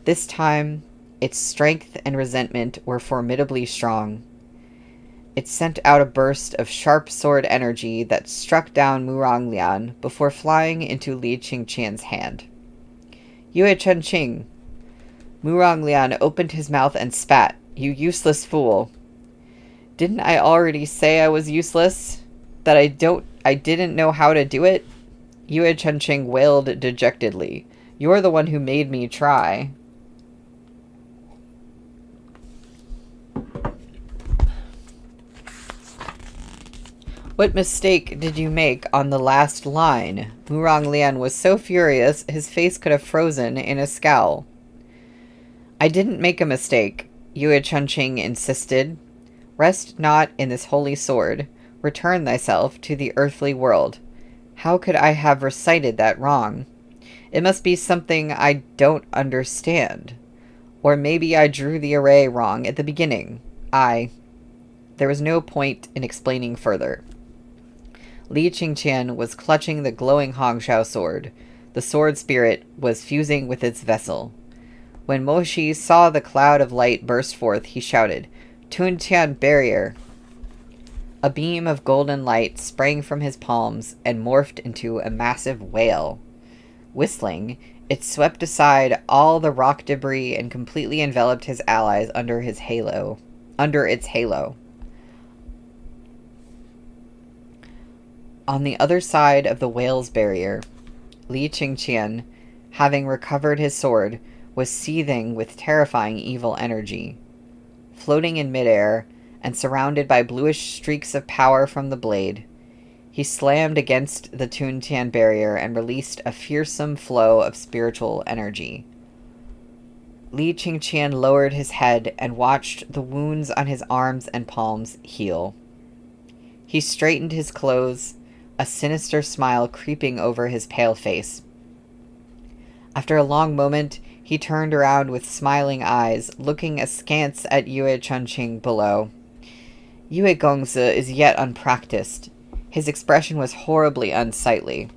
This time, its strength and resentment were formidably strong. It sent out a burst of sharp sword energy that struck down Mu Ronglian before flying into Li Qingqian's hand. Yue Chunqing! Mu Ronglian opened his mouth and spat. You useless fool! Didn't I already say I was useless? That I didn't know how to do it? Yue Chunqing wailed dejectedly. You're the one who made me try. What mistake did you make on the last line? Mu Ronglian was so furious his face could have frozen in a scowl. I didn't make a mistake, Yue Chunqing insisted. Rest not in this holy sword. Return thyself to the earthly world. How could I have recited that wrong? It must be something I don't understand. Or maybe I drew the array wrong at the beginning. There was no point in explaining further. Li Qingqian was clutching the glowing Hongshao sword. The sword spirit was fusing with its vessel. When Mo Shi saw the cloud of light burst forth, he shouted, Tun Tian barrier! A beam of golden light sprang from his palms and morphed into a massive whale. Whistling, it swept aside all the rock debris and completely enveloped his allies under under its halo. On the other side of the whale's barrier, Li Qingqian, having recovered his sword, was seething with terrifying evil energy. Floating in midair, and surrounded by bluish streaks of power from the blade, he slammed against the Tuntian barrier and released a fearsome flow of spiritual energy. Li Qingqian lowered his head and watched the wounds on his arms and palms heal. He straightened his clothes, a sinister smile creeping over his pale face. After a long moment, he turned around with smiling eyes, looking askance at Yue Chunqing below. Yue Gongzi is yet unpracticed. His expression was horribly unsightly.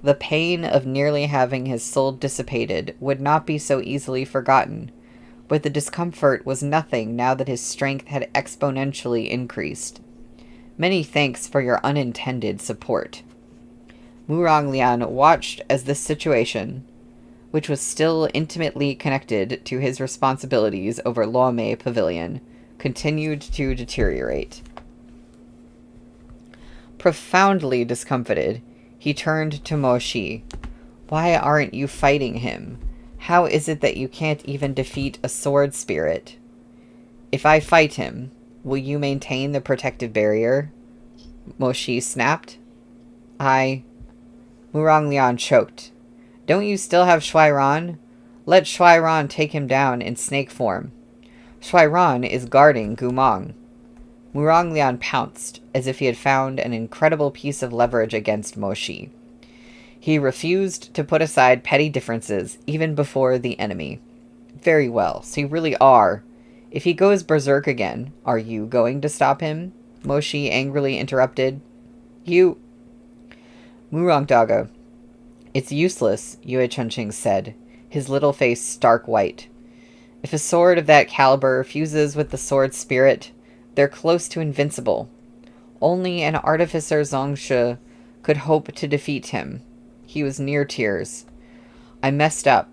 The pain of nearly having his soul dissipated would not be so easily forgotten, but the discomfort was nothing now that his strength had exponentially increased. Many thanks for your unintended support. Muranglian watched as this situation, which was still intimately connected to his responsibilities over Luomei Pavilion, continued to deteriorate. Profoundly discomfited, he turned to Mo Shi. Why aren't you fighting him? How is it that you can't even defeat a sword spirit? If I fight him, will you maintain the protective barrier? Mo Shi snapped. Muranglian choked. Don't you still have Shuairan? Let Shuairan take him down in snake form. Shuairan is guarding Gumang. Muranglian pounced, as if he had found an incredible piece of leverage against Mo Shi. He refused to put aside petty differences, even before the enemy. Very well, so you really are. If he goes berserk again, are you going to stop him? Mo Shi angrily interrupted. Murangdaga. It's useless, Yue Chunqing said, his little face stark white. If a sword of that caliber fuses with the sword spirit, they're close to invincible. Only an artificer Zongshe could hope to defeat him. He was near tears. I messed up.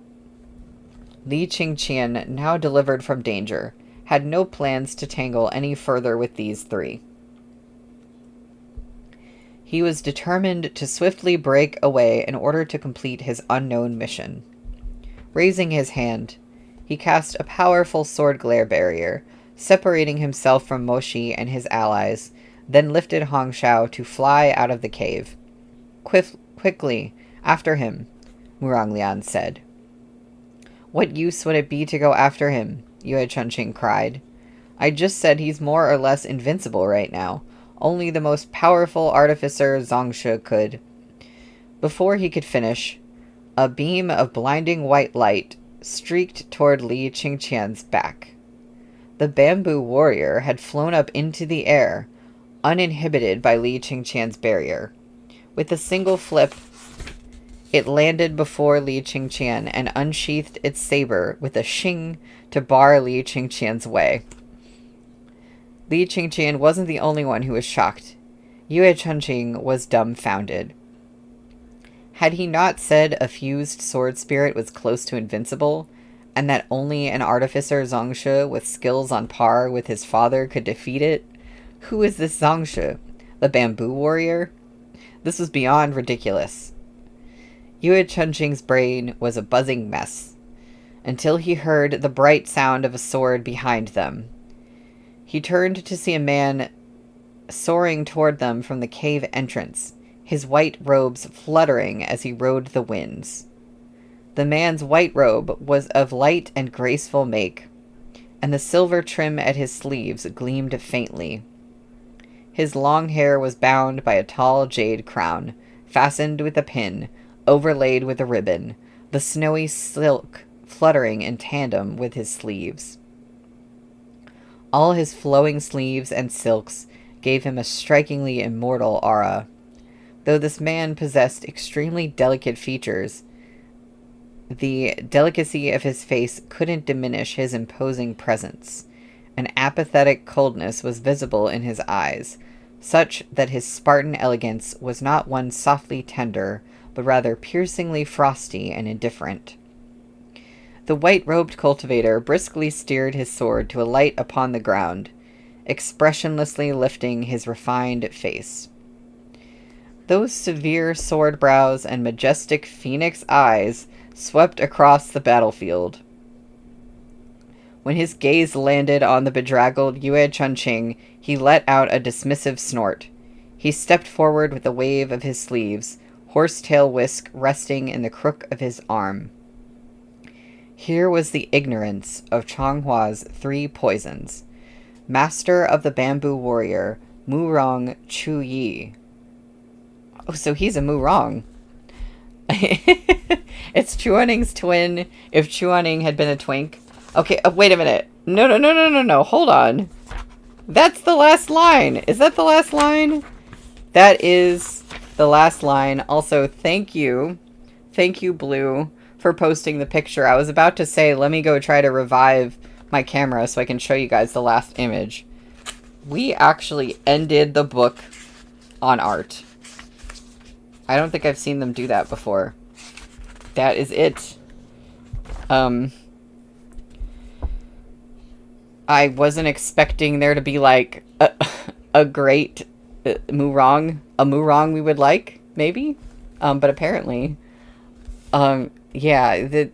Li Qingqian, now delivered from danger, had no plans to tangle any further with these three. He was determined to swiftly break away in order to complete his unknown mission. Raising his hand, he cast a powerful sword glare barrier, separating himself from Mo Shi and his allies, then lifted Hong Shao to fly out of the cave. Quickly, after him, Muranglian said. What use would it be to go after him? Yue Chunqing cried. I just said he's more or less invincible right now. Only the most powerful artificer Zongshe could. Before he could finish, a beam of blinding white light streaked toward Li Qingqian's back. The bamboo warrior had flown up into the air, uninhibited by Li Qingqian's barrier. With a single flip, it landed before Li Qingqian and unsheathed its saber with a shing to bar Li Qingqian's way. Li Qingqian wasn't the only one who was shocked. Yue Chunqing was dumbfounded. Had he not said a fused sword spirit was close to invincible, and that only an artificer Zongshe with skills on par with his father could defeat it? Who is this Zongshe? The bamboo warrior? This was beyond ridiculous. Yue Chunqing's brain was a buzzing mess, until he heard the bright sound of a sword behind them. He turned to see a man soaring toward them from the cave entrance, his white robes fluttering as he rode the winds. The man's white robe was of light and graceful make, and the silver trim at his sleeves gleamed faintly. His long hair was bound by a tall jade crown, fastened with a pin, overlaid with a ribbon, the snowy silk fluttering in tandem with his sleeves. All his flowing sleeves and silks gave him a strikingly immortal aura. Though this man possessed extremely delicate features, the delicacy of his face couldn't diminish his imposing presence. An apathetic coldness was visible in his eyes, such that his Spartan elegance was not one softly tender, but rather piercingly frosty and indifferent. The white-robed cultivator briskly steered his sword to alight upon the ground, expressionlessly lifting his refined face. Those severe sword brows and majestic phoenix eyes swept across the battlefield. When his gaze landed on the bedraggled Yue Chunqing, he let out a dismissive snort. He stepped forward with a wave of his sleeves, horsetail whisk resting in the crook of his arm. Here was the ignorance of Changhua's 3 poisons. Master of the Bamboo Warrior, Murong Chu Yi. Oh, so he's a Murong. It's Chuaning's twin if Chuaning had been a twink. Okay, wait a minute. No. Hold on. That's the last line. Is that the last line? That is the last line. Also, thank you. Thank you, Blue, for posting the picture. I was about to say, let me go try to revive my camera so I can show you guys the last image. We actually ended the book on art. I don't think I've seen them do that before. That is it. I wasn't expecting there to be, like, a great Murong. A Murong we would like, maybe? But apparently. Yeah, the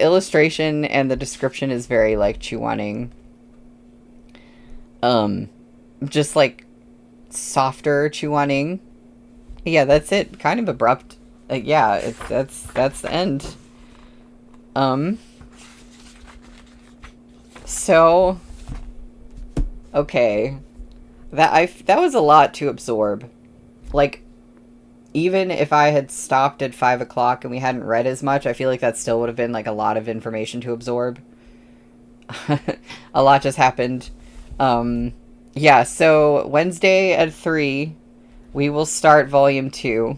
illustration and the description is very, like, Chuaning. Just, like, softer Chuaning. Yeah, that's it. Kind of abrupt. Yeah, that's the end. So... Okay. That was a lot to absorb. Like, even if I had stopped at 5 o'clock and we hadn't read as much, I feel like that still would have been, like, a lot of information to absorb. A lot just happened. Yeah, so Wednesday at 3, we will start Volume 2.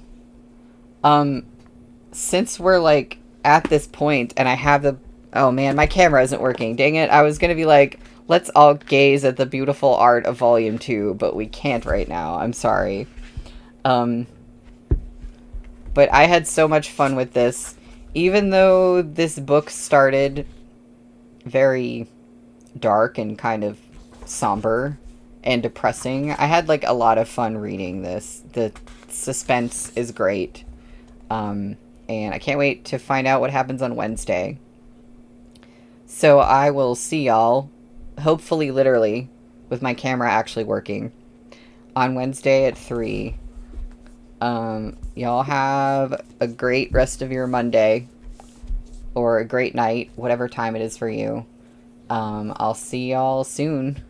Since we're, like, at this point, and I have the... Oh, man, my camera isn't working. Dang it. I was gonna be like, let's all gaze at the beautiful art of Volume 2, but we can't right now. I'm sorry. But I had so much fun with this. Even though this book started very dark and kind of somber and depressing, I had, like, a lot of fun reading this. The suspense is great. And I can't wait to find out what happens on Wednesday. So I will see y'all, hopefully literally, with my camera actually working, on Wednesday at 3. Y'all have a great rest of your Monday, or a great night, whatever time it is for you. I'll see y'all soon.